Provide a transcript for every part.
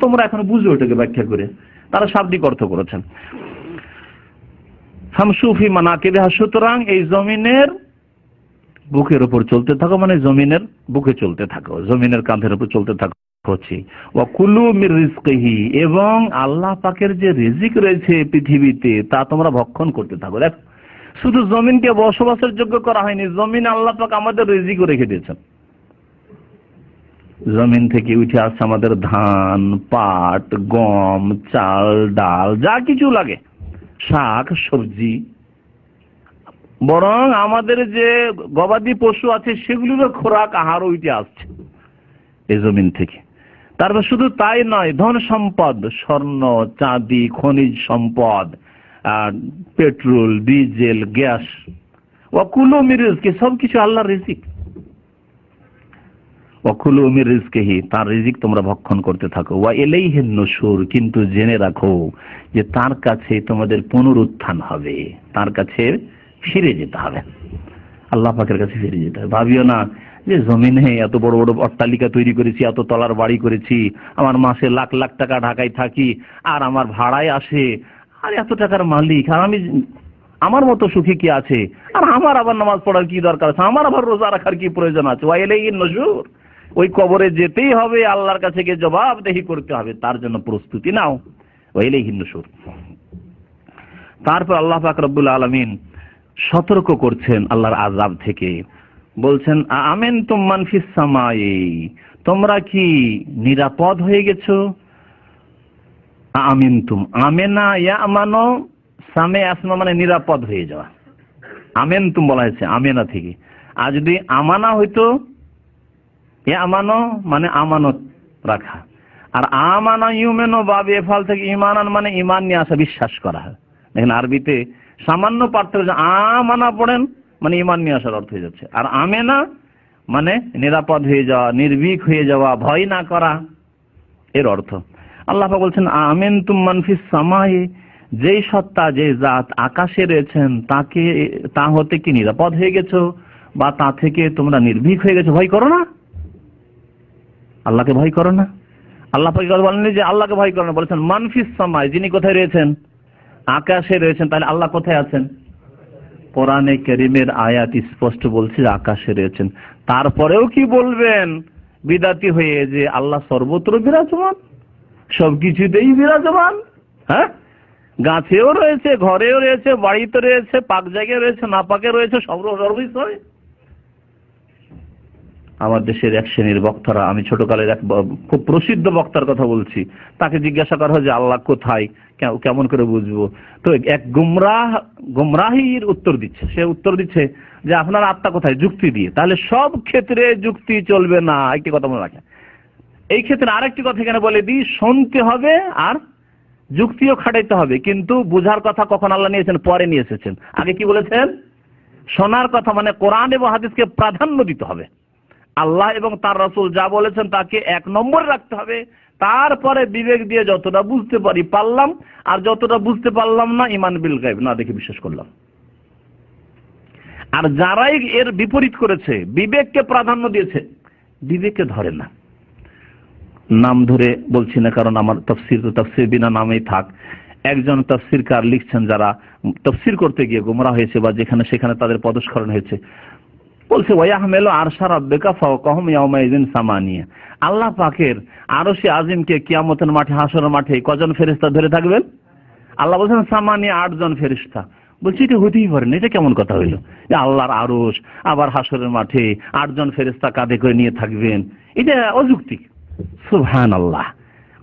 তোমরা এখন বুঝো ওটাকে ব্যাখ্যা করে, তারা শাব্দিক অর্থ করেছেন। হামসুফি মানাকিবিহা, সুতরাং এই জমিনের বুকের উপর চলতে থাকো, মানে জমিনের বুকে চলতে থাকো, জমিনের কাঁধের উপর চলতে থাকো। ওয়াকুলু মির রিজকিহি, এবং আল্লাহ পাকের যে রিজিক রয়েছে পৃথিবীতে তা তোমরা ভক্ষণ করতে থাকো। দেখো, শুধু জমিনকে বসবাসের যোগ্য করা হয়নি, জমিন আল্লাহ পাক আমাদের রিজিকও রেখে দিয়েছেন। জমিন থেকে উঠে আসছে আমাদের ধান, পাট, গম, চাল, ডাল, যা কিছু লাগে, শাক সবজি, বরং আমাদের যে গবাদি পশু আছে সেগুলোরও খোরাক আহারও উঠে আসছে এই জমিন থেকে। তারপর শুধু তাই নয়, ধন সম্পদ, স্বর্ণ, চাঁদি, খনিজ সম্পদ, petrol, diesel, gas, ওয়াকুলু Mir Rizki, সবকিছু আল্লাহর রিজিক। ওয়াকুলু মির রিজকিহি, তার রিজিক তোমরা ভক্ষণ করতে থাকো। ওয়া ইলাইহিন নুশুর, কিন্তু জেনে রাখো যে তার কাছে তোমাদের পুনরুত্থান হবে, তার কাছে ফিরে যেতে হবে, আল্লাহ পাকের কাছে ফিরে যেতে হবে। ভাবিও না যে জমিনে এত বড় বড় অট্টালিকা তৈরি করেছি, এত তলার বাড়ি করেছি, আমার মাসে লাখ লাখ টাকা ঢাকায় থাকি, আর আমার ভাড়ায় আসে, আর এত টাকার মালিক, আর আমি আমার মতো সুখী কি আছে, আর আমার আবার নামাজ পড়ার কি দরকার আছে, আমার আবার রোজা রাখার কি প্রয়োজন আছে। ওয়া ইলাইহিন নুশুর, ওই কবরে যেতেই হবে, আল্লাহর কাছে গিয়ে জবাবদেহি করতে হবে, তার জন্য প্রস্তুতি নাও। ওয়া ইলাইহিন নুশুর। তারপর আল্লাহ পাক রব্বুল আলামিন সতর্ক করছেন আল্লাহর আযাব থেকে, বলছেন আমেনতুম মান ফিস সামাই, তোমরা কি নিরাপদ হয়ে গেছো। আমেনতুম, আমেনা ইয়ামানো, সামে আসমা মানে নিরাপদ হয়ে যাওয়া, আমেনতুম বলা হয়েছে আমেনা থেকে। আর যদি আমানা হইতো, ইয়ামানো মানে আমানত রাখা, আর আমানা ইউমেনো বাবে এফাল থেকে ইমানান মানে ইমান নিয়ে আসা, বিশ্বাস করা। দেখেন আরবিতে সামান্য পার্থক্য, আমানা পড়েন মানে ইমান নিয়ে আসার অর্থ হয়ে যাচ্ছে, আর আমেনা মানে নিরাপদ হয়ে যাওয়া, নির্ভীক হয়ে যাওয়া, ভয় না করা, এর অর্থ। আল্লাহ পাক বলছেন আমেনতুম মান ফিস সামাই, যেই সত্তা, যে জাত আকাশে রয়েছেন তা হতে কি নিরাপদ হয়ে গেছো, বা তা থেকে তোমরা নির্ভীক হয়ে গেছো, ভয় করো না, আল্লাহকে ভয় করো না। আল্লাহ পাক বলেন যে আল্লাহকে ভয় করো না, বলেছেন মান ফিস সামাই, যিনি কোথায় রয়েছেন, আকাশে রয়েছেন। তাহলে আল্লাহ কোথায় আছেন? কোরআনে কারীমের আয়াত স্পষ্ট বলছে আকাশে রয়েছেন। তারপরেও কি বলবেন বিদাতি হয়ে যে আল্লাহ সর্বত্র বিরাজমান, সবকিছুতেই বিরাজমান। হ্যাঁ, গাছেও রয়েছে, ঘরেও রয়েছে, বাড়িতে রয়েছে, পাক জায়গায় রয়েছে, না পাকে রয়েছে, সর্বস্তরে। আমার দেশের এক শ্রেণীর বক্তারা, আমি ছোটকালের এক খুব প্রসিদ্ধ বক্তার কথা বলছি, তাকে জিজ্ঞাসা করা হয় যে আল্লাহ কোথায়, কেমন করে বুঝবো? তো এক গুমরাহির উত্তর দিচ্ছে, সে উত্তর দিচ্ছে যে আপনার আত্মা কোথায়, যুক্তি দিয়ে। তাহলে সব ক্ষেত্রে যুক্তি চলবে না, একটি কথা মনে রাখেন। এই ক্ষেত্রে আরেকটি কথা এখানে বলে দিই, শুনতে হবে আর যুক্তিও খাটাইতে হবে, কিন্তু বুঝার কথা কখন আল্লাহ নিয়েছেন, পরে নিয়ে এসেছেন। আগে কি বলেছেন? শোনার কথা, মানে কোরআন এবং হাদিসকে প্রাধান্য দিতে হবে। আল্লাহ এবং তার রাসূল যা বলেছেন তাকে এক নম্বরে রাখতে হবে, তারপরে বিবেক দিয়ে যতটা বুঝতে পারি পারলাম, আর যতটা বুঝতে পারলাম না ঈমান বিল গায়ব, না দেখে বিশ্বাস করলাম। আর যারাই এর বিপরীত করেছে, বিবেককে প্রাধান্য দিয়েছে, বিবেককে ধরে না। নাম ধরে বলছি না, কারণ আমার তাফসীর তো তাফসীর বিনা নামেই থাক। একজন তাফসীরকার লিখছেন যারা তাফসীর করতে গিয়ে গোমরা হয়েছে বা যেখানে সেখানে তাদের পদস্খলন হয়েছে, বলছে ওয়াহমেলু আরশা রাব্বিকা ফাওকাহুম ইয়াওমাইযিন সামানিয়া, আল্লাহ পাকের আরশে আজিমকে কিয়ামতের মাঠে, হাসরের মাঠে কজন ফেরেশতা ধরে থাকবেন? আল্লাহ বলেছেন সামানিয়া, 8 জন ফেরেশতা। বলছি এটা হতেই পারে না, এটা কেমন কথা হইলো যে আল্লাহর আরশ আবার হাসরের মাঠে 8 জন ফেরেশতা কাঁধে করে নিয়ে থাকবেন? এটা অযৌক্তিক। সুবহানাল্লাহ,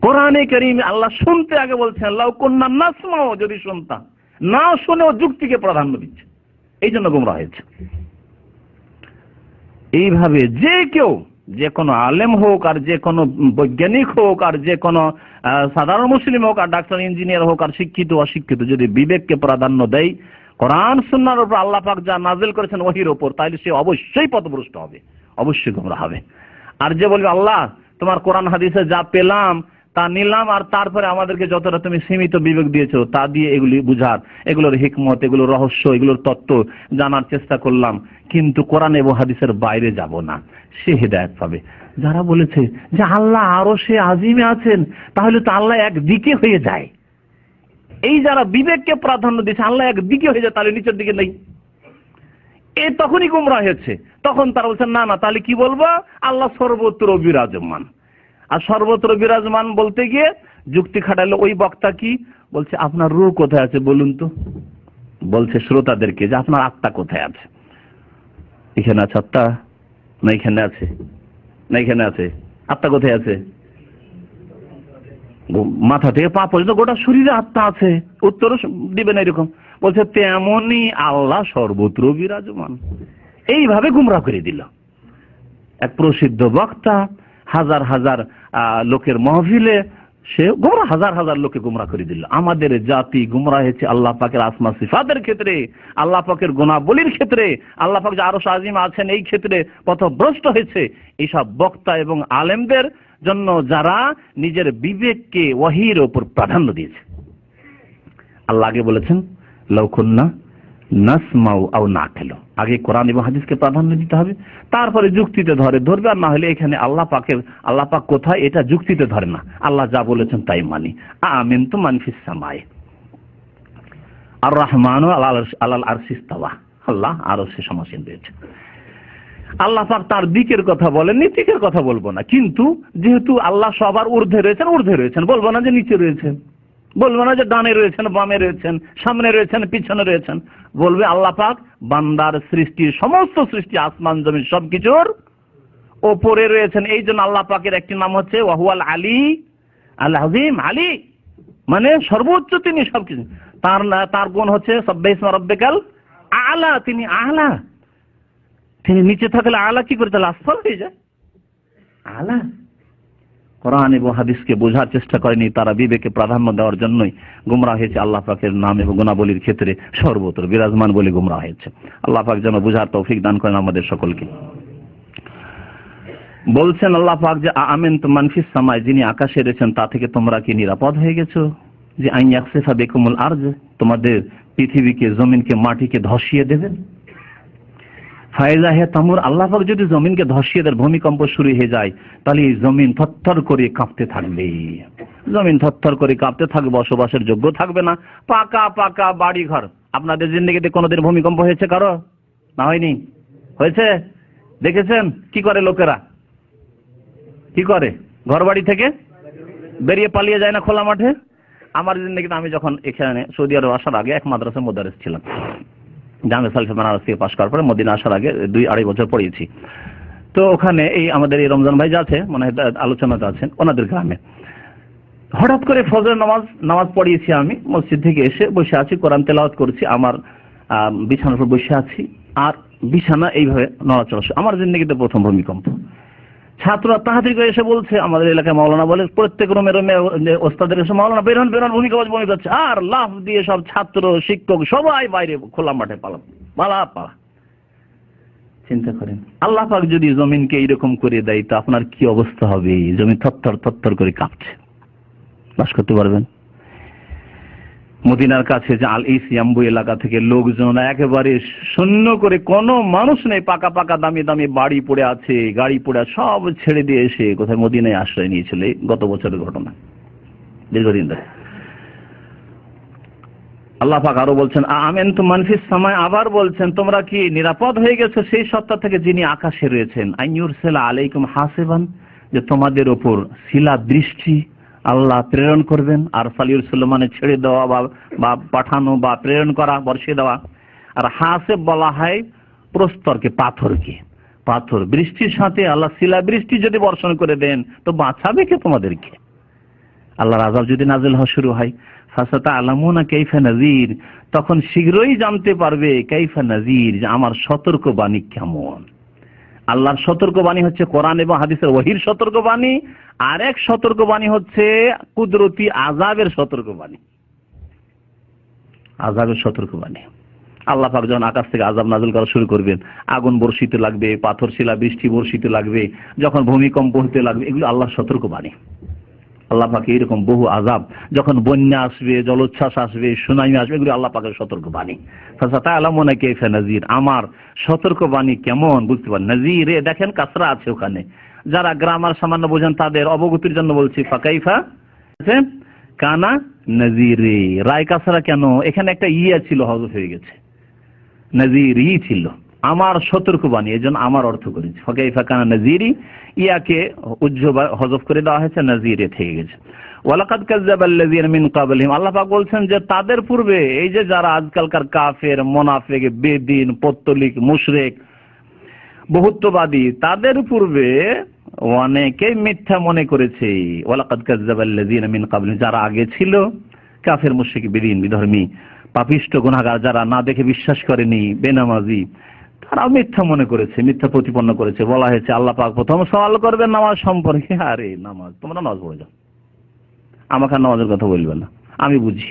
কোরআনে কারীম আল্লাহ শুনতে আগে বলছেন লাউ কুন্না নাসমাউ, যদি শুনতাম, না শুনেও যুক্তিকে প্রাধান্য দিচ্ছে, এই জন্য গোমরা হয়েছে। এইভাবে যে কেউ, যে কোনো আলেম হোক, আর যে কোনো বৈজ্ঞানিক হোক, আর যে কোনো সাধারণ মুসলিম হোক, আর ডাক্তার ইঞ্জিনিয়ার হোক, আর শিক্ষিত অশিক্ষিত, যদি বিবেককে প্রাধান্য দেয়, কোরআন সুন্নাহর উপর আল্লাহ পাক যা নাযিল করেছেন ওহীর উপর, তাহলে সে অবশ্যই পথভ্রষ্ট হবে, অবশ্যই গোমরা হবে। আর যে বলবে আল্লাহ তোমার কোরআন হাদিসে যা পেলাম তা নিলাম, আর তারপরে আমাদেরকে যতটা তুমি সীমিত বিবেক দিয়েছো তা দিয়ে এগুলি বুঝার, এগুলোর হিকমত, এগুলোর রহস্য, এগুলোর তত্ত্ব জানার চেষ্টা করলাম, কিন্তু কোরআন এবং হাদিসের বাইরে যাব না, সে হেদায়েত পাবে। যারা বলেছে যে আল্লাহ আরশে আজিমে আছেন, তাহলে তো আল্লাহ একদিকে হয়ে যায়। এই যারা বিবেককে প্রাধান্য দিচ্ছে আল্লাহ একদিকে হয়ে যায়, তাহলে নিচের দিকে নেই, এ তখনই গুমরাহ হয়েছে। তখন তারা বলছেন না না, তাহলে কি বলবো, আল্লাহ সর্বত্র বিরাজমান। আর সর্বত্র বিরাজমান বলতে গিয়ে যুক্তি খাটালো ওই বক্তা, কি বলছে, আপনার রূহ কোথায় আছে বলুন তো। বলছে শ্রোতাদেরকে যে আপনার আত্মা কোথায় আছে। এখানে আছে আত্মা, না এখানে আছে, না এখানে আছে, আত্মা কোথায় আছে? মাথা থেকে পা পর্যন্ত গোটা শরীরে আত্মা আছে। উত্তরও দিবেন এরকম। বলছে তেমনই আল্লাহ সর্বত্র বিরাজমান। এইভাবে গুমরাহ করে দিল এক প্রসিদ্ধ বক্তা, হাজার হাজার লোকের মাহফিলে সে গুমরাহ, হাজার হাজার লোকে গুমরাহ করে দিল। আমাদের জাতি গুমরাহ হয়েছে আল্লাহ পাকের আসমা সিফাতের ক্ষেত্রে, আল্লাহ পাকের গুণাবলীর ক্ষেত্রে, আল্লাহ পাক যে আরশ আজিম আছেন এই ক্ষেত্রে পথভ্রষ্ট হয়েছে। এইসব বক্তা এবং আলেমদের জন্য যারা নিজের বিবেককে ওয়াহির উপর প্রাধান্য দিয়েছে। আল্লাহ আগে বলেছেন লাউ কুন্না নাসমাউ আও নাকিলু, আগে কোরআন এবং হাদিসকে প্রাধান্য দিতে হবে, তারপরে যুক্তিতে ধরবে। আর না হলে এখানে আল্লাহ পাক কোথায় এটা যুক্তিতে ধরে না, আল্লাহ যা বলেছেন তাই মানি। আমিনতু মান ফিস সামাই আর রহমানু আলাল আরশি ইস্তাওয়া, আল্লাহ আরশে সমাসীন রয়েছে। আল্লাহ পাক তার দিকের কথা বলেননি, দিকের কথা বলবো না, কিন্তু যেহেতু আল্লাহ সবার ঊর্ধ্বে রয়েছেন, বলবো না যে নিচে রয়েছেন, বলবো না যে ডানে রয়েছেন, বামে রয়েছেন, সামনে রয়েছেন, পিছনে রয়েছেন। বলবে আল্লাহ পাক বান্দার সৃষ্টি, সমস্ত সৃষ্টি আসমান জমিন সবকিছুর ওপরে রয়েছেন। এই জন্য আল্লাহ পাকের একটি নাম হচ্ছে ওয়াহুয়াল আলী আল আযীম। আলী মানে সর্বোচ্চ, তিনি সবকিছু। তার গুণ হচ্ছে সাব্বিহিসমা রাব্বিকাল আলা, তিনি আলা। তিনি নিচে থাকলে আলা কি করে, তাহলে আসফল হয়ে যায় আলা। কোরআন এবং হাদিসকে বোঝার চেষ্টা করেনি, তারা বিবেকে প্রাধান্য দেওয়ার জন্যই গুমরাহ হয়েছে। আল্লাহ পাকের নাম এবং গুণাবলীর ক্ষেত্রে সর্বত্র বিরাজমান বলে গুমরাহ হয়েছে। আল্লাহ পাক যেন বোঝার তৌফিক দান করেন আমাদের সকলকে। বলছেন আল্লাহ পাক যে আমিনতু মান ফিস সামাই, যিনি আকাশে রয়েছেন তা থেকে তোমরা কি নিরাপদ হয়ে গেছো? যে আন ইয়াখসিফা বিকুমুল আরজ, তোমাদের পৃথিবীকে, জমিনকে, মাটিকে ধসিয়ে দেবেন। ফায়দা হে তামুর, আল্লাহ পাক যদি জমিনকে ধসিয়ে দেয়, ভূমিকম্প শুরু হয়ে যায়, তাহলে এই জমিন থরথর করে কাঁপতে থাকবে। জমিন থরথর করে কাঁপতে থাকবে, বসবাসের যোগ্য থাকবে না। পাকা পাকা বাড়ি ঘর। আপনাদের জিন্দেগিতে কোনোদিন ভূমিকম্প হয়েছে কারো? না হয়নি? হয়েছে? দেখেছেন কি করে লোকেরা? কি করে? ঘর বাড়ি থেকে বেরিয়ে পালিয়ে যায় না খোলা মাঠে? আমার জিন্দেগিতে, আমি যখন এখানে সৌদি আরব আসার আগে এক মাদ্রাসার মুদারিস ছিলাম, জামিয়া সালফা বেনারস থেকে পাশ করার পরে মদিনা আসার আগে 2-2.5 বছর পড়িয়েছি। তো ওখানে এই আমাদের এই রমজান ভাই যা আছে, মানে আলোচনাতে আছেন, ওনাদের গ্রামে হঠাৎ করে ফজর নামাজ পড়িয়েছি আমি। মসজিদ থেকে এসে বসে আছি, কোরআন তেলাওয়াত করছি, আমার বিছানার উপর বসে আছি, আর বিছানা এইভাবে নড়াচড়া। আমার জিন্দেগিতে প্রথম ভূমিকম্প। ছাত্ররা তাড়াতাড়ি করে এসে বলছে, আমাদের এলাকায় মাওলানা বলে, প্রত্যেক রুমে ওস্তাদের এসে মাওলানা বেরোন, ভূমিকম্প যাচ্ছে। আর লাফ দিয়ে সব ছাত্র, শিক্ষক সবাই বাইরে খোলা মাঠে পালা। চিন্তা করেন, আল্লাহ পাক যদি জমিনকে এইরকম করে দেয়, তো আপনার কি অবস্থা হবে? জমি থরথর করে কাঁপছে। বাস করতে পারবেন? মদিনার কাছে যে আল ইসিয়াম্বু এলাকা থেকে লোকজন একেবারে শূন্য করে, কোনো মানুষ নেই, পাকা পাকা দামি দামি বাড়ি পড়ে আছে, গাড়ি পড়ে, সব ছেড়ে দিয়ে এসে কোথায় মদিনায় আশ্রয় নিয়েছিল। গত বছরের ঘটনা, দীর্ঘদিন ধরে। আল্লাহ পাক আরো বলছেন আমিনতু মান ফিস সামাই, আবার বলছেন তোমরা কি নিরাপদ হয়ে গেছো সেই সত্তা থেকে যিনি আকাশে রয়েছেন। আইয়ুরসিলা আলাইকুম হাসিবান, যে তোমাদের উপর শিলা দৃষ্টি আল্লাহ প্রেরণ করবেন। আর সালিউল মানে ছেড়ে দেওয়া বা পাঠানো বা প্রেরণ করা, বর্ষিয়ে দেওয়া। আর হাসেব বলা হয় প্রস্তরকে, পাথর বৃষ্টির সাথে আল্লাহ শিলা বৃষ্টি যদি বর্ষণ করে দেন, তো বাঁচাবে কে তোমাদেরকে? আল্লাহর আযাব যদি নাযিল হওয়া শুরু হয়, ফাসাতা আলামুনা কাইফা নাযির, তখন শীঘ্রই জানতে পারবে কাইফা নাযির, যে আমার সতর্কবাণী কেমন। আল্লাহর সতর্কবাণী হচ্ছে কোরআন এবং হাদিসের ওহীর সতর্কবাণী, আর এক সতর্কবাণী হচ্ছে কুদরতি আযাবের সতর্কবাণী। আল্লাহ পাক যখন আকাশ থেকে আযাব নাযিল করা শুরু করবেন, আগুন বর্ষিতে লাগবে, পাথর শিলা বৃষ্টি বর্ষিতে লাগবে, যখন ভূমিকম্প হতে লাগবে, এগুলো আল্লাহর সতর্কবাণী। আল্লাহ পাক এইরকম বহু আযাব, যখন বন্যা আসবে, জলোচ্ছ্বাস আসবে, সুনামি আসবে, এগুলো আল্লাহ পাকের সতর্কবাণী। ফাসাতা'লামুনা কাইফা নাযির, আমার সতর্কবাণী কেমন বুঝতে পারেন। নাযিরে দেখেন কাসরা আছে ওখানে, যারা গ্রামার সামান্য বোঝেন তাদের অবগতির জন্য বলছি, ফাকাইফা কানা নাজিরি, রায় কাছাড়া কেন, এখানে একটা ইয়া ছিল, হযফ হয়ে গেছে, নাজিরি ছিল, আমার সতর্কবাণী, এজন্য আমার অর্থ করেছি ফাকাইফা কানা নাজিরি, ইয়াকে হযফ করে দেওয়া হয়েছে, নাজিরে থেকে গেছে। ওয়ালাকাদ কাযযাবাল্লাযীনা মিন ক্বাবলিহিম, আল্লাহ পাক বলছেন যে তাদের পূর্বে এই যে যারা আজকালকার কাফের, মুনাফিক, বেদিন, পত্তলিক, মুশরিক, বহুত্ববাদী, তাদের পূর্বে অনেকে মিথ্যা মনে করেছে। ওয়ালাকাদ কাযযাবাল্লাযীনা মিন ক্বাবলিহিম, যারা আগে ছিল কাফের, মুশরিক, বেদিন, বিধর্মী, পাপিষ্ঠ, গুনাহগার, যারা না দেখে বিশ্বাস করেনি, বেনামাজি, তারা মিথ্যা মনে করেছে, মিথ্যা প্রতিপন্ন করেছে। বলা হয়েছে আল্লাহ পাক প্রথম সওয়াল করবেন নামাজ সম্পর্কে, আরে নামাজ, তোমরা নামাজ পড়ে যাও, আমাকে নামাজের কথা বলবে না, আমি বুঝি।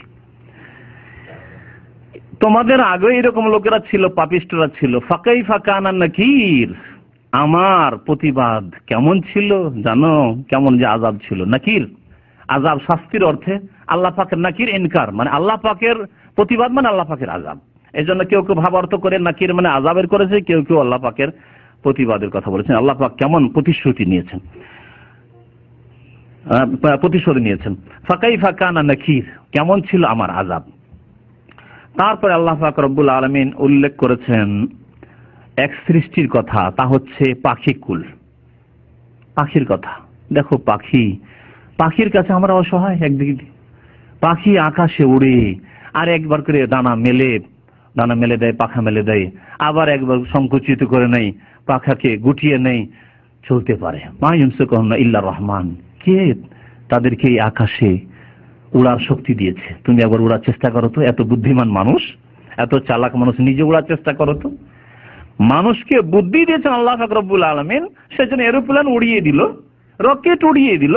তোমাদের আগে এরকম লোকেরা ছিল, পাপিষ্টরা ছিল। ফাকাইফা কানা নাকির, আমার প্রতিবাদ কেমন ছিল জানো, কেমন যে আযাব ছিল। নাকির আযাব শাস্তির অর্থে, আল্লাহ পাকের নাকির ইনকার, মানে আল্লাহ পাকের প্রতিবাদ মানে আল্লাহ পাকের আযাব। এই জন্য কেউ কেউ ভাব অর্থ করে নাকির মানে আযাবের করেছে, কেউ কেউ আল্লাহ পাকের প্রতিবাদের কথা বলেছেন। আল্লাহ পাক কেমন প্রতিশ্রুতি নিয়েছেন, প্রতিশোধ নিয়েছেন। ফাকাইফা কানা নাকির, কেমন ছিল আমার আযাব। তারপরে আল্লাহ পাক রব্বুল আলামিন উল্লেখ করেছেন এক সৃষ্টির কথা, তা হচ্ছে পাখিকুল, পাখির কথা। দেখো পাখির কাছে আমরা অসহায়। একদিকে পাখি আকাশে উড়ে, আর একবার করে দানা মেলে দেয়, পাখা মেলে দেয়, আবার একবার সংকুচিত করে নেই, পাখাকে গুটিয়ে নেই, চলতে পারে। মা ইউমসিকুহুন্না ইল্লা রহমান, কে তাদেরকে এই আকাশে উড়ার শক্তি দিয়েছে? তুমি একবার উড়ার চেষ্টা করো তো, এত বুদ্ধিমান মানুষ, এত চালাক মানুষ, নিজে উড়ার চেষ্টা করো তো। মানুষকে বুদ্ধি দিয়েছেন আল্লাহ পাক রব্বুল আলামিন, সেজন্য এরোপ্লেন উড়িয়ে দিল, রকেট উড়িয়ে দিল,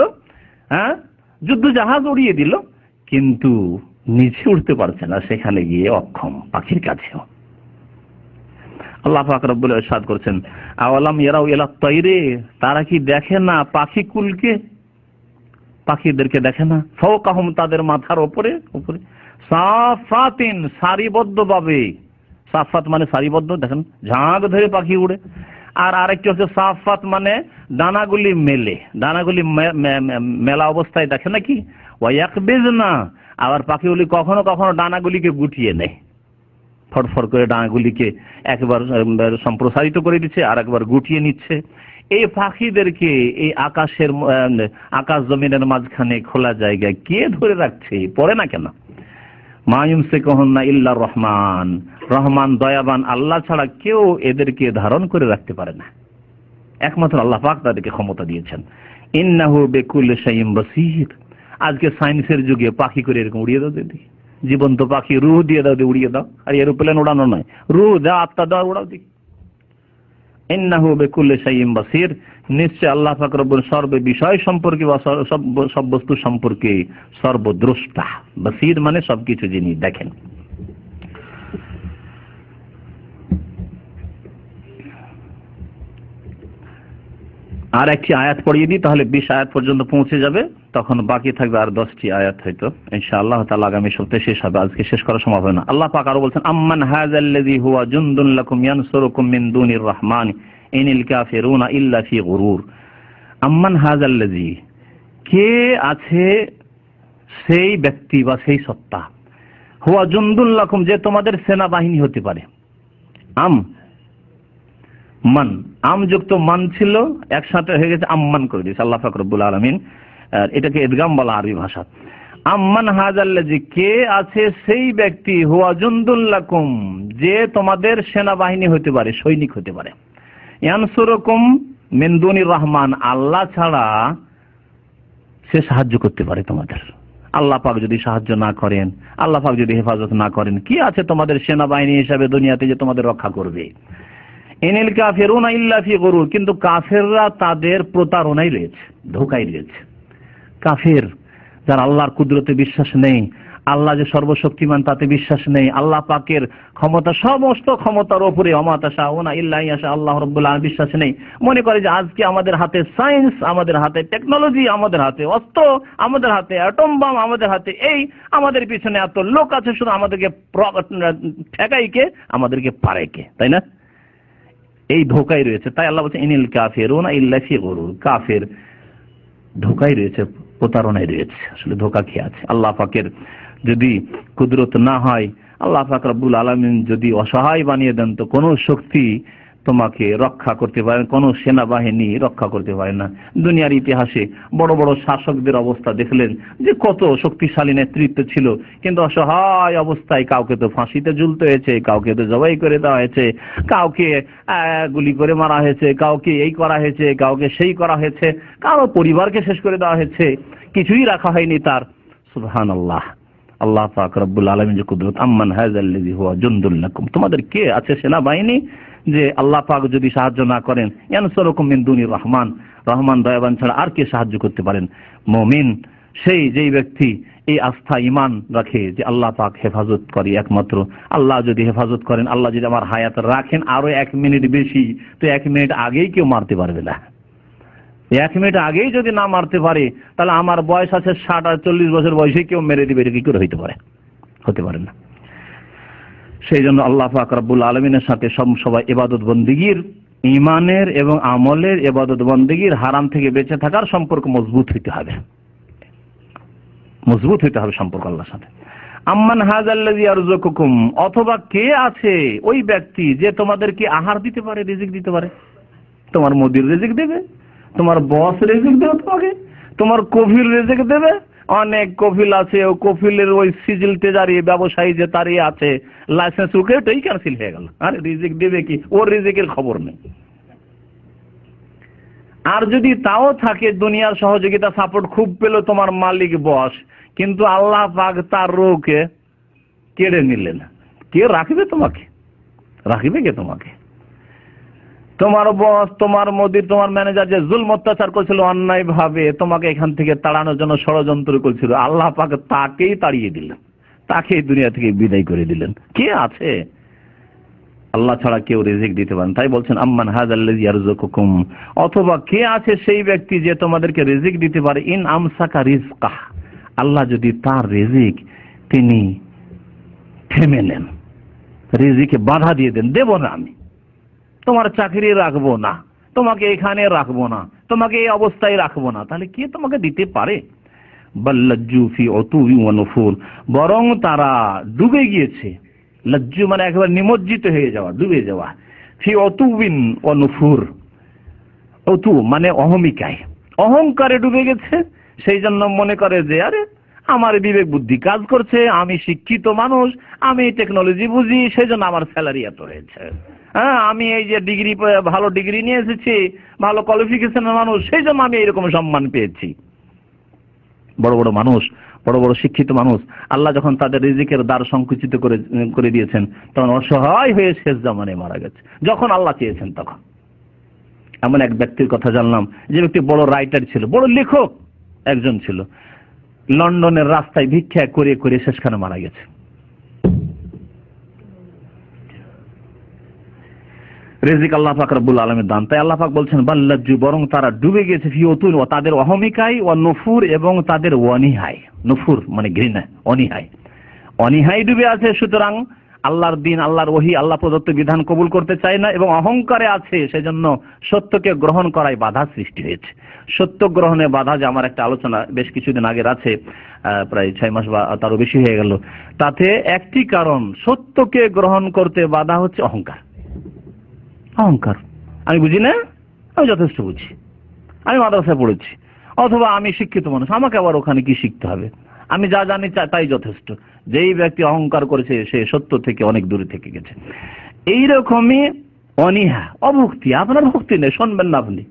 হ্যাঁ, যুদ্ধ জাহাজ উড়িয়ে দিল, কিন্তু নিচে উঠতে পারছে না, সেখানে গিয়ে অক্ষম পাখির কাছেও। আল্লাহ পাক রব্বুল ইরশাদ করেছেন, আওয়ালাম ইয়ারাউ ইলা তাইরে, তারা কি দেখে না পাখিকুলকে, পাখিদেরকে দেখে না? ফাওকাহুম, তাদের মাথার উপরে, সাফাতিন, সারিবদ্ধভাবে, সাফাত মানে সারিবদ্ধ, দেখেন ঝাঁক ধরে পাখি উড়ে। আর আরেকটি হচ্ছে সাফাত মানে দানাগুলি মেলে, দানাগুলি মেলা অবস্থায় দেখে নাকি। ওয়ায়াকবিজনা, আবার পাখিগুলি কখনো কখনো ডানাগুলিকে গুটিয়ে নেয়, ফটফট করে ডানাগুলিকে একবার সম্প্রসারিত করে দিচ্ছে, আর একবার গুটিয়ে নিচ্ছে। এই পাখিদেরকে এই আকাশ জমিনের মাঝখানে খোলা জায়গায় কে ধরে রাখছে? পড়ে না কেন? মা ইউমসিকুহুন্না ইল্লা রহমান, রহমান দয়াবান আল্লাহ ছাড়া কেউ এদেরকে ধারণ করে রাখতে পারে না, একমাত্র আল্লাহ পাক তাদেরকে ক্ষমতা দিয়েছেন। ইন্নাহু বিকুল্লি শাইইন বাসীর, আজকে সায়েন্সের যুগে পাখি করে এরকম উড়িয়ে দাও দিদি, জীবন্ত পাখি রুহ দিয়ে দাও, উড়িয়ে দাও। আর এরোপ্লেন উড়ানো নয়, রুহ দাও, আত্মা দাও, উড়াও দিই। ইন্নাহু বিকুল্লি শাইইন বাসীর, নিশ্চয় আল্লাহ পাক রব্বুল সর্ব বিষয় সম্পর্কে বা সব বস্তু সম্পর্কে সর্বদ্রষ্টা। বাসীর মানে সবকিছু যিনি দেখেন। আর একটি আয়াত পড়িয়ে দিই, তাহলে 20 আয়াত পর্যন্ত পৌঁছে যাবে, তখন বাকি থাকবে আর 10টি আয়াত, হয়তো ইনশাআল্লাহ তাআলা আগামী সপ্তাহে শেষ হবে, আজকে শেষ করা সম্ভব হয় না। আল্লাহ পাক আরো বলছেন, আম্মান হাযাল্লাযী হুয়া জুনদুন লাকুম ইয়ানসুরুকুম মিন দুনির রহমান ইনিল কাফিরুনা ইল্লা ফি গুরুর। আম্মান হাযাল্লাযী, কে আছে সেই ব্যক্তি বা সেই সত্তা, হুয়া জুনদুন লাকুম, যে তোমাদের সেনাবাহিনী হতে পারে। মান, আমযুক্ত মান ছিল, একসাথে হয়ে গেছে, আম্মান করে দিয়েছে আল্লাহ পাক রব্বুল আলামিন। এটাকে ইদগাম বলা আরবি ভাষা। আম্মান হাযাল্লাযী, কে আছে সেই ব্যক্তি, হুয়া জুনদুল লাকুম, যে তোমাদের সেনাবাহিনী হতে পারে, সৈনিক হতে পারে। ইয়ানসুরুকুম মিন দুনির রহমান, আল্লাহ ছাড়া সে সাহায্য করতে পারে তোমাদের। আল্লাহ পাক যদি সাহায্য না করেন, আল্লাহ পাক যদি হেফাজত না করেন, কি আছে তোমাদের সেনাবাহিনী হিসাবে দুনিয়াতে যে তোমাদের রক্ষা করবে? ইনিল কাফিরুনা ইল্লা ফি গুরুর, কিন্তু কাফেররা তাদের প্রতারণায় রয়েছে, ধোঁকায় রয়েছে। কাফের যারা আল্লাহর কুদরতে বিশ্বাস নেই, আল্লাহ যে সর্বশক্তিমান তাতে বিশ্বাস নেই, আল্লাহ পাকের ক্ষমতা, সমস্ত ক্ষমতার উপরে ওমা তাশাউনা ইল্লা ইয়াশা আল্লাহ রাব্বুল আলামিন বিশ্বাস নেই। মনে করে যে আজকে আমাদের হাতে সায়েন্স, আমাদের হাতে টেকনোলজি, আমাদের হাতে অস্ত্র, আমাদের হাতে অ্যাটম বম, আমাদের হাতে এই, আমাদের পিছনে এত লোক আছে, শুধু আমাদেরকে ঠেকাই কে, আমাদেরকে পারে কে, তাই না? এই ধোকায় রয়েছে। তাই আল্লাহ বলছেন ইনিল কাফিরুনা ইল্লা ফি গুরুর, কাফের ধোকায় রয়েছে, প্রতারণায় রয়েছে, আসলে ধোকা খেয়ে আছে। আল্লাহ পাকের যদি কুদরত না হয়, আল্লাহ পাক রব্বুল আলামিন যদি অসহায় বানিয়ে দেন, তো কোনো শক্তি তোমাকে রক্ষা করতে পারে, কোনো সেনাবাহিনী রক্ষা করতে পারে না। দুনিয়ার ইতিহাসে বড় বড় শাসকদের অবস্থা দেখলেন যে কত শক্তিশালী নেতৃত্ব ছিল, কিন্তু অসহায় অবস্থায় কাউকে তো ফাঁসিতে ঝুলতে হয়েছে, কাউকে তো জবাই করে দেওয়া হয়েছে, কাউকে গুলি করে মারা হয়েছে, কাউকে এই করা হয়েছে, কাউকে সেই করা হয়েছে, কারো পরিবারকে শেষ করে দেওয়া হয়েছে, কিছুই রাখা হয়নি তার। সুবহানাল্লাহ। আল্লাহ পাক রব্বুল আলামিন যে কুদরত, আম্মান হাযাল্লাযী হুয়া জুনদুল লাকুম, তোমাদের কে আছে সেনাবাহিনী যে আল্লাহ পাক যদি সাহায্য না করেন, ইয়ানসুরুকুম মিন দুনির রহমান, রহমান দয়াবান ছাড়া আর কে সাহায্য করতে পারেন। মুমিন সেই যেই ব্যক্তি এই আস্থা ঈমান রাখে যে আল্লাহ পাক হেফাজত করে একমাত্র, আল্লাহ যদি হেফাজত করেন, আল্লাহ যদি আমার হায়াত রাখেন আরো 1 মিনিট বেশি, তো 1 মিনিট আগেই কেউ মারতে পারবে না। 1 মিনিট আগেই যদি না মারতে পারে, তাহলে আমার বয়স আছে 60 আর 40 বছর বয়সে কেউ মেরে দিবে, এটা কি করে হইতে পারে? হতে পারে না। সেই জন্য আল্লাহ পাক রব্বুল আলামিনের সাথে সবাই ইবাদত বন্দেগীর, ঈমানের এবং আমলের ইবাদত বন্দেগীর, হারাম থেকে বেঁচে থাকার সম্পর্ক মজবুত হইতে হবে, মজবুত হইতে হবে সম্পর্ক আল্লাহর সাথে। আম্মান হাযাল্লাযী ইয়ারযুকুকুম, অথবা কে আছে ওই ব্যক্তি যে তোমাদেরকে আহার দিতে পারে, রিজিক দিতে পারে। তোমার মুদির রিজিক দেবে, তোমার বস রিজিক দেবে তোমাকে, তোমার কফিল রিজিক দেবে। অনেক কফিল আছে, ও কফিলের ওই সিজিল তেজারি ব্যবসায়ী যে তারই আছে, লাইসেন্স রুকে ওটাই ক্যান্সেল হয়ে গেল, আরে রিজিক দেবে কি, ওর রিজিকের খবর নেই। আর যদি তাও থাকে দুনিয়ার সহযোগিতা সাপোর্ট খুব পেল তোমার মালিক বস, কিন্তু আল্লাহ পাক তার রোগকে কেড়ে নিলেন, কে রাখবে তোমাকে? রাখবে কে তোমাকে? তোমার বস, তোমার মোদির, তোমার ম্যানেজার যে জুলম অত্যাচার করেছিল অন্যায় ভাবে, তোমাকে এখান থেকে তাড়ানোর জন্য ষড়যন্ত্র করেছিল, আল্লাহ পাক তাকেই তাড়িয়ে দিলেন, তাকে দুনিয়া থেকে বিদায় করে দিলেন। কে আছে? আল্লাহ ছাড়া কেউ রিজিক দিতে পারেন। তাই বলছেন আম্মান হাযাল্লাযী ইয়ারযুকুকুম, অথবা কে আছে সেই ব্যক্তি যে তোমাদেরকে রিজিক দিতে পারে, ইন আমসাকা রিজকাহ, আল্লাহ যদি তার রিজিক তিনি থেমে নেন, রিজিকে বাধা দিয়ে দেন, দেব না আমি, তোমার চাকরি রাখবো না, তোমাকে এখানে রাখবো না, তোমাকে এই অবস্থায় রাখবো না, তাহলে কে তোমাকে দিতে পারে? বাল্লাজ্জু ফি উতুবি ওয়া নুফুর, বরং তারা ডুবে গিয়েছে। লজ্জু মানে একেবারে নিমজ্জিত হয়ে যাওয়া, ডুবে যাওয়া। ফি উতুবিন ওয়া নুফুর, উতু মানে অহমিকায়, অহংকারে ডুবে গেছে। সেই জন্য মনে করে যে আরে আমার বিবেক বুদ্ধি কাজ করছে, আমি শিক্ষিত মানুষ, আমি টেকনোলজি বুঝি, সেই জন্য আমার স্যালারি এত হয়েছে। হ্যাঁ, আমি এই যে ডিগ্রি, ভালো ডিগ্রি নিয়ে এসেছি, ভালো কোয়ালিফিকেশনের মানুষ, সেই জন্য আমি এরকম সম্মান পেয়েছি। বড় বড় মানুষ, বড় বড় শিক্ষিত মানুষ, আল্লাহ যখন তাদের রিজিকের দ্বার সংকুচিত করে দিয়েছেন, তখন অসহায় হয়ে শেষ জামানে মারা গেছে, যখন আল্লাহ চেয়েছেন তখন। এমন এক ব্যক্তির কথা জানলাম, যে ব্যক্তি বড় রাইটার ছিল, বড় লেখক একজন ছিল, লন্ডনের রাস্তায় ভিক্ষা করে করে শেষখানে মারা গেছে। রিজিক আল্লাহ পাক রব্বুল আলামিন দান। তাই আল্লাহ পাক বলছেন বাল্লাজ্জু, বরং তারা ডুবে গেছে, ফি উতুন, তাদের অহমিকায়, ও নুফুর, এবং তাদের অনিহায়। নুফুর মানে ঘৃণা, অনিহায়, অনিহায় ডুবে আছে। সুতরাং আল্লাহর দিন, আল্লাহর ওহী, আল্লাহ প্রদত্ত বিধান কবুল করতে চায় না, এবং অহংকারে আছে, সেজন্য সত্যকে গ্রহণ করায় বাধা সৃষ্টি হয়েছে। সত্য গ্রহণে বাধা, যে আমার একটা আলোচনা বেশ কিছুদিন আগের আছে, প্রায় 6 মাস বা তারও বেশি হয়ে গেল। তাতে একটি কারণ, সত্যকে গ্রহণ করতে বাধা হচ্ছে অহংকার। অহংকার, আমি বুঝি না, আমি যথেষ্ট বুঝি, আমি মাদ্রাসায় পড়েছি, অথবা আমি শিক্ষিত মানুষ, আমাকে আবার ওখানে কি শিখতে হবে, আমি যা জানি তাই যথেষ্ট। যেই ব্যক্তি অহংকার করেছে, সে সত্য থেকে অনেক দূরে থেকে গেছে। এইরকমই অনীহা, অভক্তি, আপনার ভক্তি নেই, শুনবেন না আপনি,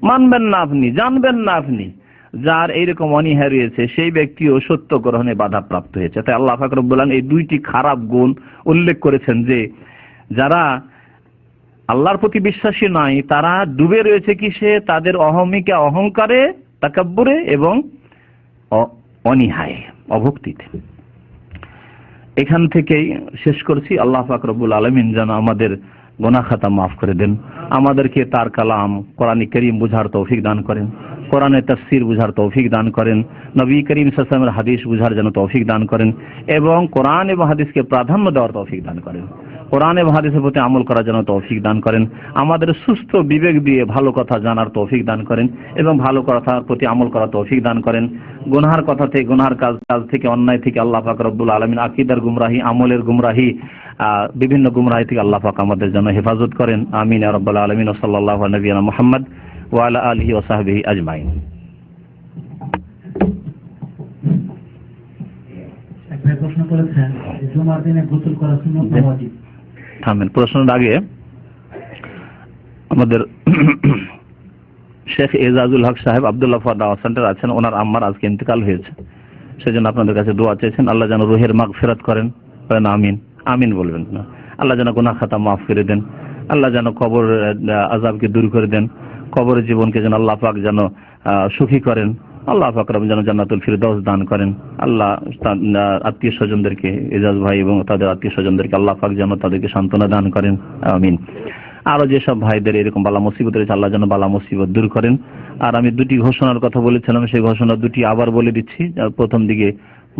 মানবেন না আপনি, জানবেন না আপনি, যার এইরকম অনীহা রয়েছে, সেই ব্যক্তিও সত্য গ্রহণে বাধা প্রাপ্ত হয়েছে। তাই আল্লাহ পাক রব্বুল আলামিন এই দুইটি খারাপ গুণ উল্লেখ করেছেন, যে যারা আল্লাহর প্রতি বিশ্বাসী নয়, তারা ডুবে রয়েছে কিসে? তাদের অহমিকা, অহংকারে, তাকাব্বুরে এবং অনীহায়, অভক্তিতে। এখান থেকেই শেষ করছি। আল্লাহ পাক রব্বুল আলামিন যেন আমাদের গুনাহ খাতা মাফ করে দেন, আমাদেরকে তার কালাম কোরআন কারীম বুঝার তৌফিক দান করেন, কোরআনের তাফসীর বুঝার তৌফিক দান করেন, নবী করিম সাল্লাল্লাহু আলাইহি ওয়াসাল্লামের হাদিস বুঝার যেন তৌফিক দান করেন, এবং কোরআন এবং হাদিসকে প্রাধান্য দেওয়ার তৌফিক দান করেন। কোরআন এবং হাদিসের প্রতি আমল করার জন্য তৌফিক দান করেন, আমাদের সুস্থ বিবেক দিয়ে ভালো কথা জানার তৌফিক দান করেন এবং ভালো কথার প্রতি আমল করার তৌফিক দান করেন। গুনাহার কথা থেকে, গুনাহার কাজ থেকে, অন্যায় থেকে আল্লাহ পাক রব্বুল আলামিন আকীদার গুমরাহি, আমলের গুমরাহি, বিভিন্ন গুমরাহি থেকে আল্লাহ পাক আমাদের জন্য হেফাজত করেন। আমিন ইয়া রাব্বাল আলামিন। সাল্লাল্লাহু আলা নবিয়িনা মুহাম্মদ ওয়া আলা আলিহি ওয়া সাহবিহি আজমাইন। প্রশ্ন করেছেন জুমার দিনে গোসল করা সুন্নাত না ওয়াজিব? থামেন, প্রশ্নের আগে আমাদের শেখ এজাজুল হক সাহেব আব্দুল্লাহ দাওয়া সেন্টার আছেন, ওনার আম্মার আজকে ইন্তেকাল হয়েছে, সেজন্য আপনাদের কাছে দোয়া চাইছেন। আল্লাহ যেন রুহের মাগফিরাত করেন। আমিন আমিন বলবেন না। আল্লাহ যেন গুনাহ খাতা মাফ করে দেন, আল্লাহ যেন কবর আযাবকে দূর করে দেন, কবরের জীবনকে যেন আল্লাহ পাক যেন সুখী করেন, আল্লাহ পাক রব্বুল যেন জান্নাতুল ফিরদাউস দান করেন। আল্লাহ আত্মীয় স্বজনদেরকে, এজাজ ভাই এবং তাদের আত্মীয় স্বজনদেরকে আল্লাহ পাক যেন তাদেরকে সান্ত্বনা দান করেন। আমিন। আরো যেসব ভাইদের এরকম বালা মুসিবত রয়েছে আল্লাহ যেন বালা মুসিবত দূর করেন। আর আমি দুটি ঘোষণার কথা বলেছিলাম, সেই ঘোষণা দুটি আবার বলে দিচ্ছি। প্রথম দিকে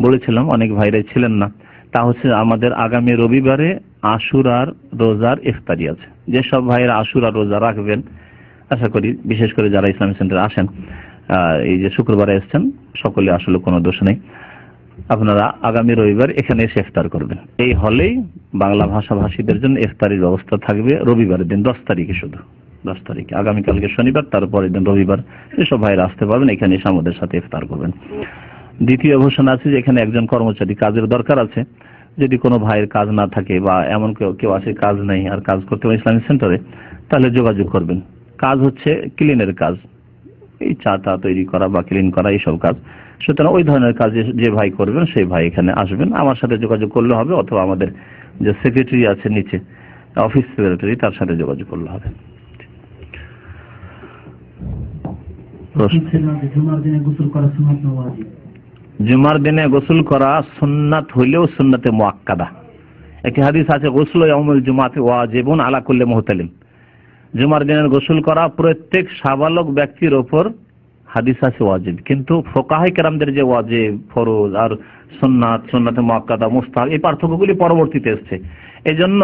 বলেছিলাম, অনেক ভাইরাই ছিলেন না। তা হচ্ছে আমাদের আগামী রবিবারে আশুরার রোজার ইফতারি আছে। যেসব ভাইয়েরা আশুরার রোজা রাখবেন, আশা করি বিশেষ করে যারা ইসলামিক সেন্টারে আসেন, এই যে শুক্রবারে এসছেন, সকলে আসলে কোনো দোষ নেই, আপনারা আগামী রবিবার এখানে এসে ইফতার করবেন। এই হলেই বাংলা ভাষাভাষীদের জন্য ইফতারির ব্যবস্থা থাকবে রবিবারের দিন, 10 তারিখে, শুধু 10 তারিখে, আগামীকালকে শনিবার, তারপরের দিন রবিবার। এসব ভাইরা আসতে পারবেন, এখানে এসে আমাদের সাথে ইফতার করবেন। দ্বিতীয় ঘোষণা আছে যে এখানে একজন কর্মচারী কাজের দরকার আছে। যদি কোনো ভাইয়ের কাজ না থাকে বা এমন কেউ আসে কাজ নেই আর কাজ করতে পারে ইসলামিক সেন্টারে, তাহলে যোগাযোগ করবেন। কাজ হচ্ছে ক্লিনের কাজ, এই চা টা তৈরি করা বা ক্লিন করা, এইসব কাজ। সুতরাং ওই ধরনের কাজ যে ভাই করবেন সেই ভাই এখানে আসবেন, আমার সাথে যোগাযোগ করলে হবে, অথবা আমাদের যে সেক্রেটারি আছে নিচে, অফিস সেক্রেটারি, তার সাথে যোগাযোগ করলে হবে। জুমার দিনে গোসল করা সুন্নাত হইলেও সুন্নাতে মুআক্কাদা। একটি হাদিস আছে, গোসল ইয়াউমুল জুমাতি ওয়াজিবুন আলা কুল্লি মুহতালিম। জুমার দিনের গোসল করা প্রত্যেক সাবালক ব্যক্তির ওপর হাদিস আছে ওয়াজিব। কিন্তু ফুকাহায়ে কেরামদের যে ওয়াজিব, ফরজ আর সুন্নাত, সুন্নাতে মুআক্কাদা, মুস্তাহাব, এই পার্থক্যগুলি পরবর্তীতে এসেছে। এজন্য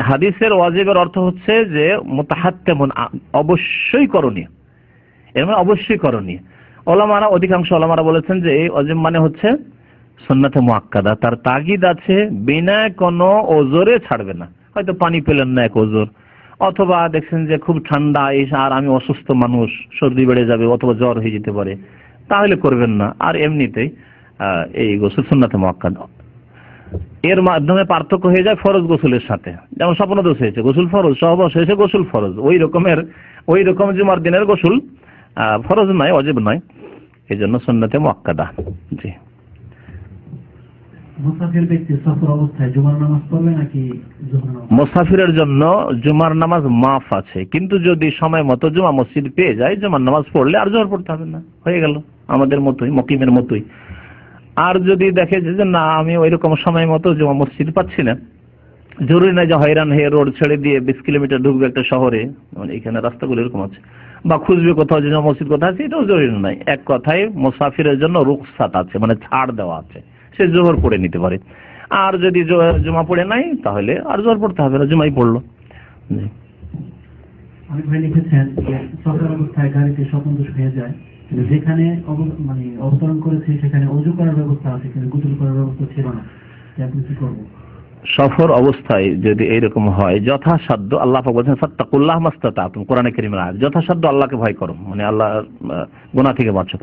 হাদিসের ওয়াজিবের অর্থ হচ্ছে যে মুতাহাত্তিমুন, অবশ্যই করণীয়, এর মানে অবশ্যই করণীয়। ওলামারা, অধিকাংশ ওলামারা বলেছেন যে এই ওয়াজিব মানে হচ্ছে সুন্নাতে মুআক্কাদা, তার তাগিদ আছে, বিনা কোনো ওজরে ছাড়বে না। হয়তো পানি পেলেন না এক ওজর, অথবা দেখছেন যে খুব ঠান্ডা আর আমি অসুস্থ মানুষ, সর্দি বেড়ে যাবে অথবা জ্বর হয়ে যেতে পারে, তাহলে করবেন না। আর এমনিতেই এই গোসল সুন্নাতে মুআক্কাদা। এর মাধ্যমে পার্থক্য হয়ে যায় ফরজ গোসলের সাথে। যেমন স্বপ্ন দোষ হয়েছে, গোসল ফরজ, সহবাস হয়েছে, গোসল ফরজ। ওই রকম জুমার দিনের গোসল ফরজ নয়, ওয়াজিব নয়, এই জন্য সুন্নাতে মুআক্কাদা। জি। মুসাফির ব্যক্তি সফর অবস্থায় জুমার নামাজ পড়বে নাকি যোহর নামাজ? মুসাফিরের জন্য জুমার নামাজ মাফ আছে, কিন্তু যদি সময় মতো জুমা মসজিদ পেয়ে যায়, জুমার নামাজ পড়লে আর জোহর পড়তে হবে না, হয়ে গেল, আমাদের মতোই, মুকিমের মতোই। আর যদি দেখে যে না, আমি ওই রকম সময় মতো জুমা মসজিদ পাচ্ছি না, জরুরি নয় যে হয়রান হয়ে রোড ছেড়ে দিয়ে 20 কিলোমিটার ঢুকবে একটা শহরে, মানে এখানে রাস্তাগুলো এরকম আছে, বা খুঁজবে কোথাও যে জুমা মসজিদ কোথায় আছে, এটাও জরুরি নয়। এক কথায় মুসাফিরের জন্য রুখসাত আছে, মানে ছাড় দেওয়া আছে, সে জোহর পড়ে নিতে পারে। আর যদি জুমা পড়ে নাই, তাহলে আর জোহর পড়তে হবে না, জুমাই পড়লো। অনেক ভাই লিখেছেন যে সফর অবস্থায় গাড়িতে স্বপ্ন দোষ হয়ে যায়, যেখানে মানে অবতরণ করেছে সেখানে ওযু করার ব্যবস্থা আছে, কিন্তু গোসল করার ব্যবস্থা ছিল না, আপনি কি করবেন? সফর অবস্থায় যদি এইরকম হয়, যথাসাধ্য, আল্লাহ পাক বলেছেন ফাত্তাকুল্লাহ মাস্তাতাতুম, কোরআনে কারীমের আয়াত, যথাসাধ্য আল্লাহকে ভয় করো, মানে আল্লাহ গুনাহ থেকে বাঁচো।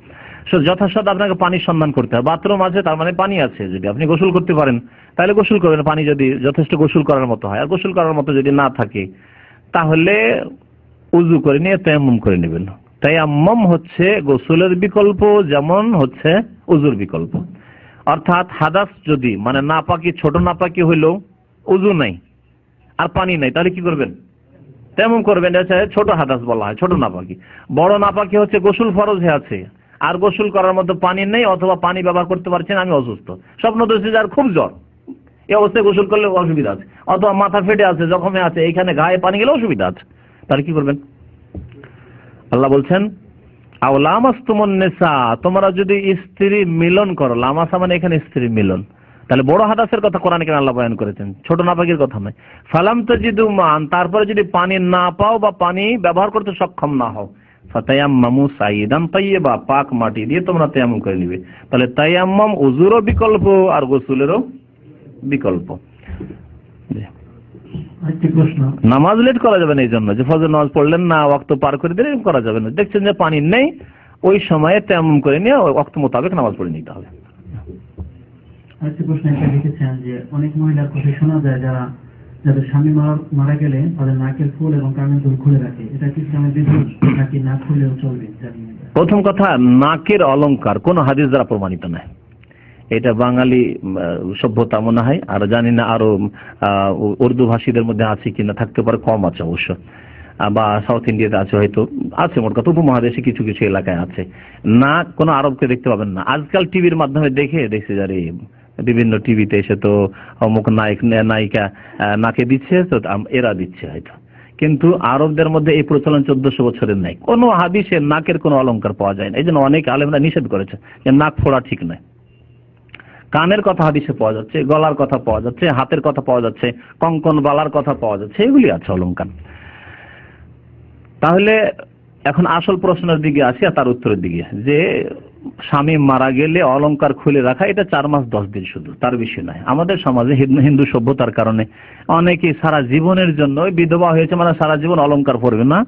যথাসাধ্য আপনাকে পানির সন্ধান করতে হবে। বাথরুম আছে, তার মানে পানি আছে, যদি আপনি গোসল করতে পারেন তাহলে গোসল করবেন, পানি যদি যথেষ্ট গোসল করার মতো হয়। আর গোসল করার মতো যদি না থাকে, তাহলে উযু করে নিয়ে তায়াম্মুম করে নেবেন। তায়াম্মুম হচ্ছে গোসলের বিকল্প, যেমন হচ্ছে উযুর বিকল্প। অর্থাৎ হাদাস যদি, মানে নাপাকি, ছোট নাপাকি হইলেও উযু নাই আর পানি নাই, তাহলে কি করবেন? তায়াম্মুম করবেন। এটা ছোট হাদাস বলা হয়, ছোট নাপাকি। বড় নাপাকি হচ্ছে গোসল ফরজ হয়ে আছে আর গোসল করার মতো পানি নেই, অথবা পানি ব্যবহার করতে পারছেন, আমি অসুস্থ, স্বপ্নদোষী যার খুব জ্বর, এই অবস্থায় গোসল করলে অসুবিধা আছে, অথবা মাথা ফেটে আছে, জখমে আছে, এইখানে গায়ে পানি গেলে অসুবিধা আছে, তাহলে কি করবেন? আল্লাহ বলছেন আও লামাসতুমুন নিসা, তোমরা যদি স্ত্রী মিলন করো, লামাসা মানে এখানে স্ত্রী মিলন, তাহলে বড় হাদাসের কথা কোরআনে কেন আল্লাহ বয়ান করেছেন, ছোট নাপাকের কথা নয়। ফালাম তাজিদু মান, তারপরে যদি পানি না পাও বা পানি ব্যবহার করতে সক্ষম না হও, ফাতায়াম্মামু সাইয়িদান তাইয়্যিবা, পাক মাটি দিয়ে তোমরা তায়াম্মুম করে নিবে। তাহলে তায়াম্মুম ওযুরও বিকল্প আর গোসলেরও বিকল্প। নামাজ লেট করা যাবে না, এই জন্য যে ফজর নামাজ পড়লেন না, ওয়াক্ত পার করে দিলে করা যাবে না। দেখছেন যে পানি নেই, ওই সময়ে তায়াম্মুম করে নিয়ে ওয়াক্ত মোতাবেক নামাজ পড়ে নিতে হবে। আরেকটি প্রশ্ন এটা লিখেছেন যে অনেক মহিলার কথা শোনা যায় যাদের স্বামী মারা গেলে তাদের নাকের ফুল এবং কানের দুল খুলে রাখে, এটা কি ইসলামের বিধান নাকি না খুললেও চলবে? প্রথম কথা, নাকের অলংকার কোন হাদিস দ্বারা প্রমাণিত নয়। এটা বাঙালি সভ্যতা মনে হয়, আর জানি না আরো উর্দু ভাষীদের মধ্যে আছে কিনা, থাকতে পারে, কম আছে অবশ্য, বা সাউথ ইন্ডিয়াতে আছে, হয়তো আছে, মোট কথা উপমহাদেশে কিছু কিছু এলাকায় আছে। না, কোনো আরবকে দেখতে পাবেন না। আজকাল টিভির মাধ্যমে দেখছে যারে বিভিন্ন টিভিতে এসে তো অমুক নায়িকা নাকে দিচ্ছে, তো এরা দিচ্ছে হয়তো, কিন্তু আরবদের মধ্যে এই প্রচলন 1400 বছরের নাই। কোনো হাদিসে নাকের কোনো অলংকার পাওয়া যায় না, এই জন্য অনেক আলেমরা নিষেধ করেছে যে নাক ফোড়া ঠিক নয়। কানের কথা হাদিসে পাওয়া যাচ্ছে, গলার কথা পাওয়া যাচ্ছে, হাতের কথা পাওয়া যাচ্ছে, কঙ্কন বালার কথা পাওয়া যাচ্ছে, এগুলি আছে অলংকার। তাহলে এখন আসল প্রশ্নের দিকে আসি, আর তার উত্তরের দিকে, যে স্বামী মারা গেলে অলংকার খুলে রাখা, এটা 4 মাস 10 দিন শুধু, তার বেশি নয়। আমাদের সমাজে হিন্দু সভ্যতার কারণে অনেকে সারা জীবনের জন্য, বিধবা হয়েছে মানে সারা জীবন অলংকার পরবে না,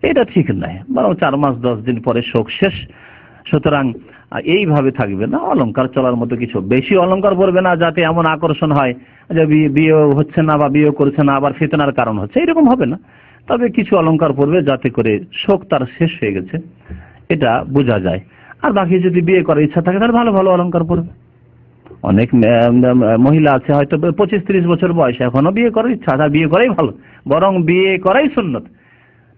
এটা ঠিক নয়, বরং 4 মাস 10 দিন পরে শোক শেষ। সুতরাং এইভাবে থাকবে না, অলংকার চলার মতো কিছু, বেশি অলংকার পরবে না যাতে এমন আকর্ষণ হয় যে বিয়ে হচ্ছে না বা বিয়ে করছে না, আবার ফিতনার কারণ হচ্ছে, এরকম হবে না। তবে কিছু অলংকার পরবে যাতে করে শোক তার শেষ হয়ে গেছে, এটা বোঝা যায়। আর বাকি যদি বিয়ে করার ইচ্ছা থাকে তাহলে ভালো ভালো অলংকার পরবে। অনেক মহিলা আছে হয়তো 25-30 বছর বয়স, এখনো বিয়ে করার ইচ্ছা, তার বিয়ে করাই ভালো, বরং বিয়ে করাই সুন্নত।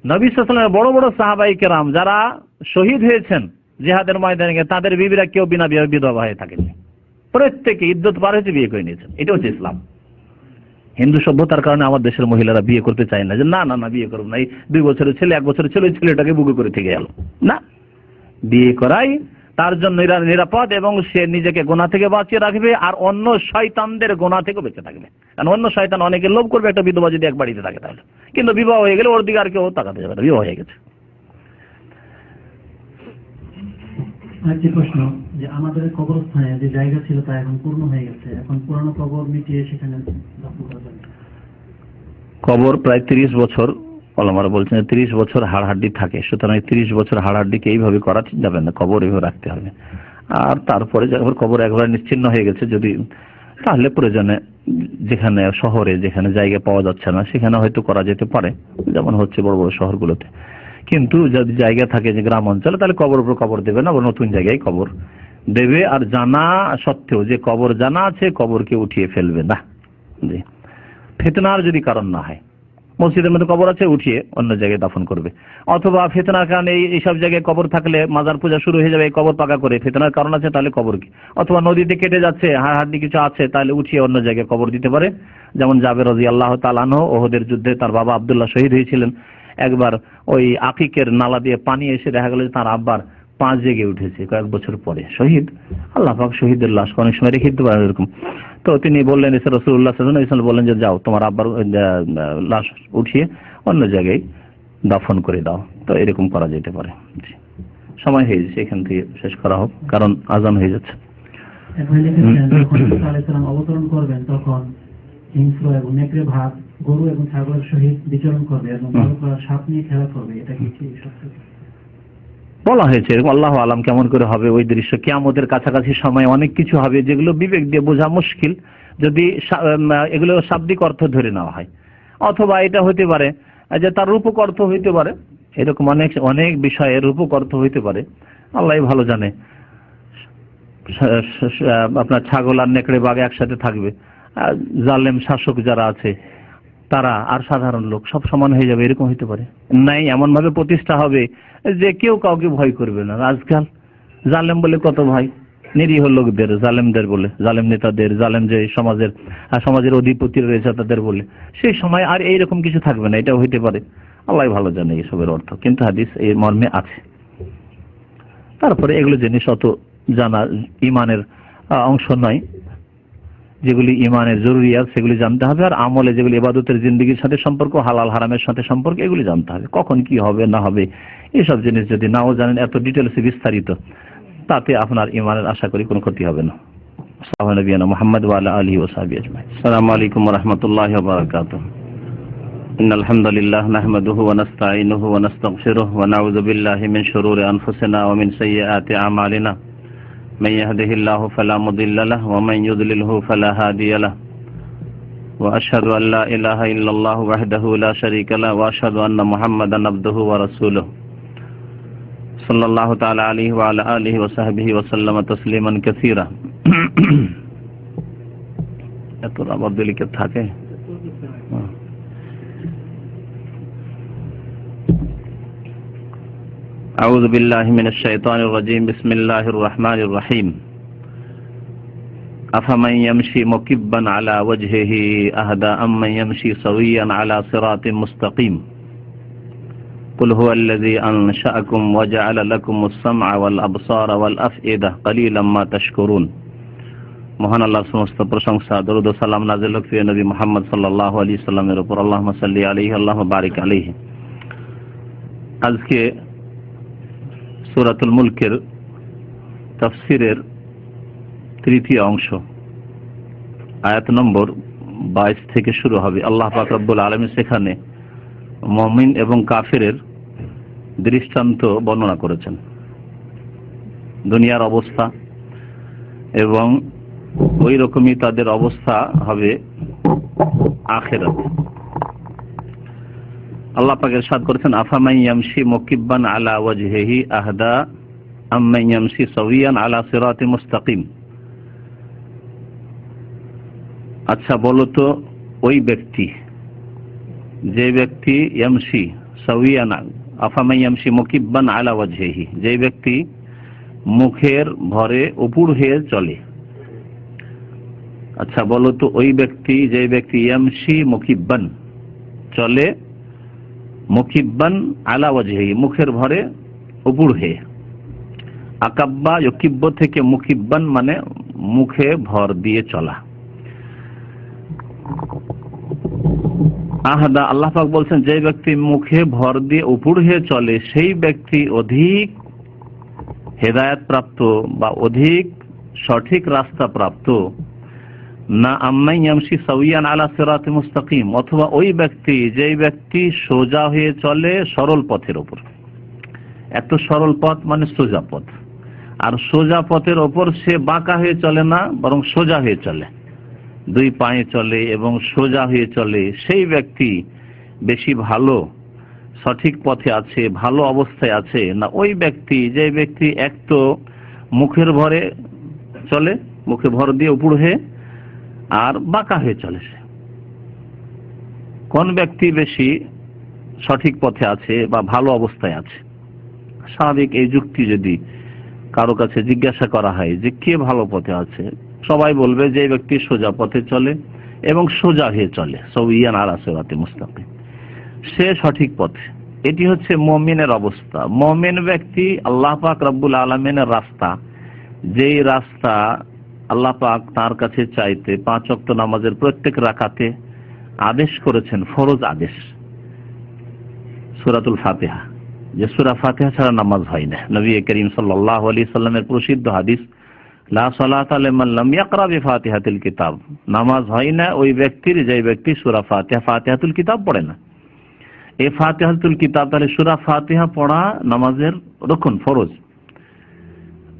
নবী সাল্লাল্লাহু আলাইহি ওয়াসাল্লামের বড় বড় সাহাবায়ে কেরাম যারা শহীদ হয়েছেন জিহাদের ময়দানে, তাদের বিবিরা কেউ বিনা বিয়ে বিধবা হয়ে থাকেনি, প্রত্যেকে ইদ্যত পার হয়েছে, বিয়ে করে নিয়েছেন। এটা হচ্ছে ইসলাম। হিন্দু সভ্যতার কারণে আমার দেশের মহিলারা বিয়ে করতে চায় না, যে না না না বিয়ে করবো না, এই 2 বছরের ছেলে 1 বছরের ছেলে, ছেলেটাকে বুকে করে থেকে গেল না, বিয়ে করাই তার জন্য নিরাপদ, এবং সে নিজেকে গোনা থেকে বাঁচিয়ে রাখবে, আর অন্য শয়তানদের গোনা থেকে বেঁচে থাকবে। কারণ অন্য শয়তান অনেকে লোভ করবে একটা বিধবা যদি এক বাড়িতে থাকে, তাহলে কিন্তু বিবাহ হয়ে গেলে ওর দিকে আর কেউ তাকাতে যাবে না, বিবাহ হয়ে গেছে। আরেকটি প্রশ্ন, যে আমাদের কবরস্থানে যে জায়গা ছিল তা এখন পূর্ণ হয়ে গেছে, এখন পুরানো কবর মিটিয়ে সেখানে দাফন করা যাবে। কবর প্রায় 30 বছর, ওলামারা বলছেন 30 বছর হাড়হাড্ডি থাকে, সুতরাং 30 বছর হাড়হাড্ডিকে এইভাবে করা যাবে না, কবর এইভাবে রাখতে হবে। আর তারপরে যখন কবর একবার নিশ্চিহ্ন হয়ে গেছে, যদি তাহলে প্রয়োজনে যেখানে শহরে যেখানে জায়গা পাওয়া যাচ্ছে না সেখানে হয়তো করা যেতে পারে, যেমন হচ্ছে বড় বড় শহরগুলোতে। কিন্তু যদি জায়গা থাকে যে গ্রাম অঞ্চলে, তাহলে কবর উপর কবর দেবে না, নতুন জায়গায় কবর দেবে। আর জানা সত্ত্বেও যে কবর জানা আছে, কবরকে উঠিয়ে ফেলবে না। জি, ফিতনার যদি কারণ না হয়, মসজিদের মধ্যে কবর আছে, উঠিয়ে অন্য জায়গায় দাফন করবে। অথবা ফিতনার কারণে এইসব জায়গায় কবর থাকলে মাজার পূজা শুরু হয়ে যাবে, কবর পাকা করে, ফিতনার কারণ আছে, তাহলে কবর কি, অথবা নদীতে কেটে যাচ্ছে, হাড়হাড্ডি কিছু আছে, তাহলে উঠিয়ে অন্য জায়গায় কবর দিতে পারে। যেমন জাবের রাদিয়াল্লাহু তাআলা আনহু ওহদের যুদ্ধে তার বাবা আব্দুল্লাহ শহীদ হয়েছিলেন, একবার ওই আকিকের নালা দিয়ে পানি এসে দেখা গেল তার আব্বার পা জেগে উঠেছে, কয়েক বছর পরে শহীদ। আল্লাহ পাক শহীদের লাশ অনেক সময় রেখে দিতে পারেন এরকম। তো তিনি বললেন, রাসূলুল্লাহ সাল্লাল্লাহু আলাইহি ওয়াসাল্লাম বললেন যে যাও তোমার আব্বার লাশ উঠিয়ে অন্য জায়গায় দাফন করে দাও। তো এরকম করা যেতে পারে। সময় হয়ে যাচ্ছে, এখান থেকে শেষ করা হোক, কারণ আজান হয়ে যাচ্ছে। অবতরণ করবেন তখন হিংস্র এবং নেকড়ে ভাগ, গরু এবং ছাগলের সহিত বিচরণ করবে এবং সাপ নিয়ে খেলা করবে, এটা কি ঠিক? বলা হয়েছে এরকম, আল্লাহু আলাম কেমন করে হবে ওই দৃশ্য। কিয়ামতের কাছাকাছি সময় অনেক কিছু হবে যেগুলো বিবেক দিয়ে বোঝা মুশকিল, যদি এগুলো শাব্দিক অর্থ ধরে নেওয়া হয়। অথবা এটা হইতে পারে যে তার রূপক অর্থ হইতে পারে, এরকম অনেক অনেক বিষয়ে রূপক অর্থ হইতে পারে, আল্লাহ ভালো জানে। আপনার ছাগল আর নেকড়ে বাঘ একসাথে থাকবে, জালেম শাসক যারা আছে তারা আর সাধারণ লোক সব সমান হয়ে যাবে, এরকম হইতে পারে। নাই, এমন ভাবে প্রতিষ্ঠা হবে যে কেউ কাউকে ভয় করবে না। আজকাল জালেম বলে কত ভয়, নিরীহ লোকদের, জালেমদের বলে, জালেম নেতাদের, জালেম যে সমাজের অধিপতি রয়েছে তাদের বলে, সেই সময় আর এইরকম কিছু থাকবে না। এটাও হইতে পারে, আল্লাহ ভালো জানে এসবের অর্থ, কিন্তু হাদিস এই মর্মে আছে। তারপরে এগুলো জিনিস অত জানা ইমানের অংশ নয়, যেগুলি ইমানের জরুরিয়াত সেগুলি জানতে হবে, আর আমলে যেগুলি ইবাদতের জিন্দেগির সাথে সম্পর্ক, হালাল হারামের সাথে সম্পর্ক, এগুলি জানতে হবে। কখন কি হবে না হবে এইসব জিনিস যদি নাও জানেন এত ডিটেলসে বিস্তারিত, তাতে আপনার ইমানের আশা করি কোনো ক্ষতি হবে না। সাল্লাল্লাহু আলাইহি মুহাম্মদ ওয়া আলা আলিহি ওয়া সাহবিহি আজমাইন। আসসালামু আলাইকুম ওয়া রাহমাতুল্লাহি ওয়া বারাকাতুহু। ইন্নাল হামদালিল্লাহ নাহমাদুহু ওয়া নাস্তাঈনুহু ওয়া নাস্তাগফিরুহু ওয়া নাউযু বিল্লাহি মিন শুরুরি আনফুসিনা ওয়া মিন সাইয়্যাতি আমালিনা। من يهده الله فلا مضل له ومن يضلله فلا هادي له وأشهد أن لا إله إلا الله وحده لا شريك له وأشهد أن محمدا عبده ورسوله صلى الله تعالى عليه وعلى آله وصحبه وسلم تسليما كثيرا এত আবার দিলিকে থাকে। أعوذ بالله من الشيطان الرجيم بسم الله الرحمن الرحيم أفمن يمشي مكبا على وجهه أهدى أمن يمشي سويا على صراط مستقيم قل هو الذي أنشأكم وجعل لكم السمع والأبصار والأفئدة قليلا ما تشكرون। মহান আল্লাহর সমস্ত প্রশংসা, দরুদ ও সালাম নাযিল হোক প্রিয় নবী মুহাম্মদ সাল্লাল্লাহু আলাইহি সাল্লামের উপর। আল্লাহুম্মা সাল্লি আলাইহি আল্লাহুম্মা বারিক আলাইহি। আজকে সূরাতুল মুলকের তাফসীরের তৃতীয় অংশ, আয়াত নম্বর 22 থেকে শুরু হবে। আল্লাহ পাক রব্বুল আলামিন সেখানে মুমিন এবং কাফেরের দৃষ্টান্ত বর্ণনা করেছেন, দুনিয়ার অবস্থা, এবং ওই রকমই তাদের অবস্থা হবে আখিরাতে। আল্লাহ পাক ইরশাদ করেছেন, আফামান ইয়ামশি মুকিব্বান আলা ওয়াজহিহি আহদা আম্মান ইয়ামশি সাওয়িয়ান আলা সিরাতিন মুস্তাকিম। আচ্ছা বলো তো, ওই ব্যক্তি, যে ব্যক্তি ইয়ামশি সাওয়িয়ান, আফামান ইয়ামশি মুকিব্বান আলা ওয়াজহিহি, যে ব্যক্তি মুখের ভরে উপুড় হয়ে চলে। আচ্ছা বলো তো, ওই ব্যক্তি, যে ব্যক্তি ইয়ামশি মুকিব্বান, চলে মুকিব্বান আলা ওয়াজহিহি, মুখের ভরে উপুড় হয়ে। আকাব্বা ইউকিব্ব থেকে মুকিব্বান মানে মুখে ভর দিয়ে চলা। আহাদা, আল্লাহ পাক বলছেন, যে ব্যক্তি মুখে ভর দিয়ে উপুড় হয়ে চলে সেই ব্যক্তি অধিক হেদায়েত প্রাপ্ত বা অধিক সঠিক রাস্তা প্রাপ্ত, না আম্মান ইয়ামশি সাওয়িয়ান আলা সিরাতিন মুস্তাকিম, অথবা ওই ব্যক্তি, যেই ব্যক্তি সোজা হয়ে চলে সরল পথের উপর। এত সরল পথ মানে সোজা পথ, আর সোজা পথের ওপর সে বাঁকা হয়ে চলে না, বরং সোজা হয়ে চলে, দুই পায়ে চলে এবং সোজা হয়ে চলে, সেই ব্যক্তি বেশি ভালো, সঠিক পথে আছে, ভালো অবস্থায় আছে, না ওই ব্যক্তি, যে ব্যক্তি এক তো মুখের ভরে চলে, মুখে ভর দিয়ে উপুড় হয়ে, আর বাঁকা হয়ে চলে। সে কোন ব্যক্তি বেশি সঠিক পথে আছে বা ভালো অবস্থায় আছে? স্বাভাবিক এই যুক্তি যদি কারো কাছে জিজ্ঞাসা করা হয় যে কে ভালো পথে আছে, সবাই বলবে যে ব্যক্তি সোজা পথে চলে এবং সোজা হয়ে চলে, সাওয়িয়ান আলা সিরাতিন মুস্তাকিম, সে সঠিক পথে। এটি হচ্ছে মুমিনের অবস্থা। মুমিন ব্যক্তি আল্লাহ পাক রব্বুল আলামিনের রাস্তা, যেই রাস্তা আল্লাহ পাক তার কাছে চাইতে 5 ওয়াক্ত নামাজের প্রত্যেক রাকাতে আদেশ করেছেন, ফরজ আদেশ, সূরাতুল ফাতিহা, যে সূরা ফাতিহা ছাড়া নামাজ হয় না। নবী করিম সাল্লাল্লাহু আলাইহি সাল্লামের প্রসিদ্ধ হাদিস, লা সালাতা লিমান লাম ইয়াকরা বিফাতিহাতিল কিতাব, নামাজ হয় না ওই ব্যক্তির, যে ব্যক্তি সূরা ফাতিহা, ফাতিহাতুল কিতাব পড়ে না। এই ফাতিহাতুল কিতাব, তাহলে সূরা ফাতিহা পড়া নামাজের রুকন, ফরজ।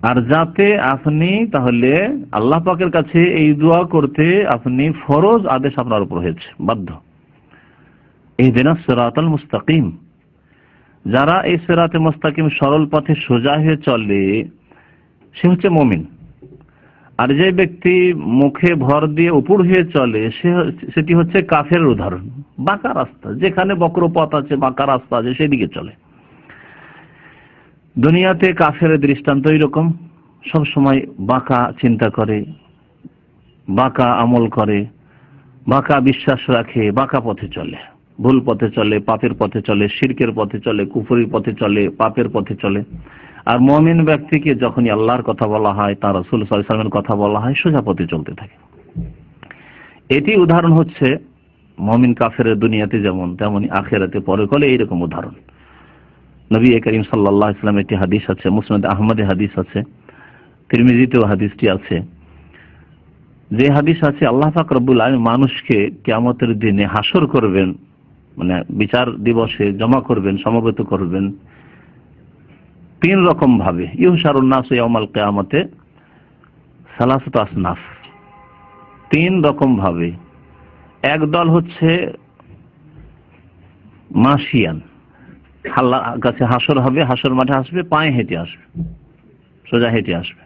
আর যাতে আপনি তাহলে আল্লাহ পাকের কাছে এই দোয়া করতে আপনি ফরজ আদেশ আপনার উপর হয়েছে, বাধ্য। ইহদিনাস সিরাতাল মুস্তাকিম, যারা এই সিরাতে মুস্তাকিম সরল পথে সোজা হয়ে চলে সে হচ্ছে মুমিন। আর যে ব্যক্তি মুখে ভর দিয়ে উপুড় হয়ে চলে সেটি হচ্ছে কাফেরের উদাহরণ, বাঁকা রাস্তা, যেখানে বক্র পথ আছে, বাঁকা রাস্তা আছে, সেদিকে চলে। দুনিয়াতে কাফের দৃষ্টান্ত এরকম, সব সময় বাঁকা চিন্তা করে, বাঁকা আমল করে, বাঁকা বিশ্বাস রাখে, বাঁকা পথে চলে, ভুল পথে চলে, পাপের পথে চলে, শিরকের পথে চলে, কুফরির পথে চলে, পাপের পথে চলে। আর মুমিন ব্যক্তিকে যখনই আল্লাহর কথা বলা হয়, তার রাসূল সাল্লাল্লাহু আলাইহি ওয়াসাল্লামের কথা বলা হয়, সোজা পথে চলতে থাকে। এটি উদাহরণ হচ্ছে মুমিন কাফেরের দুনিয়াতে যেমন তেমনি আখিরাতে পরকালে এইরকম উদাহরণ। নবী করিম সাল্লাল্লাহু আলাইহি ওয়াসাল্লাম একটি হাদিস আছে, মুসনাদ আহমদে হাদিস আছে, তিরমিজিতেও হাদিসটি আছে, যে হাদিস আছে আল্লাহ পাক রব্বুল আলামিন মানুষকে কিয়ামতের দিনে হাসর করবেন, মানে বিচার দিবসে জমা করবেন, সমবেত করবেন তিন রকম ভাবে। ইউহশারুন নাসু ইয়াউমাল কিয়ামতে সালাসাতু আসনাফ, তিন রকম ভাবে। এক দল হচ্ছে মাশিয়ান, আল্লাহর কাছে হাসর হবে, হাসর মাঠে আসবে, পায়ে হেঁটে আসবে, সোজা হেঁটে আসবে।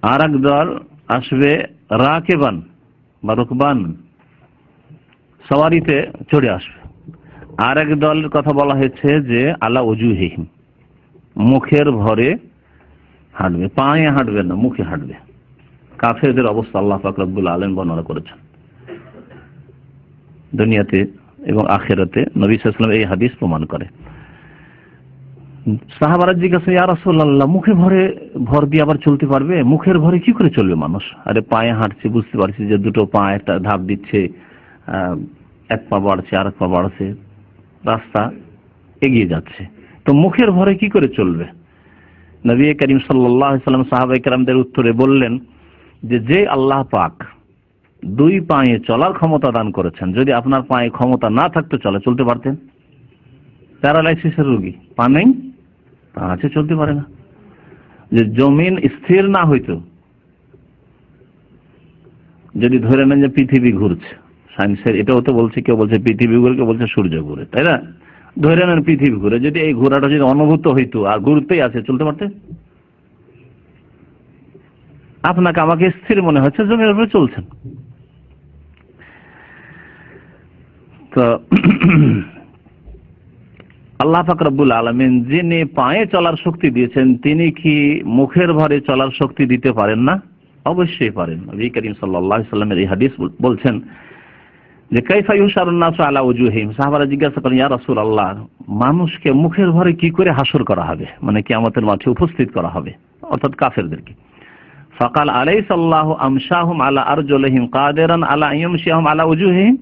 আর এক দল আসবে রাকেবান বা রুকবান, সওয়ারিতে চড়ে আসবে। আর এক দলের কথা বলা হয়েছে যে আলা ওজুহিহিম, মুখের ভরে হাঁটবে, পায়ে হাঁটবে না, মুখে হাঁটবে। কাফেরদের অবস্থা আল্লাহ পাক রব্বুল আলামিন বর্ণনা করেছেন দুনিয়াতে এবং আখিরাতে। নবী সাল্লাল্লাহু আলাইহি ওয়াসাল্লাম এই হাদিস প্রমাণ করে। সাহাবারা জিজ্ঞাসা, ইয়া রাসূলুল্লাহ, মুখে ভর দিয়ে আবার চলতে পারবে? মুখের ভরে কি করে চলবে মানুষ? আরে পায়ে হাঁটছে, বুঝতে পারছি যে দুটো পা একটা ধাপ দিচ্ছে, এক পা বাড়ছে আর এক পা বাড়ছে, রাস্তা এগিয়ে যাচ্ছে, তো মুখের ভরে কি করে চলবে? নবী করিম সাল্লাল্লাহু আলাইহি ওয়াসাল্লাম সাহাবায়ে কেরামদের উত্তরে বললেন যে আল্লাহ পাক দুই পায়ে চলার ক্ষমতা দান করেছেন, যদি আপনার পায়ে ক্ষমতা না থাকতো চলতে পারতেন? প্যারালাইসিসের রোগী, পা নেই, পা আছে, চলতে পারে না। যে জমিন স্থির না হইতো, যদি ধরে নেন যে পৃথিবী ঘুরছে, সায়েন্সের এটাও তো বলছে, কেউ বলছে পৃথিবী ঘুরে, কেউ বলছে সূর্য ঘুরে, তাই না? ধরে নেন পৃথিবী ঘুরে, যদি এই ঘোরাটা যদি অনুভূত হইতো আর ঘুরতেই আছে, চলতে পারতে? আপনাকে আমাকে স্থির মনে হচ্ছে, জমির উপরে চলছেন। তো আল্লাহ পাক রব্বুল আলামিন যিনি পায়ে চলার শক্তি দিয়েছেন, তিনি কি মুখের ভরে চলার শক্তি দিতে পারেন না? অবশ্যই পারেন। নবী করিম সাল্লাল্লাহু আলাইহি ওয়াসাল্লামের এই হাদিস বলছেন যে কাইফা ইউশারুন নাসু আলা ওজুহিম। সাহাবারা জিজ্ঞাসা করেন, ইয়া রাসূলুল্লাহ, মানুষকে মুখের ভরে কি করে হাসর করা হবে, মানে কিয়ামতের মাঠে উপস্থিত করা হবে, অর্থাৎ কাফেরদেরকে। ফাকাল আলাইসাল্লাহু আমশাহুম আলা আরজুলিহিম কাদিরান আলা ইয়ামশিহুম আলা ওজুহিম।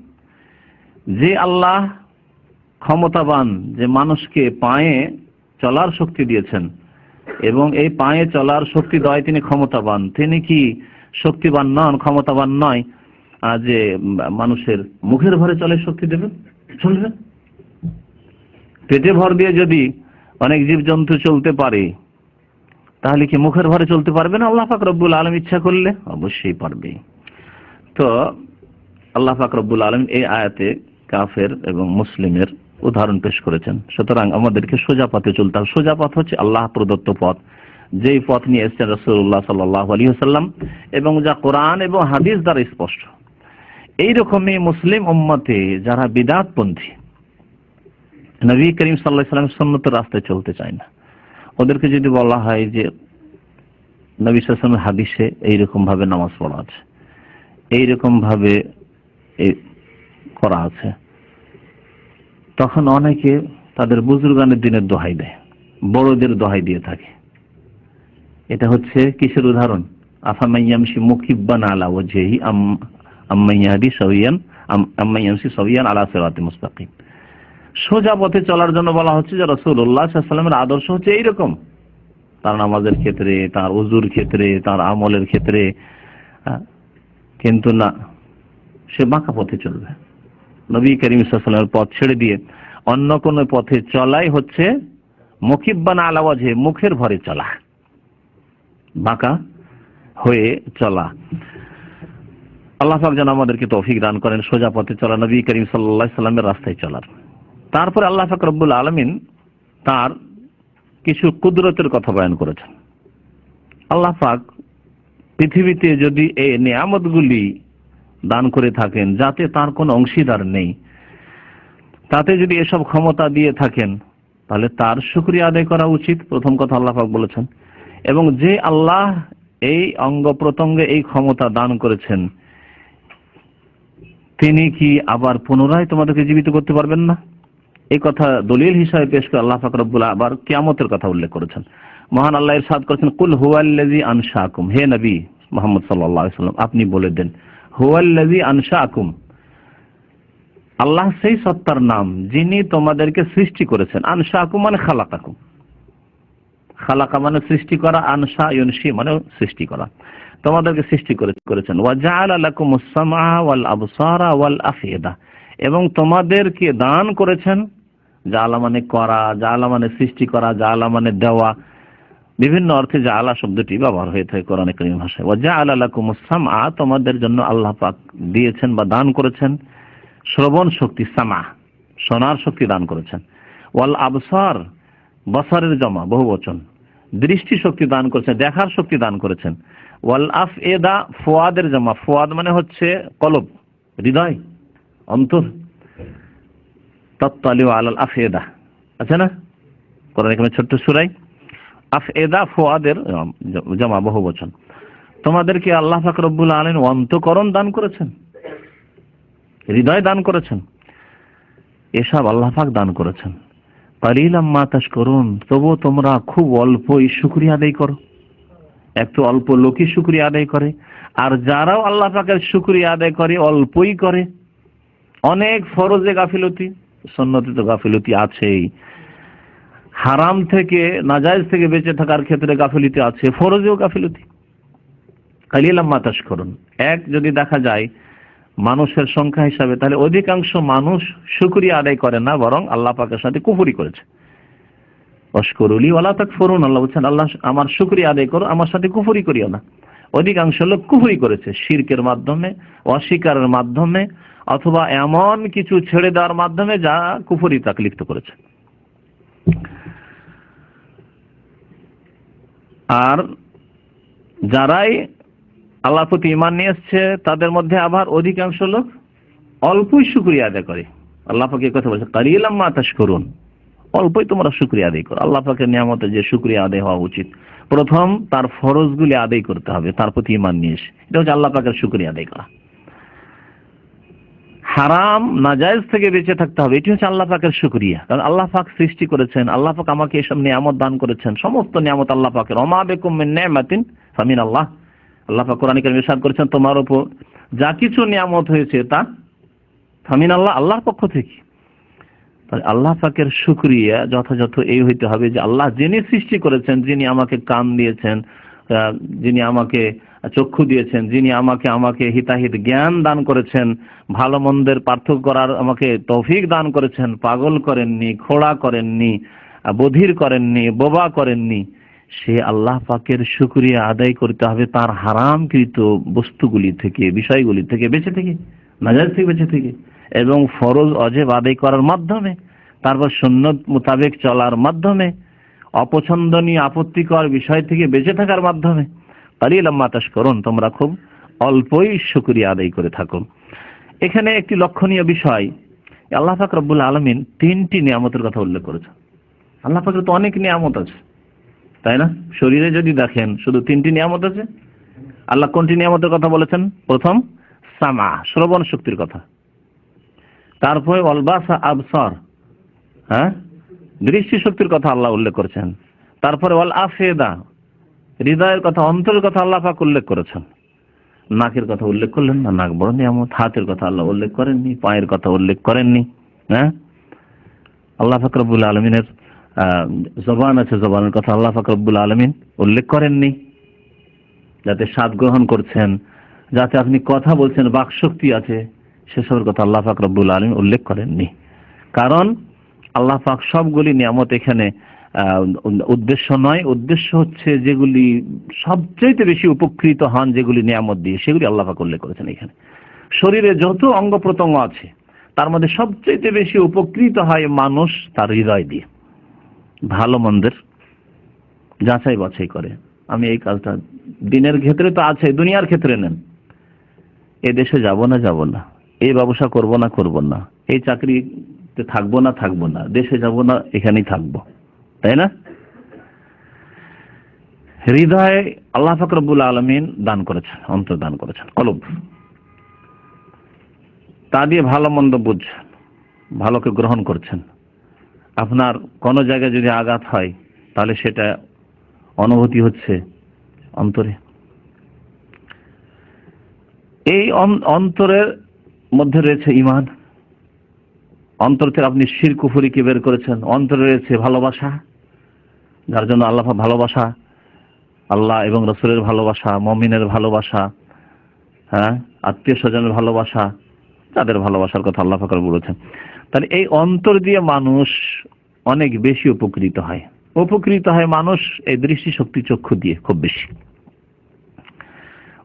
যে আল্লাহ ক্ষমতাবান, যে মানুষকে পায়ে চলার শক্তি দিয়েছেন এবং এই পায়ে চলার শক্তি দেয় তিনি ক্ষমতাবান, তিনি কি শক্তিবান নন, ক্ষমতাবান নয় যে মানুষের মুখের ভরে চলে শক্তি দেবেন, চলবে? পেটে ভর দিয়ে যদি অনেক জীবজন্তু চলতে পারে, তাহলে কি মুখের ভরে চলতে পারবে না? আল্লাহ পাক রব্বুল আলামিন ইচ্ছা করলে অবশ্যই পারবে। তো আল্লাহ পাক রব্বুল আলামিন এই আয়াতে কাফের এবং মুসলিমের উদাহরণ পেশ করেছেন। সুতরাং আমাদেরকে সোজা পথে চলতে হবে। সোজা পথ হচ্ছে আল্লাহ প্রদত্ত পথ, যেই পথ নিয়ে এসেছেন রাসূলুল্লাহ সাল্লাল্লাহু আলাইহি ওয়াসাল্লাম এবং যা কোরআন এবং হাদিস দ্বারা স্পষ্ট। এইরকমই মুসলিম উম্মতে যারা বিদআতপন্থী, নবী করিম সাল্লাল্লাহু আলাইহি ওয়াসাল্লামের সুন্নতের রাস্তায় চলতে চায় না, ওদেরকে যদি বলা হয় যে নবী সাল্লাল্লাহু আলাইহি ওয়াসাল্লামের হাদিসে এইরকম ভাবে নামাজ পড়া আছে, এইরকম ভাবে করা আছে, তখন অনেকে তাদের বুজুর্গানের দিনের দোহাই দেয়, বড়দের দোহাই দিয়ে থাকে। এটা হচ্ছে কিসের উদাহরণ? আফামাইয়ামশি মুকিব্বান আলা ওয়াজহি আম্মাইয়াদি সাওয়ায়ান আম্মাইয়ামশি সাওয়ায়ান আলা সিরাতিল মুস্তাকিম। সোজা পথে চলার জন্য বলা হচ্ছে যে রাসূলুল্লাহ সাল্লাল্লাহু আলাইহি ওয়াসাল্লামের আদর্শ হচ্ছে এইরকম, তার নামাজের ক্ষেত্রে, তার ওযুর ক্ষেত্রে, তার আমলের ক্ষেত্রে, কিন্তু না, সে বাঁকা পথে চলবে। নবী করিম সাল্লাল্লাহু আলাইহি ওয়াসাল্লামের পথ ছেড়ে দিয়ে অন্য কোন পথে চলাই হচ্ছে মুকিব্বান আলা ওয়াজহি, মুখের ভরে চলা, বাঁকা হয়ে চলা। আল্লাহ পাক যেন আমাদেরকে তৌফিক দান করেন সোজা পথে চলা, নবী করিম সাল্লাল্লাহু আলাইহি ওয়াসাল্লামের রাস্তায় চলার। তারপরে আল্লাহ পাক রব্বুল আলামিন তার কিছু কুদরতের কথা বয়ান করেছেন। আল্লাহ পাক পৃথিবীতে যদি এই নিয়ামতগুলি দান করে থাকেন যাতে তার কোনো অংশীদার নেই, তাতে যদি এসব ক্ষমতা দিয়ে থাকেন, তাহলে তার শুকরিয়া আদায় করা উচিত, প্রথম কথা আল্লাহ পাক বলেছেন। এবং যে আল্লাহ এই অঙ্গ প্রত্যঙ্গে এই ক্ষমতা দান করেছেন, তিনি কি আবার পুনরায় তোমাদেরকে জীবিত করতে পারবেন না? এই কথা দলিল হিসাবে পেশ করে আল্লাহ পাক রব্বুল আবার কিয়ামতের কথা উল্লেখ করেছেন। মহান আল্লাহ ইরশাদ করেছেন, কুল হুয়াল্লাযী আনশাকুম, হে নবী মুহাম্মদ সাল্লাল্লাহু আলাইহি ওয়াসাল্লাম আপনি বলে দেন, হুয়াল্লাযী আনশাআকুম, আল্লাহ সেই সত্তার নাম যিনি তোমাদেরকে সৃষ্টি করেছেন। আনশাআকুম মানে খালাকাকুম, খালাকা মানে সৃষ্টি করা, আনশা ইউনশি মানে সৃষ্টি করা, তোমাদেরকে সৃষ্টি করেছেন। ওয়া জাআলা লাকুমুস সামআ ওয়াল আবসারা ওয়াল আফইদা, এবং তোমাদেরকে দান করেছেন। জাআলা মানে করা, জাআলা মানে সৃষ্টি করা, জাআলা মানে দেওয়া, বিভিন্ন অর্থে জাআলা শব্দটি ব্যবহার হয়ে থাকে কোরআনে কারীম ভাষায়। ওয়া জাআলা লাকুমুস সামআ, তোমাদের জন্য আল্লাহ পাক দিয়েছেন বা দান করেছেন শ্রবণ শক্তি, সামা শোনার শক্তি দান করেছেন। ওয়াল আবসার, বসারের জমা বহুবচন, দৃষ্টি শক্তি দান করেছেন, দেখার শক্তি দান করেছেন। ওয়াল আফইদা, ফুয়াদের জমা, ফুয়াদ মানে হচ্ছে কলব, হৃদয়, অন্তর। তাত্তালিউ আলাল আফইদা আছে না কোরআন এখানে ছোট্ট সূরায়, আফইদা ফুয়াদের জমা বহুবচন। তোমাদেরকে আল্লাহ পাক রব্বুল আলামিন অন্তঃকরণ দান করেছেন, হৃদয় দান করেছেন, এসব আল্লাহ পাক দান করেছেন। কালিলাম মা তাশকুরুন, তবু তোমরা খুব অল্পই শুকরিয়া আদায় করো। একটু অল্প লোকই শুকরিয়া আদায় করে, আর যারাও আল্লাহ পাকের শুকরিয়া আদায় করে অল্পই করে। অনেক ফরজে গাফিলতি, সুন্নতে তো গাফিলতি আছেই, হারাম থেকে নাজায়েজ থেকে বেঁচে থাকার ক্ষেত্রে গাফিলতি আছে, ফরজেও গাফিলতি। কালিলাম মা তাশকুরুন, এক যদি দেখা যায় মানুষের সংখ্যা হিসাবে, তাহলে অধিকাংশ মানুষ শুকরিয়া আদায় করে না, বরং আল্লাহ পাকের সাথে কুফরি করেছে। অশকুরুলি ওয়ালা তাকফুরুন, আল্লাহ বলছেন আল্লাহ আমার শুকরিয়া আদায় করো, আমার সাথে কুফরি করিও না। অধিকাংশ লোক কুফরি করেছে শিরকের মাধ্যমে, অস্বীকারের মাধ্যমে, অথবা এমন কিছু ছেড়ে দেওয়ার মাধ্যমে যা কুফরি তাকে লিপ্ত করেছে। আর যারাই আল্লাহর প্রতি ঈমান নিয়ে এসেছে তাদের মধ্যে আবার অধিকাংশ লোক অল্পই শুকরিয়া আদায় করে। আল্লাহ পাক এই কথা বলছে, কালিলাম মা তাশকুরুন, অল্পই তোমরা শুকরিয়া আদায় করো। আল্লাহ পাকের নিয়ামতে যে শুকরিয়া আদায় হওয়া উচিত, প্রথম তার ফরজগুলি আদায় করতে হবে, তার প্রতি ঈমান নিয়ে এসে, এটা হচ্ছে আল্লাহ পাকের শুকরিয়া আদায় করা। হারাম নাজায়েজ থেকে বেঁচে থাকতে হবে, এটি হচ্ছে আল্লাহ পাকের শুকরিয়া। কারণ আল্লাহ পাক সৃষ্টি করেছেন, আল্লাহ পাক আমাকে এসব নিয়ামত দান করেছেন, সমস্ত নিয়ামত আল্লাহ পাকের। ওমা বিকুম মিন নি'মাতিন ফামিন আল্লাহ, আল্লাহ পাক কোরআনে কারীমে ইরশাদ করেছেন তোমার উপর যা কিছু নিয়ামত হয়েছে তা ফামিন আল্লাহ, আল্লাহর পক্ষ থেকে। তাহলে আল্লাহ পাকের শুকরিয়া যথাযথ এই হইতে হবে যে আল্লাহ যিনি সৃষ্টি করেছেন, যিনি আমাকে কান দিয়েছেন, যিনি আমাকে চক্ষু দিয়েছেন, যিনি আমাকে হিতাহিত জ্ঞান দান করেছেন, ভালো মন্দের পার্থক্য করার আমাকে তৌফিক দান করেছেন, পাগল করেননি, খোড়া করেননি, বধির করেননি, বোবা করেননি, সে আল্লাহ পাকের শুকরিয়া আদায় করতে হবে তার হারামকৃত বস্তুগুলি থেকে, বিষয়গুলি থেকে বেঁচে থেকে, নাজায়েজ থেকে বেঁচে থেকে, এবং ফরজ অজেব আদায় করার মাধ্যমে, তারপর সুন্নত মোতাবেক চলার মাধ্যমে, অপছন্দনীয় আপত্তিকর বিষয় থেকে বেঁচে থাকার মাধ্যমে। কালিলাম মা তাশকুরুন, তোমরা খুব অল্পই শুকরিয়া আদায় করে থাকো। এখানে একটি লক্ষণীয় বিষয়, আল্লাহ পাক রব্বুল আলামিন তিনটি নিয়ামতের কথা উল্লেখ করেছেন। আল্লাহ পাকের তো অনেক নিয়ামত আছে, তাই না? শরীরে যদি দেখেন শুধু তিনটি নিয়ামত আছে। আল্লাহ কোনটি নিয়ামতের কথা বলেছেন? প্রথম সামা, শ্রবণ শক্তির কথা। তারপরে অলবাসা আবসার, দৃষ্টি শক্তির কথা আল্লাহ উল্লেখ করেছেন। তারপরে ওয়াল আফেদা, হৃদয়ের কথা, অন্তরের কথা আল্লাহ পাক উল্লেখ করেছেন। নাকের কথা উল্লেখ করলেন না, নাক বড় নিয়ামত। হাতের কথা আল্লাহ উল্লেখ করেননি, পায়ের কথা উল্লেখ করেননি। আল্লাহ পাক রব্বুল আলামিনের জবান আছে, জবানের কথা আল্লাহ পাক রব্বুল আলামিন উল্লেখ করেননি। যাতে স্বাদ গ্রহণ করছেন, যাতে আপনি কথা বলছেন, বাক শক্তি আছে, সেসবের কথা আল্লাহ পাক রব্বুল আলামিন উল্লেখ করেননি। কারণ আল্লাহ পাক সবগুলি নিয়ামত এখানে উদ্দেশ্য নয়, উদ্দেশ্য হচ্ছে যেগুলি সবচেয়ে বেশি উপকৃত হন যেগুলি নিয়ামত দিয়ে, সেগুলি আল্লাহ পাক উল্লেখ করেছেন এখানে। শরীরে যত অঙ্গ প্রত্যঙ্গ আছে তার মধ্যে সবচেয়ে বেশি উপকৃত হয় মানুষ তার হৃদয় দিয়ে। ভালো মন্দের যাচাই বাছাই করে, আমি এই কাজটা দিনের ক্ষেত্রে তো আছে, দুনিয়ার ক্ষেত্রে নেন, এই দেশে যাব না, এই ব্যবসা করব না, এই চাকরিতে থাকবো না, দেশে যাব না, এখানেই থাকবো, তাই না? হৃদয় আল্লাহ পাক রব্বুল আলামিন দান করেছেন, অন্তর দান করেছেন, কলব। তা দিয়ে ভালো মন্দ বুঝছেন, ভালোকে গ্রহণ করছেন। আপনার কোনো জায়গায় যদি আঘাত হয় তাহলে সেটা অনুভূতি হচ্ছে অন্তরে। এই অন্তরের মধ্যে রয়েছে ঈমান, অন্তর থেকে আপনি শিরক কুফরিকে বের করেছেন। অন্তরে রয়েছে ভালোবাসা, যার জন্য আল্লাহ ভালোবাসা, আল্লাহ এবং রাসূলের ভালোবাসা, মুমিনের ভালোবাসা, হ্যাঁ, আত্মীয় স্বজনের ভালোবাসা, তাদের ভালোবাসার কথা আল্লাহ পাক বলেছেন। তাহলে এই অন্তর দিয়ে মানুষ অনেক বেশি উপকৃত হয়। উপকৃত হয় মানুষ এই দৃষ্টিশক্তি চক্ষু দিয়ে খুব বেশি।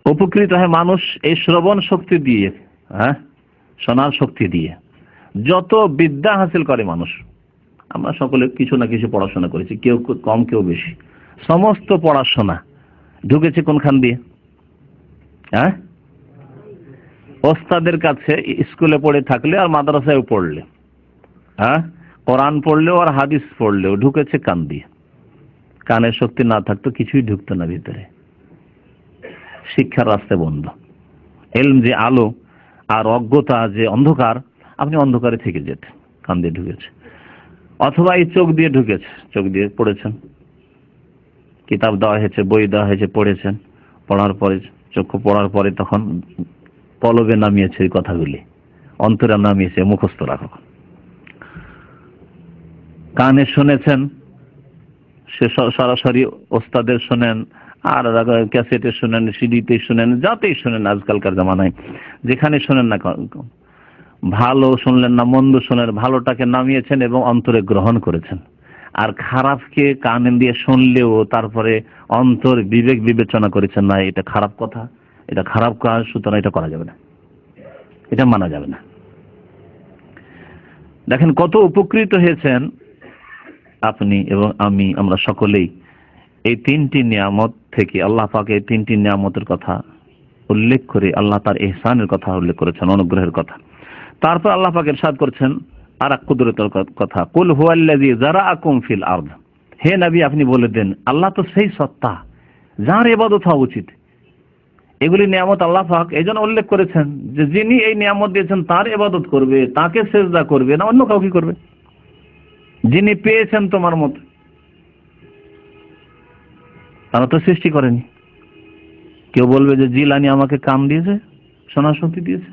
উপকৃত হয় মানুষ এই শ্রবণ শক্তি দিয়ে, হ্যাঁ, শোনার শক্তি দিয়ে। যত বিদ্যা হাসিল করে মানুষ, আমরা সকলে কিছু না কিছু পড়াশোনা করেছি, কেউ কম কেউ বেশি। সমস্ত পড়াশোনা ঢুকেছে কোনখান দিয়ে? হ্যাঁ, ওস্তাদের কাছে স্কুলে পড়ে থাকলে আর মাদ্রাসায় পড়লে, হ্যাঁ, কোরআন পড়লেও আর হাদিস পড়লেও ঢুকেছে কান দিয়ে। কানের শক্তি না থাকতো কিছুই ঢুকতো না ভিতরে। শিক্ষার রাস্তা বন্ধ। ইলম যে আলো আর অজ্ঞতা যে অন্ধকার, আপনি অন্ধকারে থেকে যেতেন, কান দিয়ে ঢুকেছে। অথবা এই চোখ দিয়ে ঢুকেছে, চোখ দিয়ে পড়েছেন, কিতাব দেওয়া হয়েছে, বই দেওয়া হয়েছে, পড়েছেন। পড়ার পরে চক্ষু পড়ার পরে তখন পলবে নামিয়েছে এই কথাগুলি, অন্তরে নামিয়েছে, মুখস্থ রাখো। কানে শুনেছেন, সে সরাসরি ওস্তাদের শোনেন, আর ক্যাসেটে শুনেন, সিডিতে শুনেন, যাতেই শুনেন, আজকালকার জামানায় যেখানে শোনেন না, ভালো শুনলেন না মন্দ শোনেন, ভালোটাকে নামিয়েছেন এবং অন্তরে গ্রহণ করেছেন। আর খারাপকে কান দিয়ে শুনলেও তারপরে অন্তর বিবেক বিবেচনা করেছেন, না এটা খারাপ কথা, এটা খারাপ কাজ, সুতরাং এটা করা যাবে না, এটা মানা যাবে না। দেখেন কত উপকৃত হয়েছেন আপনি এবং আমি, আমরা সকলেই এই তিনটি নিয়ামত থেকে। আল্লাহ পাক এই তিনটি নিয়ামতের কথা উল্লেখ করে আল্লাহ তার ইহসানের কথা উল্লেখ করেছেন, অনুগ্রহের কথা। তারপর আল্লাহ পাক ইরশাদ করছেন আর এক কুদরতের কথা, কুল হুয়াল্লাযী যারাআকুম ফিল আরদ। হে নবী, আপনি বলে দেন আল্লাহ তো সেই সত্তা যার ইবাদত হওয়া উচিত। এগুলি নিয়ামত আল্লাহ পাক এইজন্য উল্লেখ করেছেন যে যিনি এই নিয়ামত দিয়েছেন তার ইবাদত করবে, তাকে সিজদা করবে, না অন্য কাউকে করবে। যিনি পেয়েছেন তোমার মত, তারা তো সৃষ্টি করেনি। কেউ বলবে যে জিলানি আমাকে কান দিয়েছে, শোনার শক্তি দিয়েছে,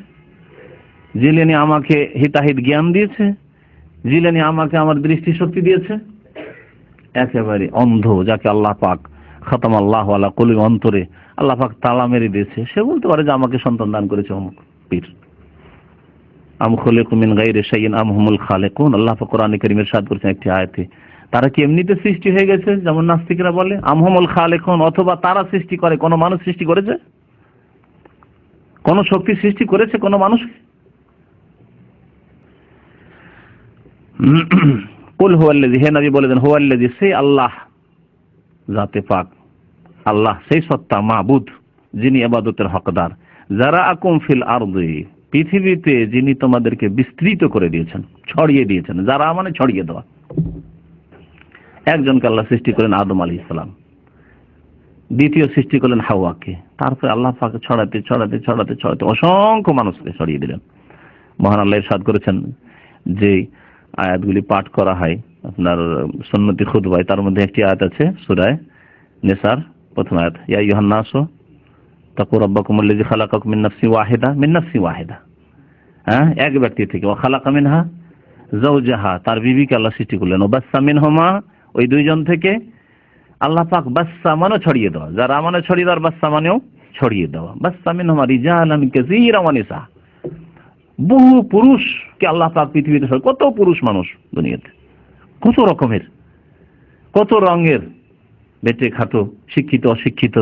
জিলানি আমাকে হিতাহিত জ্ঞান দিয়েছে, জিলানি আমাকে আমার দৃষ্টি শক্তি দিয়েছে। একেবারে অন্ধ, যাকে আল্লাহ পাক খতম আল্লাহ আলা কুলুবি, অন্তরে আল্লাহ পাক তালা মেরে দিয়েছে, সে বলতে পারে যে আমাকে সন্তান দান করেছে অমুক পীর। আম খুলিকু মিন গায়রি শাইইন আম হুমুল খালিকুন। আল্লাহ পাক কোরআনে কারীমে ইরশাদ করেছেন একটি আয়াতে, তারা কি এমনিতে সৃষ্টি হয়ে গেছে যেমন নাস্তিকরা বলে? আম হুমুল খালিকুন, অথবা তারা সৃষ্টি করে? কোন মানুষ সৃষ্টি করেছে? কোন শক্তি সৃষ্টি করেছে কোন মানুষ? কুল হুয়াল্লাযী, হে নবী বলে দেন, হুয়াল্লাযী, সেই আল্লাহ, জাতে পাক আল্লাহ, সেই সত্তা মাবুদ যিনি ইবাদতের হকদার, যারাআকুম ফিল আরদি, পৃথিবীতে যিনি তোমাদেরকে বিস্তৃত করে দিয়েছেন, ছড়িয়ে দিয়েছেন। যারা মানে ছড়িয়ে দেওয়া। একজনকে আল্লাহ সৃষ্টি করেন আদম আলাইহিস সালাম, দ্বিতীয় সৃষ্টি করলেন হাওয়াকে, তারপরে আল্লাহ পাক ছড়াতে ছড়াতে ছড়াতে ছড়াতে অসংখ্য মানুষকে ছড়িয়ে দিলেন। মহান আল্লাহ ইরশাদ করেছেন যে আয়াতগুলি পাঠ করা হয় আপনার সুন্নতি খুতবায়, তার মধ্যে একটি আয়াত আছে সূরা নিসার প্রথম আয়াত, ইয়া আইয়ুহান নাসু তাকু রাব্বাকুমুল্লাযী খালাকাকুম মিন নাফসিন ওয়াহিদা, মিন নাফসিন ওয়াহিদা, হ্যাঁ, এক ব্যক্তি থেকে, ওয়া খালাকা মিনহা যাওজাহা, তার বিবিকে আল্লাহ সৃষ্টি করলেন, ও বাসসা মিনহুমা, ওই দুইজন থেকে আল্লাহ পাক বাসসা মানে ছড়িয়ে দেওয়া, যারা মানে ছড়িয়ে দেওয়ার, বাসসা মানেও ছড়িয়ে দেওয়া। বাসসা মিনহুমা রিজালান কাসীরা ওয়া নিসা, বহু পুরুষকে আল্লাহ পাক পৃথিবীতে, কত পুরুষ মানুষ দুনিয়াতে, কত রকমের, কত রঙের, বেটে খাটো, শিক্ষিত অশিক্ষিত,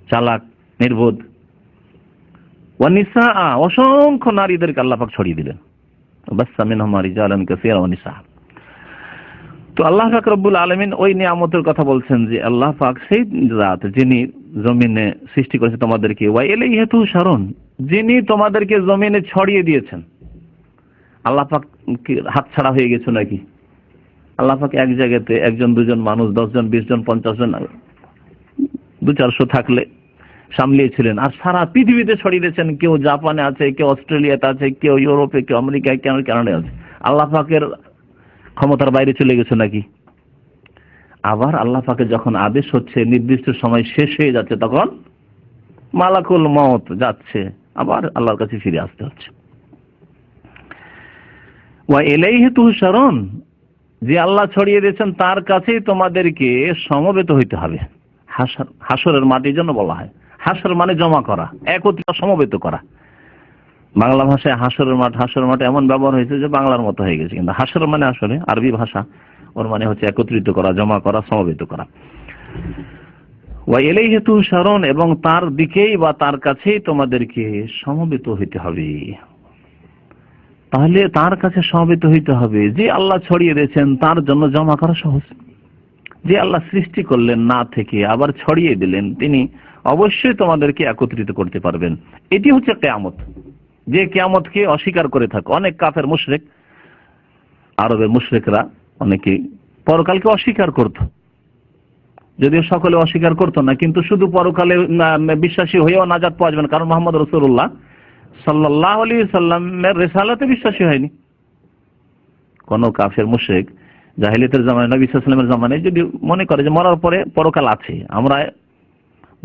চালাক নির্বোধ, ওয়া নিসা, অসংখ্য নারীদেরকে আল্লাহ পাক ছড়িয়ে দিলেন। বাসসা মিনহুমা রিজালান কাসীরা ওয়া নিসা। তো আল্লাহ পাক রব্বুল আলামিন ওই নিয়ামতের কথা বলছেন যে আল্লাহ পাক সেই জাত যিনি জমিনে সৃষ্টি করেছে তোমাদেরকে, ওয়া ইলাইহি তুহশারুন, যিনি তোমাদেরকে জমিনে ছড়িয়ে দিয়েছেন। আল্লাহ পাক কি হাত ছাড়া হয়ে গেছে নাকি? আল্লাহ পাক এক জায়গাতে একজন দুজন মানুষ, 10 জন 20 জন 50 জন 200-400 থাকলে সামলিয়েছিলেন, আর সারা পৃথিবীতে ছড়িয়ে দিয়েছেন। কেউ জাপানে আছে, কেউ অস্ট্রেলিয়াতে আছে, কেউ ইউরোপে, কেউ আমেরিকায়, কেউ কানাডায় আছে। আল্লাহ পাকের ক্ষমতার বাইরে চলে গেছে নাকি? আবার আল্লাহ পাকের যখন আদেশ হচ্ছে, নির্দিষ্ট সময় শেষ হয়ে যাচ্ছে, তখন মালাকুল মউত যাচ্ছে, আবার আল্লাহর কাছে ফিরে আসতে হচ্ছে। ওয়া ইলাইহি তুহশারুন, যে আল্লাহ ছড়িয়ে দিয়েছেন তার কাছেই তোমাদেরকে সমবেত হইতে হবে। হাসরের মাটির জন্য বলা হয়। হাসর মানে জমা করা, একত্রিত সমবেত করা। বাংলা ভাষায় হাসরের মাঠ এমন ব্যবহার হয়েছে যে বাংলার মতো হয়ে গেছে, কিন্তু হাসর মানে আসলে আরবি ভাষা, ওর মানে হচ্ছে একত্রিত করা, জমা করা, সমবেত করা। ওয়া ইলাইহি তুহশারুন, এবং তার দিকেই বা তার কাছেই তোমাদেরকে সমবেত হইতে হবে। তাহলে তার কাছে সমবেত হইতে হবে। যে আল্লাহ ছড়িয়ে দিয়েছেন তার জন্য জমা করা সহজ। যে আল্লাহ সৃষ্টি করলেন না থেকে আবার ছড়িয়ে দিলেন, তিনি অবশ্যই তোমাদেরকে একত্রিত করতে পারবেন। এটি হচ্ছে কিয়ামত। যে কিয়ামতকে অস্বীকার করে থাকে অনেক কাফের মুশরিক, আরবের মুশরিকরা অনেকে পরকালকে অস্বীকার করত, যদিও সকলে অস্বীকার করতো না, কিন্তু শুধু পরকালে বিশ্বাসী হয়েও নাজাত পাওয়া যাবে না, কারণ মুহাম্মদ রাসূলুল্লাহ সাল্লাল্লাহু আলাইহি সাল্লামের রিসালাতে বিশ্বাসী হয়নি। কোন কাফের মুশরিক জাহেলিয়াতের জামানায়, নবী সাল্লাল্লাহু আলাইহি ওয়াসাল্লামের জামানায় যদি মনে করে যে মরার পরে পরকাল আছে, আমরা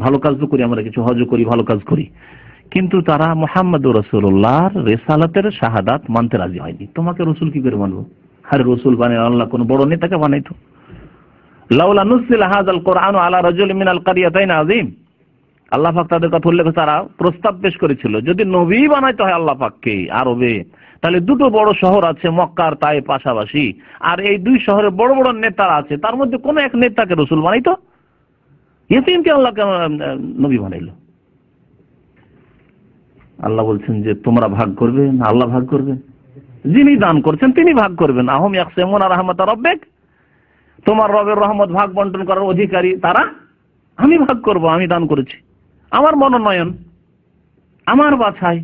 ভালো কাজ তো করি, আমরা কিছু হজ করি, ভালো কাজ করি, কিন্তু তারা মুহাম্মদুর রাসূলুল্লাহর রিসালাতের শাহাদাত মানতে রাজি হয়নি। তোমাকে রাসূল কি করে মানবো? আরে রাসূল বানায় আল্লাহ কোন বড় নেতাকে বানাইতো। লাউলা নুজিলা হাযাল কুরআনু আলা রাজুলিন মিনাল কারিয়াতাইন আযীম, আল্লাহ পাক তাদের কথা উল্লেখ করে তারা প্রস্তাব পেশ করেছিল, যদি নবী বানাইতে হয় আল্লাহ পাককে আরবে, তাহলে দুটো বড় শহর আছে মক্কা আর তায়েফ পাশাপাশি, আর এই দুই শহরে বড় বড় নেতা আছে, তার মধ্যে কোন এক নেতাকে রাসূল বানাইতো। ইতিমকে আল্লাহ নবী বানাইলো। আল্লাহ বলছেন যে তোমরা ভাগ করবে না আল্লাহ ভাগ করবে? যিনি দান করছেন তিনি ভাগ করবেন। আহম ইয়াকসিমুনা রাহমাত রাব্বিক, তোমার রবের রহমত ভাগ বন্টন করার অধিকারী তারা, আমি ভাগ করব, আমি দান করেছি, আমার মনোনয়ন, আমার বাছাই।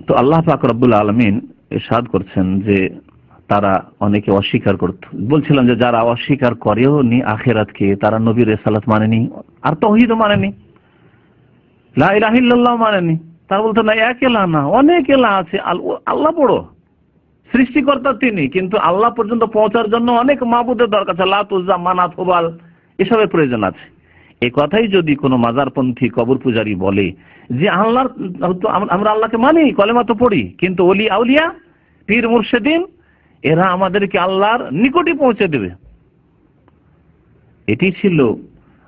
তো আল্লাহ পাক রব্বুল আলামিন ইরশাদ করছেন যে তারা অনেকে অস্বীকার করত। বলছিলাম যে যারা অস্বীকার করেও নি আখিরাতকে, তারা নবীর রিসালাত মানেনি আর তাওহীদও মানেনি, লা ইলাহা ইল্লাল্লাহ মানেনি। তারা বলতো না এক ইলাহ না, অনেক ইলাহ আছে, আল্লাহ বড়, সৃষ্টিকর্তা তিনি, কিন্তু আল্লাহ পর্যন্ত পৌঁছার জন্য অনেক মাবুদের দরকার আছে, লাত, উজ্জা, মানাত, হুবাল এসবের প্রয়োজন আছে। এই কথাই যদি কোনো মাজারপন্থী কবর পূজারী বলে যে আল্লাহ, আমরা আল্লাহকে মানি, কলেমা তো পড়ি, কিন্তু ওলি আউলিয়া, পীর মুর্শিদিন এরা আমাদেরকে আল্লাহর নিকটে পৌঁছে দেবে। এটি ছিল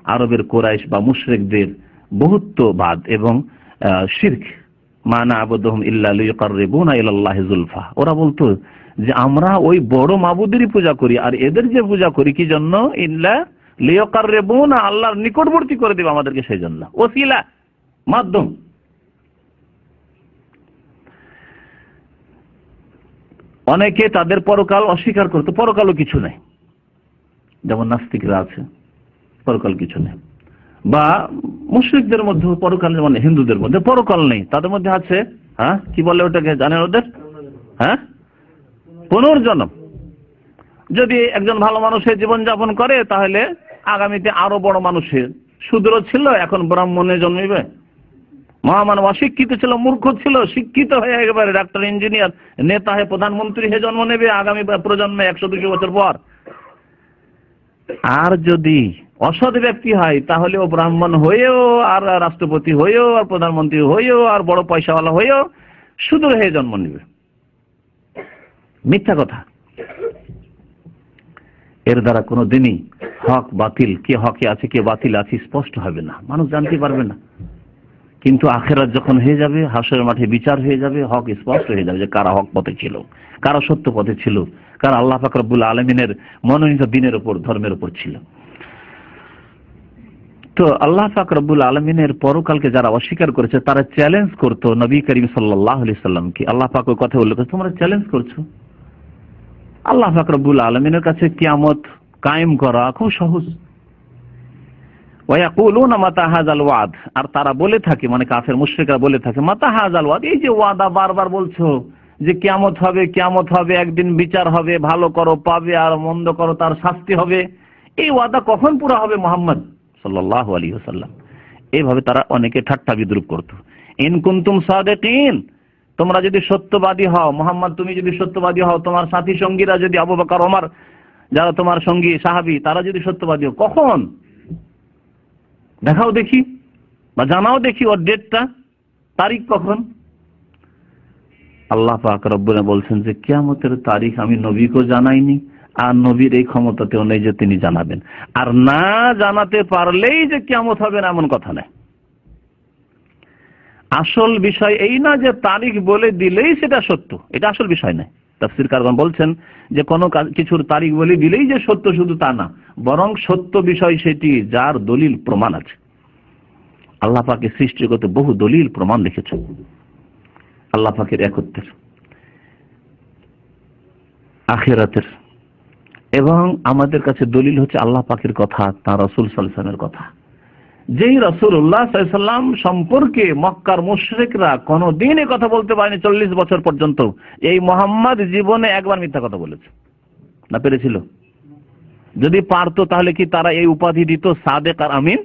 আরবের কুরাইশ বা মুশরিকদের বহুত্ববাদ এবং শিরক। মা না'বুদুহুম ইল্লা লিয়ুকাররিবুনা ইলাল্লাহি যুলফা, ওরা বলতো যে আমরা ওই বড় মাবুদেরই পূজা করি, আর এদের যে পূজা করি কি জন্য? ইল্লা লিয়ুকাররিবুনা, আল্লাহর নিকটবর্তী করে দেবে আমাদেরকে, সেই জন্য ওসিলা, মাধ্যম। অনেকে তাদের পরকাল অস্বীকার করতো, পরকালও কিছু নাই, যেমন নাস্তিকরা আছে, পরকাল কিছু নেই। বা মুশরিকদের মধ্যে পরকাল, মানে হিন্দুদের মধ্যে পরকাল নেই, তাদের মধ্যে আছে কি বলে ওটাকে জানেন ওদের? পুনর্জন্ম। যদি একজন ভালো মানুষের জীবনযাপন করে তাহলে আগামীতে আরো বড় মানুষের, শূদ্র ছিল এখন ব্রাহ্মণে জন্মিবে, মহামানব অশিক্ষিত ছিল, মূর্খ ছিল, শিক্ষিত হয়ে একেবারে ডাক্তার, ইঞ্জিনিয়ার, নেতা হয়ে প্রধানমন্ত্রী হয়ে জন্ম নেবে আগামী প্রজন্মে 100-200 বছর পর। আর যদি অসৎ ব্যক্তি হয় তাহলে ও ব্রাহ্মণ হয়েও আর রাষ্ট্রপতি হয়েও আর প্রধানমন্ত্রী হয়েও আর বড় পয়সাওয়ালা হয়েও শূদ্র হয়ে জন্ম নেবে। মিথ্যা কথা। এর দ্বারা কোনো দিনই হক বাতিল, কে হকে আছে কে বাতিল আছে স্পষ্ট হবে না, মানুষ জানতে পারবে না। কিন্তু আখিরাত যখন হয়ে যাবে, হাসরের মাঠে বিচার হয়ে যাবে, হক স্পষ্ট হয়ে যাবে যে কারা হক পথে ছিল, কারা সত্য পথে ছিল, কারা আল্লাহ পাক রব্বুল আলামিনের মনোনীত দ্বীনের উপর, ধর্মের উপর ছিল। তো আল্লাহ পাক রব্বুল আলামিনের পরকালকে যারা অস্বীকার করেছে তারা চ্যালেঞ্জ করতো নবী করিম সাল্লাল্লাহু আলাইহি সাল্লামকে। আল্লাহ পাক ওই কথা উল্লেখ করেছে, তোমরা চ্যালেঞ্জ করছো। আল্লাহ পাক রব্বুল আলামিনের কাছে কিয়ামত কায়েম করা খুব সহজ। ওয়ায়াকুলুনা মাতা হাযাল ওয়াদ, আর তারা বলে থাকে, মানে কাফের মুশরিকরা বলে থাকে, মাতা হাযাল ওয়াদ, এই যে ওয়াদা বারবার বলছো যে কিয়ামত হবে, কিয়ামত হবে, একদিন বিচার হবে, ভালো করো পাবে আর মন্দ করো তার শাস্তি হবে, এই ওয়াদা কখন পুরো হবে মুহাম্মদ সাল্লাল্লাহু আলাইহি ওয়াসাল্লাম? এইভাবে তারা অনেকে ঠাট্টা বিদ্রূপ করত। ইন কুনতুম সাদিকিন, তোমরা যদি সত্যবাদী হও, মুহাম্মদ তুমি যদি সত্যবাদী হও, তোমার সাথী সঙ্গীরা যদি আবু বকর ওমর যারা তোমার সঙ্গী সাহাবী তারা যদি সত্যবাদী হও, কখন? দেখাও দেখি বা জানাও দেখি ওর ডেটটা, তারিখ কখন। আল্লাহ পাক রব্বুল বলছেন যে কিয়ামতের তারিখ আমি নবীকেও জানাইনি, আর নবীর এই ক্ষমতাতেও নেই যে তিনি জানাবেন। আর না জানাতে পারলেই যে কিয়ামত হবে না এমন কথা নেই। আসল বিষয় এই না যে তারিখ বলে দিলেই সেটা সত্য, এটা আসল বিষয় নয়। তাফসীরকারগণ বলছেন যে কোনো কিছুর তারিখ বলে দিলেই যে সত্য শুধু তা না, বরং সত্য বিষয় সেটি যার দলিল প্রমাণ আছে। আল্লাহ পাকের সৃষ্টিগত বহু দলিল প্রমাণ লিখেছেন আল্লাহ পাকের একত্বের, আখিরাতের, এবং আমাদের কাছে দলিল হচ্ছে আল্লাহ পাকের কথা, তাঁর রাসূল সাল্লাল্লাহু আলাইহি ওয়াসাল্লামের কথা। যেই রাসূলুল্লাহ সাল্লাল্লাহু আলাইহি ওয়াসাল্লাম সম্পর্কে মক্কার মুশরিকরা কোনোদিন এই কথা বলতে পারেনি 40 বছর পর্যন্ত, এই মুহাম্মদ জীবনে একবার মিথ্যা কথা বলেছে না? পেরেছিল? যদি পারতো তাহলে কি তারা এই উপাধি দিত সাদেক আর আমিন,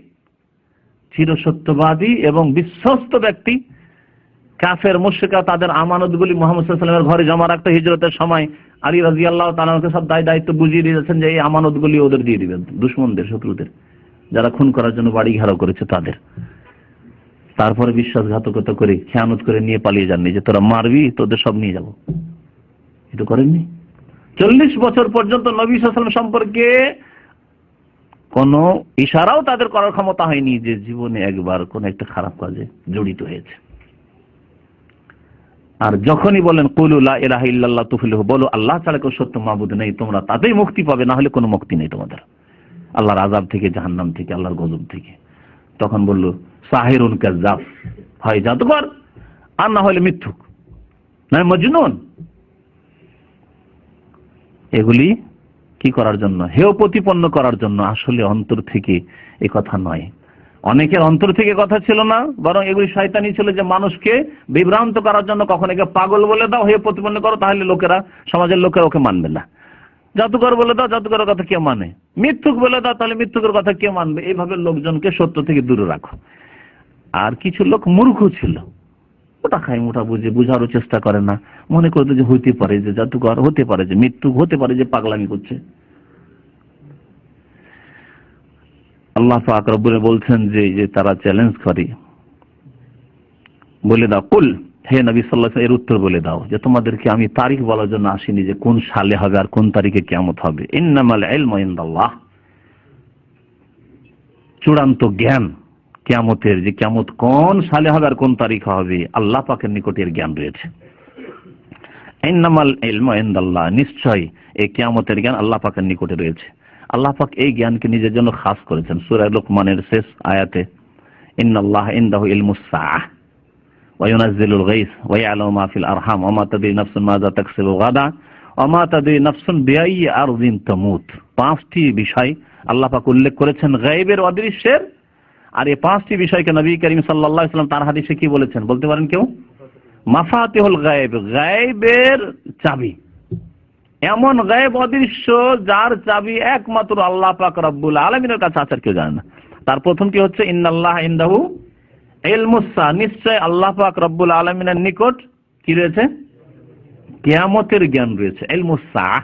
চিরসত্যবাদী এবং বিশ্বস্ত ব্যক্তি? কাফের মুশরিকরা তাদের আমানতগুলি মুহাম্মদ সাল্লাল্লাহু আলাইহি ওয়াসাল্লামের ঘরে জমা রাখতো হিজরতের সময়। আলী রাদিয়াল্লাহু তাআলা ওকে সব দায়িত্ব বুঝিয়ে দিয়েছেন যে এই আমানতগুলি ওদের দিয়ে দিবেন, দুশমনদের, শত্রুদের, যারা খুন করার জন্য বাড়ি ঘেরাও করেছে তাদের। তারপরে বিশ্বাসঘাতকতা করে খেয়ানত করে নিয়ে পালিয়ে যাননি যে তোরা মারবি, তোদের সব নিয়ে যাব, এটা করেননি। 40 বছর পর্যন্ত নবী সাল্লাল্লাহু আলাইহি ওয়াসাল্লাম সম্পর্কে কোন ইশারাও তাদের করার ক্ষমতা হয়নি যে জীবনে একবার কোন একটা খারাপ কাজে জড়িত হয়েছে। আর যখনই বলেন কুলু লা ইলাহা ইল্লাল্লাহ তুফলিহু, বলো আল্লাহ ছাড়া কেউ সত্য মাবুদ নেই, তোমরা তাতেই মুক্তি পাবে, না হলে কোনো মুক্তি নেই তোমাদের আল্লাহর আযাব থেকে, জাহান্নাম থেকে, আল্লাহর গজব থেকে। তখন বলল সাহিরুন কাযযাব, হয় জাদুকর আর না হলে মিথ্যুক, না মজনুন। এগুলি কি করার জন্য? হেয় প্রতিপন্ন করার জন্য, আসলে অন্তর থেকে এই কথা নয়। অনেকের অন্তর থেকে কথা ছিল না, বরং এগুলি শয়তানি ছিল যে মানুষকে বিভ্রান্ত করার জন্য কখন একে পাগল বলে দাও, হেয় প্রতিপন্ন করো, তাহলে লোকেরা, সমাজের লোকেরা ওকে মানবে না। জাদুকর বলে দাও, জাদুকরের কথা কে মানে? মিথ্যুক বলে দাও, তাহলে মিথ্যুকের কথা কে মানবে? এইভাবে লোকজনকে সত্য থেকে দূরে রাখো। আর কিছু লোক মূর্খ ছিল, ওটা খাই মোটা বুঝে, বুঝারও চেষ্টা করে না, মনে করতো যে হইতে পারে যে জাদুকর, হতে পারে যে মৃত্যুক, হতে পারে যে পাগলামি করছে। আল্লাহ পাক রব্বুল বলছেন যে তারা চ্যালেঞ্জ করে, বলে দাও, কুল, হে নবী সাল্লাল্লাহু আলাইহি ওয়াসাল্লাম, এর উত্তর বলে দাও যে তোমাদেরকে আমি তারিখ বলার জন্য আসিনি যে কোন সালে হবে আর কোন তারিখে কিয়ামত হবে। ইন্নামাল ইলমু ইনদাল্লাহ, চূড়ান্ত জ্ঞান কিয়ামতের, যে কিয়ামত কোন সালে হবে আর কোন তারিখে হবে, আল্লাহ পাকের নিকটে এর জ্ঞান রয়েছে। ইন্নামাল ইলমু ইনদাল্লাহ, নিশ্চয় এই কিয়ামতের জ্ঞান আল্লাহ পাকের নিকটে রয়েছে। আল্লাহ পাক এই জ্ঞানকে নিজের জন্য খাস করেছেন। সূরা লুকমানের শেষ আয়াতে ইন্নাল্লাহা ইনদাহু ইলমুস সাআহ ওয়া ইউনাজ্জিলুল গায়স ওয়া ইয়ালামু মা ফিল আরহাম ওয়া মা তাদরি নাফসুন মাযা তাকসিবু গাদা ওয়া মা তাদরি নাফসুন বিআইয়ি আরদিন তামুত। 5টি বিষয় আল্লাহ পাক উল্লেখ করেছেন গায়বের, অদৃশ্যের। আর এই 5টি বিষয়কে নবী করিম সাল্লাল্লাহু আলাইহি ওয়াসাল্লাম তার হাদিসে কি বলেছেন বলতে পারেন কেউ? মাফাতিহুল গায়ব, গায়বের চাবি। এমন গায়েব, অদৃশ্য, যার চাবি একমাত্র আল্লাহ পাক রব্বুল আলামিনের কাছে আছে, কেউ জানে না। তার প্রথম কি হচ্ছে? ইন্নাল্লাহা ইনদাহু ইলমুস সাআহ, নিশ্চয় আল্লাহ পাক রব্বুল আলামিনের নিকট কি রয়েছে? কিয়ামতের জ্ঞান রয়েছে। ইলমুস সাআহ,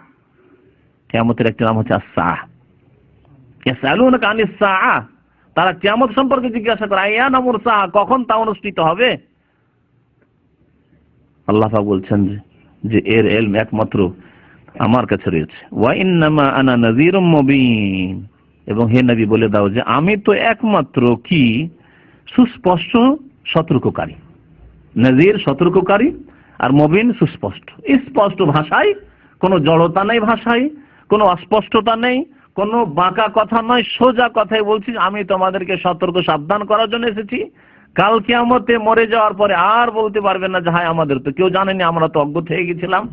কিয়ামতের একটা নাম হচ্ছে আস-সাআহ। ইয়াসআলুনাকা আনিস সাআহ, তারা কিয়ামত সম্পর্কে জিজ্ঞাসা করে, আইয়ানা মুরসাহ, কখন তা অনুষ্ঠিত হবে? আল্লাহ পাক বলছেন যে এর ইলম একমাত্র আমার কাছে রয়েছে। ওয়া ইন্নামা আনা নাযীরুম মুবিন, এবং হে নবী বলে দাও যে আমি তো একমাত্র কি সুস্পষ্ট সতর্ককারী। নাযীর সতর্ককারী, আর মুবিন সুস্পষ্ট, স্পষ্ট ভাষায়, কোনো জড়তা নেই ভাষায়, কোনো অস্পষ্টতা নেই, কোনো বাঁকা কথা নয়, সোজা কথাই বলছি। আমি তোমাদেরকে সতর্ক সাবধান করার জন্য এসেছি। কাল কিয়ামতে মরে যাওয়ার পরে আর বলতে পারবেন না যে হায় আমাদের তো কেউ জানেনি, আমরা তো অজ্ঞ থেকে গেছিলাম,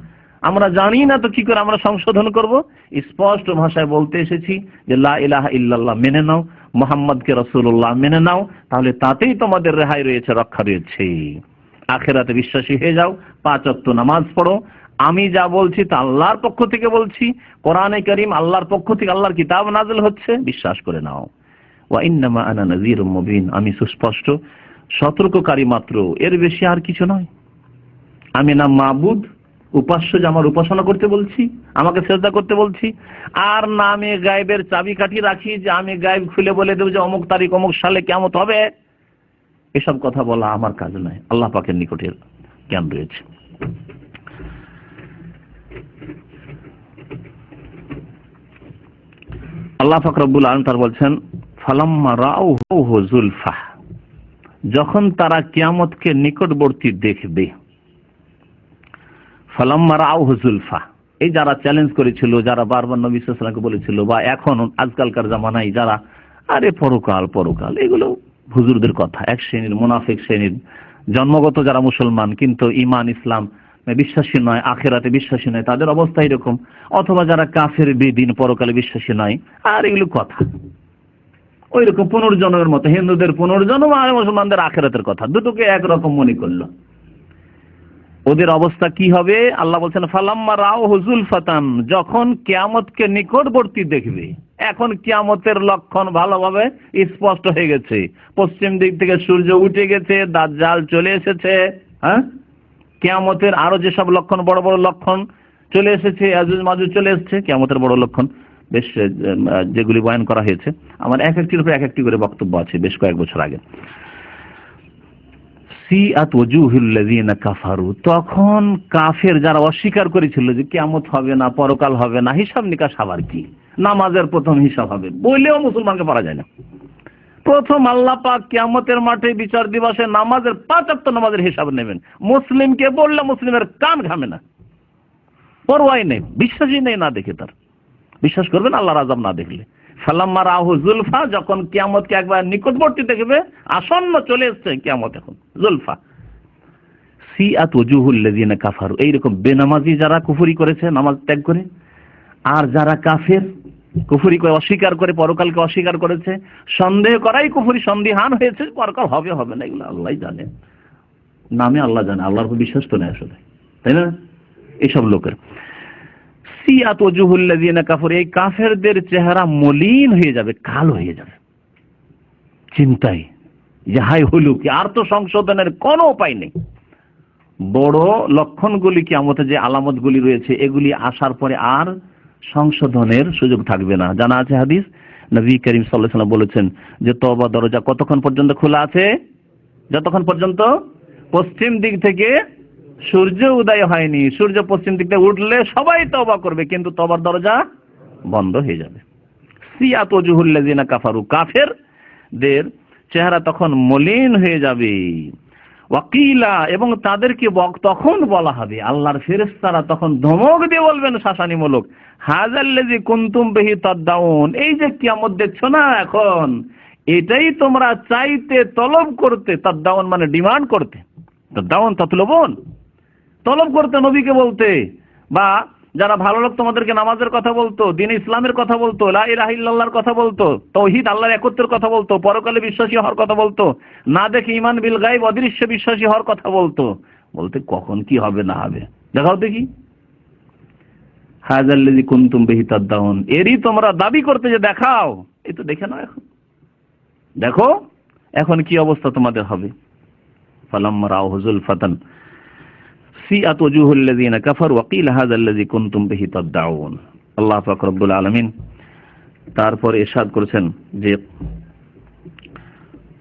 আমরা জানি না, তো কি করে আমরা সংশোধন করব? স্পষ্ট ভাষায় বলতে এসেছি যে লা ইলাহা ইল্লাল্লাহ মেনে নাও, মুহাম্মদকে রাসূলুল্লাহ মেনে নাও, তাহলে তাতেই তোমাদের রেহাই রয়েছে, রক্ষা রয়েছে। আখিরাতে বিশ্বাসী হয়ে যাও, 5 ওয়াক্ত নামাজ পড়ো। আমি যা বলছি তা আল্লাহর পক্ষ থেকে বলছি, কোরআনে কারীম আল্লাহর পক্ষ থেকে, আল্লাহর কিতাব নাযিল হচ্ছে, বিশ্বাস করে নাও। ওয়া ইন্নামা আনা নাযীরুম মুবিন, আমি সুস্পষ্ট সতর্ককারী মাত্র, এর বেশি আর কিছু নয়। আমি না মাবুদ, উপাস্য যে আমার উপাসনা করতে বলছি, আমাকে সেজদা করতে বলছি, আর না আমি গায়েবের চাবিকাঠি রাখি যে আমি গায়েব খুলে বলে দেব যে অমুক তারিখ অমুক সালে কিয়ামত হবে। এসব কথা বলা আমার কাজ নয়, আল্লাহ পাকের নিকটের জ্ঞান রয়েছে। আল্লাহ পাক রব্বুল আলামিন তার বলছেন ফালাম্মা রাউহু যুলফা, যখন তারা কিয়ামতকে নিকটবর্তী দেখবে। ফালাম্মা রাউহু যুলফা, এই যারা চ্যালেঞ্জ করেছিল, যারা বারবার নবী সাল্লাল্লাহু আলাইহি ওয়াসাল্লামকে বলেছিল, বা এখন আজকালকার জামানায় যারা আরে পরকাল পরকাল, এগুলো হুজুরদের কথা। এক শ্রেণীর মুনাফিক শ্রেণীর, জন্মগত যারা মুসলমান কিন্তু ঈমান ইসলাম বিশ্বাসী নয়, আখিরাতে বিশ্বাসী নয়, তাদের অবস্থা এরকম। অথবা যারা কাফের, বেদিন, পরকালে বিশ্বাসী নয়, আর এগুলো কথা ওই রকম পুনর্জন্মের মতো, হিন্দুদের পুনর্জন্ম আর মুসলমানদের আখিরাতের কথা, দুটোকে একরকম মনে করলো। ওদের অবস্থা কি হবে? আল্লাহ বলছেন ফালাম্মা রাউহু যুলফাতান, যখন কিয়ামতকে নিকটবর্তী দেখবে। এখন কিয়ামতের লক্ষণ ভালোভাবে স্পষ্ট হয়ে গেছে। পশ্চিম দিক থেকে সূর্য উঠে গেছে, দাজ্জাল চলে এসেছে। হ্যাঁ, কিয়ামতের আরো যেসব লক্ষণ, বড় বড় লক্ষণ চলে এসেছে, ইয়াজুজ মাজুজ চলে এসেছে, কিয়ামতের বড় লক্ষণ বেশ যেগুলি বয়ান করা হয়েছে। আমার এক একটির উপর এক একটি করে বক্তব্য আছে বেশ কয়েক বছর আগে। তখন কাফের যারা অস্বীকার করেছিল যে কিয়ামত হবে না, পরকাল হবে না, হিসাব নিকাশ আবার কি, নামাজের প্রথম হিসাব হবে বললেও মুসলমানকে পারা যায় না। প্রথম আল্লাহ পাক কিয়ামতের মাঠে বিচার দিবসে নামাজের 5 ওয়াক্ত নামাজের হিসাব নেবেন। মুসলিমকে বললে মুসলিমের কান ঘামে না, পরোয়াই নেই, বিশ্বাসই নেই, না দেখে তার বিশ্বাস করবেন আল্লাহর আযাব না দেখলে। ফালাম্মা রাউহু যুলফা, যখন কিয়ামতকে একবার নিকটবর্তী দেখবে, আসন্ন চলে এসেছে কিয়ামত, এখন যুলফা। সিআত ওজুহুল লাযিনা কাফারু, এইরকম বেনামাজি যারা কুফরি করেছে নামাজ ত্যাগ করে, আর যারা কাফের কুফরি করে অস্বীকার করে পরকালকে অস্বীকার করেছে, সন্দেহ করাই কুফরি, সন্দিহান হয়েছে পরকাল হবে হবে না, এগুলো আল্লাহই জানে, নামে আল্লাহ জানে, আল্লাহর উপর বিশ্বাস তো নেই আসলে, তাই না? এইসব লোকের সিআত ওজুহুল লাযিনা কাফারু, এই কাফেরদের চেহারা মলিন হয়ে যাবে, কালো হয়ে যাবে। চিন্তায় যে হাই হলো কি, আর তো সংশোধনের কোনো উপায় নেই। বড় লক্ষণগুলি কিয়ামতে যে আলামতগুলি রয়েছে, এগুলি আসার পরে আর সংশোধনের সুযোগ থাকবে না। জানা আছে হাদিস, নবী করিম সাল্লাল্লাহু আলাইহি ওয়াসাল্লাম বলেছেন যে তওবা দরজা কতক্ষণ পর্যন্ত খোলা আছে? যতক্ষণ পর্যন্ত পশ্চিম দিক থেকে সূর্য উদয় হয়নি। সূর্য পশ্চিম দিক থেকে উঠলে সবাই তওবা করবে, কিন্তু তওবার দরজা বন্ধ হয়ে যাবে। সিআত ওজুহুল লাযিনা কাফারু, কাফেরদের চেহারা তখন মলিন হয়ে যাবে। ওয়াকিলা, এবং তাদেরকে তখন বলা হবে, আল্লাহর ফেরেশতারা তখন ধমক দিয়ে বলবেন শাসানিমূলক, হাযাল্লাযী কুনতুম বিহি তাদদাউন, এই যে কিয়ামত দেখছো না এখন, এটাই তোমরা চাইতে, তলব করতে, তাদদাউন মানে ডিমান্ড করতে, তাদদাউন তাতলুবুন, তলব করতে, নবীকে বলতে, বা যারা ভালো লোক তোমাদেরকে নামাজের কথা বলতো, দ্বীন ইসলামের কথা বলতো, লা ইলাহা ইল্লাল্লাহর কথা বলতো, তাওহীদ আল্লাহর একত্বের কথা বলতো, পরকালে বিশ্বাসী হওয়ার কথা বলতো, না দেখে ঈমান বিল গায়ব অদৃশ্য বিশ্বাসী হওয়ার কথা বলতো, বলতে কখন কি হবে না হবে দেখাও দেখি। হাযাল্লাযী কুনতুম বিহি তাদদাউন, এরই তোমরা দাবি করতে যে দেখাও, এই তো দেখে নাও, এখন দেখো এখন কি অবস্থা তোমাদের হবে। ফালাম্মা রাউহু যুলফাতান সিআত ওজুহুল লাযিনা কাফারু ওয়া কিলা হাযাল্লাযী কুনতুম বিহি তাদদাউন। আল্লাহ পাক রব্বুল আলামিন তারপর ইরশাদ করেছেন যে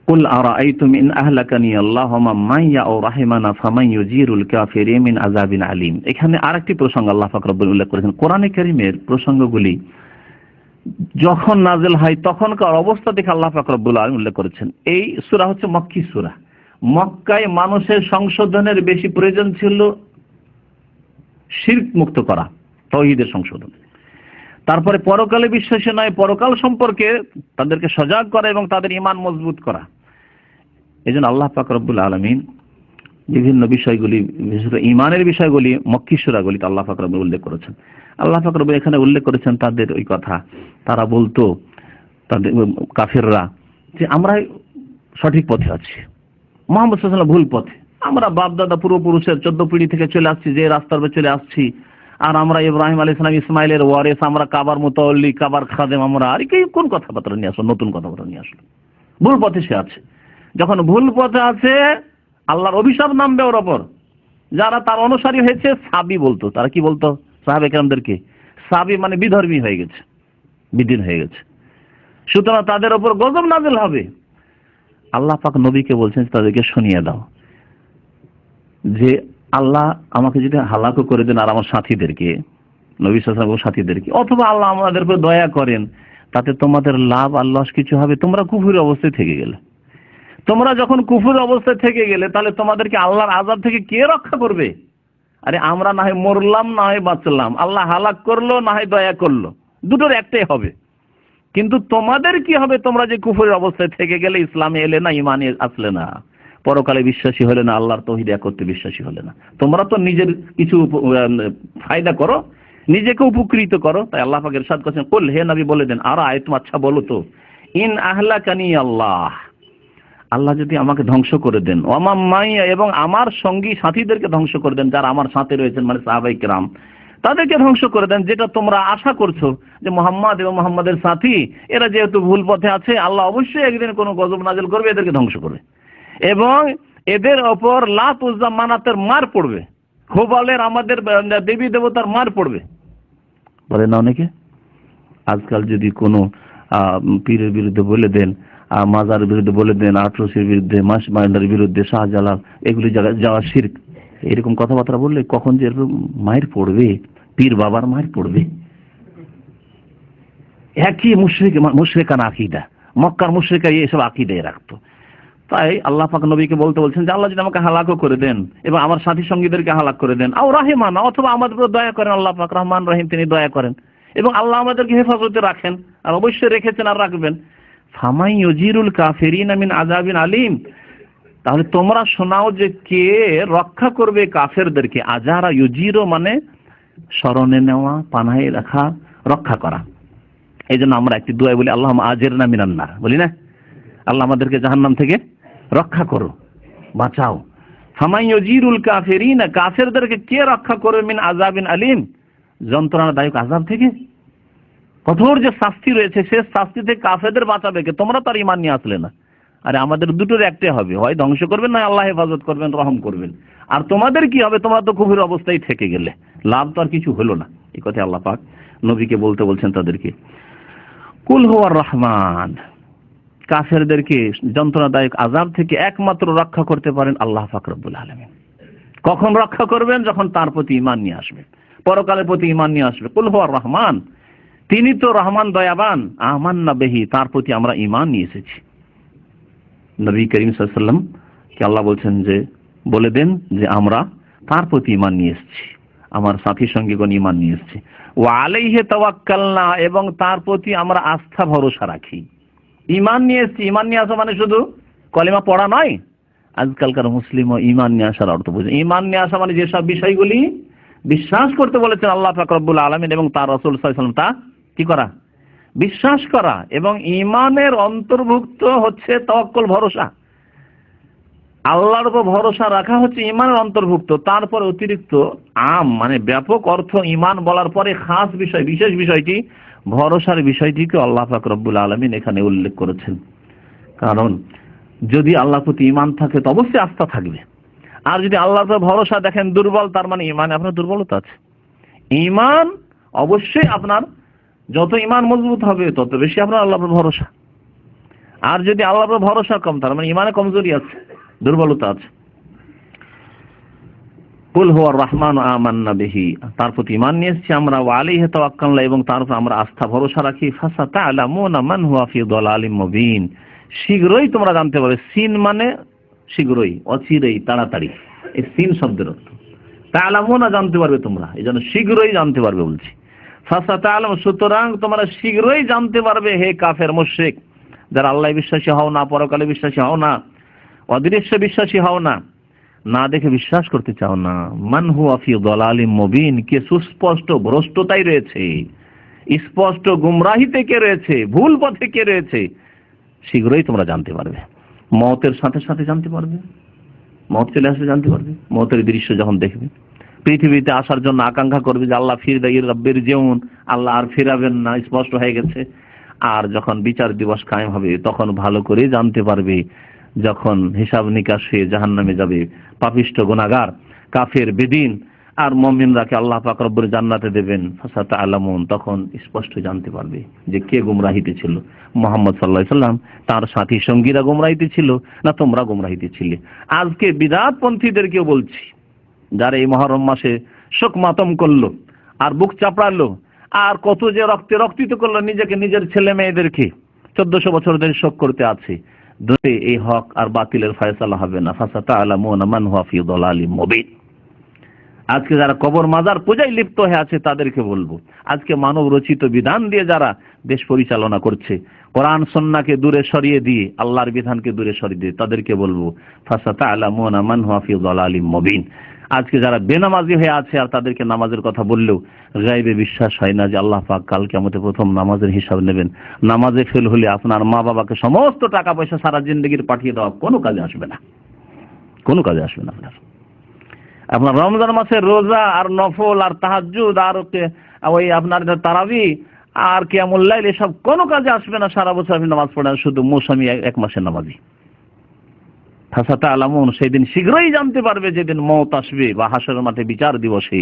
কুল আরাআইতুম ইন আহলাকানি আল্লাহু মান ইয়াউ রাহিমানা ফামান ইউজিরুল কাফিরিন মিন আযাবিন আলীম। এখানে আরেকটি প্রসঙ্গ আল্লাহ পাক রব্বুল উল্লেখ করেছেন। কোরআনে কারীমের প্রসঙ্গগুলি যখন নাযিল হয় তখনকার অবস্থা দেখে আল্লাহ পাক রব্বুল আলামিন উল্লেখ করেছেন। এই সূরা হচ্ছে মক্কি সূরা। মক্কায় মানুষের সংশোধনের বেশি প্রয়োজন ছিল শিরক মুক্ত করা, তাওহীদের সংশোধন। তারপরে পরকালে বিশ্বাসী নয়, পরকাল সম্পর্কে তাদেরকে সজাগ করা এবং তাদের ঈমান মজবুত করা। এজন্য আল্লাহ পাক রব্বুল আলামিন বিভিন্ন বিষয়গুলি, বিশেষ করে ঈমানের বিষয়গুলি মক্কি সূরাগুলিতে আল্লাহ পাক রব্বুল উল্লেখ করেছেন। আল্লাহ পাক রব্বুল এখানে উল্লেখ করেছেন তাদের ওই কথা, তারা বলতো, তাদের কাফেররা, যে আমরা সঠিক পথে আছি, মুহাম্মদ সাল্লাল্লাহু আলাইহি ওয়াসাল্লাম ভুল পথে, আমরা বাপ দাদা পূর্বপুরুষের 14 পিঢ়ি থেকে চলে আসছি, যে রাস্তার উপর চলে আসছি, আর আমরা ইব্রাহিম আলাইহিস সালাম ইসমাইলের ওয়ারিস, আমরা কাবার মুতাওয়াল্লি, কাবার খাদেম, আমরা আর কি কোন কথাবার্তা নিয়ে আসলো, নতুন কথাবার্তা নিয়ে আসলো। ভুল পথে সে আছে। যখন ভুল পথে আছে আল্লাহর অভিশাপ নামবে ওর ওপর, যারা তার অনুসারী হয়েছে সাবি বলতো। তারা কি বলতো? সাহাবে কেরামদেরকে সাবি মানে বিধর্মী হয়ে গেছে, বিদিন হয়ে গেছে, সুতরাং তাদের উপর গজব নাযিল হবে। আল্লাহ পাক নবীকে বলছেন তাদেরকে শুনিয়ে দাও যে আল্লাহ আমাকে যদি হালাকও করে দেন আর আমার সাথীদেরকে, নবী সাল্লাল্লাহু আলাইহি ওয়াসাল্লাম সাথীদেরকে, অথবা আল্লাহ আমাদের উপর দয়া করেন, তাতে তোমাদের লাভ আর লস কিছু হবে? তোমরা কুফরের অবস্থায় থেকে গেলে। তোমরা যখন কুফরের অবস্থায় থেকে গেলে তাহলে তোমাদেরকে আল্লাহর আযাব থেকে কে রক্ষা করবে? আরে আমরা না হয় মরলাম, না হয় বাঁচলাম, আল্লাহ হালাক করলো না হয় দয়া করলো, দুটোর একটাই হবে। কিন্তু তোমাদের কি হবে? তোমরা যে কুফরের অবস্থায় থেকে গেলে, ইসলামে এলে না, ইমানে আসলে না, পরকালে বিশ্বাসী হলে না, আল্লাহর তাওহীদ করতে বিশ্বাসী হলে না, তোমরা তো নিজের কিছু ফায়দা করো, নিজেকে উপকৃত করো। তাই আল্লাহ পাক ইরশাদ করেছেন, কুল, হে নবী বলে দেন, আর আয়াত আচ্ছা বলো তো, ইন আহলাকানি আল্লাহ, আল্লাহ যদি আমাকে ধ্বংস করে দেন, ওয়ামা মাইয়া, এবং আমার সঙ্গী সাথীদেরকে ধ্বংস করে দেন, যারা আমার সাথে রয়েছেন মানে সাহাবায়ে কেরাম, তাদেরকে ধ্বংস করে দেন, যেটা তোমরা আশা করছো যে মুহাম্মদ এবং মুহাম্মাদের সাথী এরা যেহেতু ভুল পথে আছে, আল্লাহ অবশ্যই একদিন কোনো গজব নাযিল করবে, এদেরকে ধ্বংস করবে, এবং এদের ওপর লাত উজ্জা মানাতের মার পড়বে, হুবলের আমাদের দেবী দেবতার মার পড়বে। বলে না অনেকে আজকাল যদি কোনো পীরের বিরুদ্ধে বলে দেন, মাজারের বিরুদ্ধে বলে দেন, আটরসির বিরুদ্ধে, মাস মাইন্ডার বিরুদ্ধে, শাহজালাল, এগুলি জায়গায় যাওয়া শিরক, এরকম কথাবার্তা বললে কখন যে মায়ের পড়বে, পীর বাবার মায়ের পড়বে। একই মুশরিকানা আকীদা, মক্কার মুশরিকরা এসব আকীদায় রাখতো। তাই আল্লাহ পাক নবীকে বলছেন যে আল্লাহ যদি আমাকে হালাকও করে দেন এবং আমার সাথী সঙ্গীদেরকে হালাক করে দেন, আও রাহিমানা, অথবা আমাদের উপর দয়া করেন, আল্লাহ পাক রহমান রহিম, তিনি দয়া করেন এবং আল্লাহ আমাদেরকে হেফাজতে রাখেন, আর অবশ্যই রেখেছেন আর রাখবেন, ফামাই ইউজিরুল কাফিরিনা মিন আযাবিন আলিম, তাহলে তোমরা শোনাও যে কে রক্ষা করবে কাফেরদেরকে। আজারা ইউজিরু মানে স্মরণে নেওয়া, পানাহে রাখা, রক্ষা করা। এই জন্য আমরা একটি দোয়া বলি, আল্লাহুম্মা আজিরনা মিনান নার, বলি না, আল্লাহ আমাদেরকে জাহান্নাম থেকে রক্ষা করো, বাঁচাও। ফামাই ইউজিরুল কাফিরিনা, কাফেরদেরকে কে রক্ষা করবে, মিন আযাবিন আলিম, যন্ত্রণাদায়ক আযাব থেকে, কঠোর যে শাস্তি রয়েছে সে শাস্তি থেকে কাফেরদের বাঁচাবে কে? তোমরা তার ঈমান নিয়ে আসলে না। আরে আমাদের দুটোর একটাই হবে, হয় ধ্বংস করবেন, না আল্লাহ হেফাজত করবেন, রহম করবেন। আর তোমাদের কি হবে? তোমরা তো কুফরের অবস্থায় থেকে গেলে, লাভ তো আর কিছু হলো না। এই কথা আল্লাহ পাক নবীকে বলতে বলছেন তাদেরকে। কুল হুয়ার রহমান, কাফেরদেরকে যন্ত্রণাদায়ক আযাব থেকে একমাত্র রক্ষা করতে পারেন আল্লাহ পাক রব্বুল আলামিন। কখন রক্ষা করবেন? যখন তার প্রতি ঈমান নিয়ে আসবে, পরকালের প্রতি ঈমান নিয়ে আসবে। কুল হুয়ার রহমান, তিনি তো রহমান, দয়াবান, আমান্না বিহি, তার প্রতি আমরা ঈমান নিয়ে এসেছি। নবী করিম সাল্লাল্লাহু আলাইহি ওয়াসাল্লাম কে আল্লাহ বলছেন যে বলে দেন যে আমরা তার প্রতি ঈমান নিয়ে এসেছি, আমার সাথী সঙ্গীগণ ঈমান নিয়ে এসেছি। ওয়া আলাইহি তাওয়াক্কালনা, এবং তার প্রতি আমরা আস্থা ভরসা রাখি। ঈমান নিয়ে এসেছি, ঈমান নিয়ে আসা মানে শুধু কলিমা পড়া নয়। আজকালকার মুসলিমও ঈমান নিয়ে আসার অর্থ বোঝে। ঈমান নিয়ে আসা মানে যেসব বিষয়গুলি বিশ্বাস করতে বলেছেন আল্লাহ পাক রব্বুল আলামিন এবং তার রাসূল সাল্লাল্লাহু আলাইহি ওয়াসাল্লাম, তা কি করা? বিশ্বাস করা। এবং ঈমানের অন্তর্ভুক্ত হচ্ছে তাওয়াক্কুল, ভরসা। আল্লাহর উপর ভরসা রাখা হচ্ছে ঈমানের অন্তর্ভুক্ত। তারপর অতিরিক্ত আম মানে ব্যাপক অর্থ ঈমান বলার পরে খাস বিষয়, বিশেষ বিষয়টি ভরসার বিষয়টিকে আল্লাহ পাক রব্বুল আলামিন এখানে উল্লেখ করেছেন। কারণ যদি আল্লাহর প্রতি ঈমান থাকে তো অবশ্যই আস্থা থাকবে। আর যদি আল্লাহর উপর ভরসা দেখেন দুর্বল, তার মানে ঈমানে আপনার দুর্বলতা আছে। ঈমান অবশ্যই আপনার যত ঈমান মজবুত হবে তত বেশি আপনার আল্লাহর উপর ভরসা। আর যদি আল্লাহর উপর ভরসা কম, তার মানে ঈমানে কমজোরি আছে, দুর্বলতা আছে। কুল হুয়ার রহমান আমান্না বিহি, তার প্রতি ঈমান নিয়ে এসেছি আমরা, ওয়া আলাইহি তাওয়াক্কালনা, এবং তার উপর আমরা আস্থা ভরসা রাখি। ফাসাতা'লামুনা মান হুয়া ফি দালালিম মুবিন, শীঘ্রই তোমরা জানতে পারবে। সিন মানে শীঘ্রই, অচিরেই, তাড়াতাড়ি, এই সিন শব্দের অর্থ। তা'লামুনা জানতে পারবে তোমরা, এই জন্য শীঘ্রই জানতে পারবে বলছি। ফাসাতা'লামু, সুতরাং তোমরা শীঘ্রই জানতে পারবে হে কাফের মুশরিক, যারা আল্লাহ বিশ্বাসী হও না, পরকালে বিশ্বাসী হও না, অদৃশ্য বিশ্বাসী হও না, না দেখে বিশ্বাস করতে চাও না, মান হুয়া ফি দালালিম মুবিন, কে সুস্পষ্ট ভ্রষ্টতায় রয়েছে, স্পষ্ট গুমরাহিতে কে রয়েছে, ভুল পথে কে রয়েছে, শীঘ্রই তোমরা জানতে পারবে। মওতের সাথে সাথে জানতে পারবে, মওত চলে আসলে জানতে পারবে। মওতের দৃশ্য যখন দেখবে, পৃথিবীতে আসার জন্য আকাঙ্ক্ষা করবে যে আল্লাহ ফির দাইর রব্বির জিউন, আল্লাহ আর ফিরাবেন না, স্পষ্ট হয়ে গেছে। আর যখন বিচার দিবস কায়েম হবে তখন ভালো করে জানতে পারবে, যখন হিসাব নিকাশ হয়ে জাহান্নামে যাবে পাপিষ্ঠ গুনাহগার, কাফের বেদিন আর মুমিনরাকে আল্লাহ পাক রব্বুল জান্নাতে দেবেন। ফাসাতা'লামুন, তখন স্পষ্ট জানতে পারবে যে কে গুমরাহিতে ছিল, মুহাম্মদ সাল্লাল্লাহু আলাইহি সাল্লাম তার সাথী সঙ্গীরা গুমরাহিতে ছিল না তোমরা গুমরাহিতে ছিলে। আজকে বিদআতপন্থীদেরকেও বলছি, যারা এই মুহররম মাসে শোক মাতম করলো আর বুক চাপড়ালো আর কত যে রক্তে রক্তিত করলো নিজেকে, নিজের ছেলে মেয়েদেরকে, 1400 বছর ধরে শোক করতে আছে, এই হক আর বাতিলের ফয়সালা হবে না। ফাসাতা'লামুনা মান হুয়া ফি দালালিম মুবিন। আজকে যারা কবর মাজার পূজায় লিপ্ত হয়ে আছে তাদেরকে বলবো, আজকে মানব রচিত বিধান দিয়ে যারা দেশ পরিচালনা করছে, কোরআন সুন্নাহকে দূরে সরিয়ে দিয়ে আল্লাহর বিধানকে দূরে সরিয়ে দিয়ে, তাদেরকে বলবো ফাসাতা'লামুনা মান হুয়া ফি দালালিম মুবিন। আজকে যারা বেনামাজি হয়ে আছে আর তাদেরকে নামাজের কথা বললেও গায়বে বিশ্বাস হয় না যে আল্লাহ পাক কাল কিয়ামতে প্রথম নামাজের হিসাব নেবেন। নামাজে ফেল হলে আপনার মা বাবাকে সমস্ত টাকা পয়সা সারা জিন্দেগির পাঠিয়ে দেওয়া কোনো কাজে আসবে না, কোনো কাজে আসবে না। আপনার রমজান মাসের রোজা আর নফল আর তাহাজ্জুদ আর ওই আপনার তারাবি আর কিয়ামুল লাইল এসব কোনো কাজে আসবে না। সারা বছর আপনি নামাজ পড়েন, শুধু মৌসুমী এক মাসের নামাজি। ফাসাতা'লামুন, সেদিন শীঘ্রই জানতে পারবে যেদিন মওত আসবে বা হাসরের মাঠে বিচার দিবসে,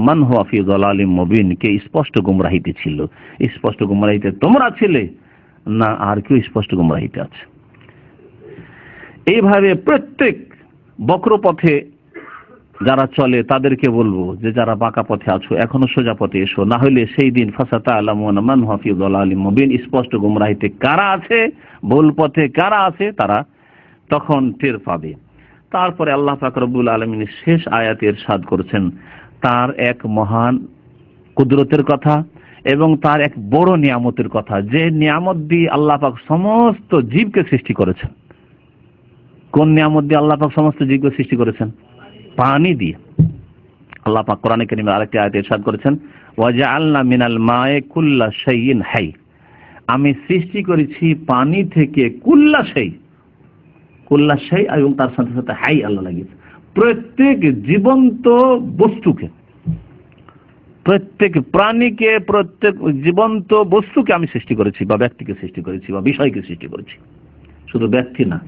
মান হুয়া ফি দালালিম মুবিন, কে স্পষ্ট গুমরাহিতে ছিল। স্পষ্ট গুমরাহিতে তোমরা ছিলে না আর কেউ স্পষ্ট গুমরাহিতে আছে? এইভাবে প্রত্যেক বক্র পথে যারা চলে তাদেরকে বলবো যে যারা বাঁকা পথে আছো এখনো সোজা পথে এসো, না হলে সেই দিন ফাসাতা'লামুনা মান হুয়া ফি দালালিম মুবিন, স্পষ্ট গুমরাহিতে কারা আছে, ভুল পথে কারা আছে তারা তখন টের পাবে। তারপরে আল্লাহ পাক রব্বুল আলামিন শেষ আয়াতে ইরশাদ করেছেন তার এক মহান কুদরতের কথা এবং তার এক বড় নিয়ামতের কথা, যে নিয়ামত দিয়ে আল্লাহ পাক সমস্ত জীবকে সৃষ্টি করেছেন। কোন নিয়ামত দিয়ে আল্লাহ পাক সমস্ত জীবকে সৃষ্টি করেছেন? পানি দিয়ে। আল্লাহ পাক কোরআনে কারীমে আরেকটি আয়াতে ইরশাদ করেছেন ওয়াজআলনা মিনাল মা'i কুল্লা শাইইন হাই, আমি সৃষ্টি করেছি পানি থেকে কুল্লা শাই, কুল্লা শাই এবং তার সাথে সাথে হাই আল্লাহ লাগিয়েছে, প্রত্যেক জীবন্ত বস্তুকে, প্রত্যেক প্রাণীকে, প্রত্যেক জীবন্ত বস্তুকে আমি সৃষ্টি করেছি, বা ব্যক্তিকে সৃষ্টি করেছি বা বিষয়কে সৃষ্টি করেছি। শুধু ব্যক্তি না,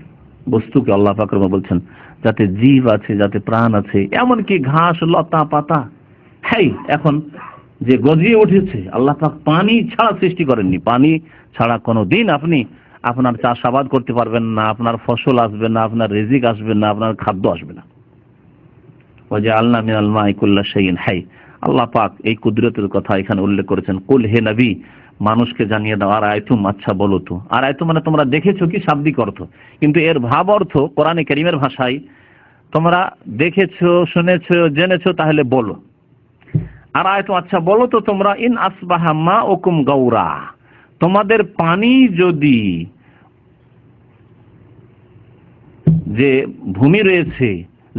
বস্তুকে আল্লাহ পাক বলছেন যাতে জীব আছে, যাতে প্রাণ আছে, এমনকি ঘাস লতা পাতা। হ্যাঁ, এখন যে গজিয়ে উঠেছে আল্লাহ পাক পানি ছাড়া সৃষ্টি করেননি। পানি ছাড়া কোনোদিন আপনি আপনার চাষাবাদ করতে পারবেন না, আপনার ফসল আসবে না, আপনার রিজিক আসবে না, আপনার খাদ্য আসবে না। ওয়াজআলনা মিনাল মা'i কুল্লা শাইইন হাই, আল্লাহ পাক এই কুদরতের কথা এখানে উল্লেখ করেছেন। কুল, হে নবী, মানুষকে জানিয়ে দাও, আর আয়তুম, আচ্ছা বলো তো। আর আয়তুম মানে তোমরা দেখেছো কি শাব্দিক অর্থ, কিন্তু এর ভাব অর্থ কোরআনে কারীমের ভাষায় তোমরা দেখেছো, শুনেছো, জেনেছো, তাহলে বলো। আর আয়তুম, আচ্ছা বলো তো তোমরা, ইন আসবাহা মাউকুম গাওরা, তোমাদের পানি যদি, যে ভূমি রয়েছে,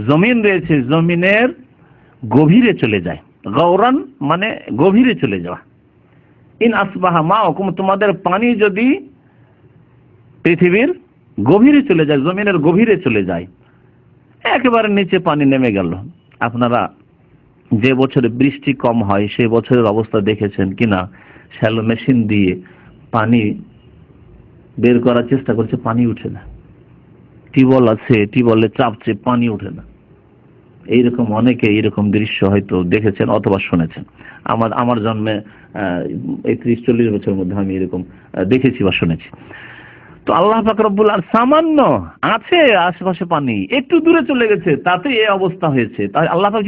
জমিন রয়েছে, জমিনের গভীরে চলে যায়। গাওরান মানে গভীরে চলে যাওয়া। ইন আসবাহা মাউকুম, তোমাদের পানি যদি পৃথিবীর গভীরে চলে যায়, জমিনের গভীরে চলে যায়, একেবারে নিচে পানি নেমে গেল। আপনারা যে বছরে বৃষ্টি কম হয় সেই বছরের অবস্থা দেখেছেন কিনা? শ্যালো মেশিন দিয়ে পানি বের করার চেষ্টা করছে, পানি উঠে না। টিউবওয়েল আছে, টিউবওয়েলে চাপছে, পানি উঠে না। এইরকম অনেকে এইরকম দৃশ্য হয়তো দেখেছেন অথবা শুনেছেন। আমার জন্মে এই 30-40 বছরের মধ্যে আমি এরকম দেখেছি বা শুনেছি। তো আল্লাহ পাক রব্বুল আলামিন সামান্য আছে আশেপাশে পানি, একটু দূরে চলে গেছে, তাতে এই অবস্থা হয়েছে। তাই আল্লাহ পাক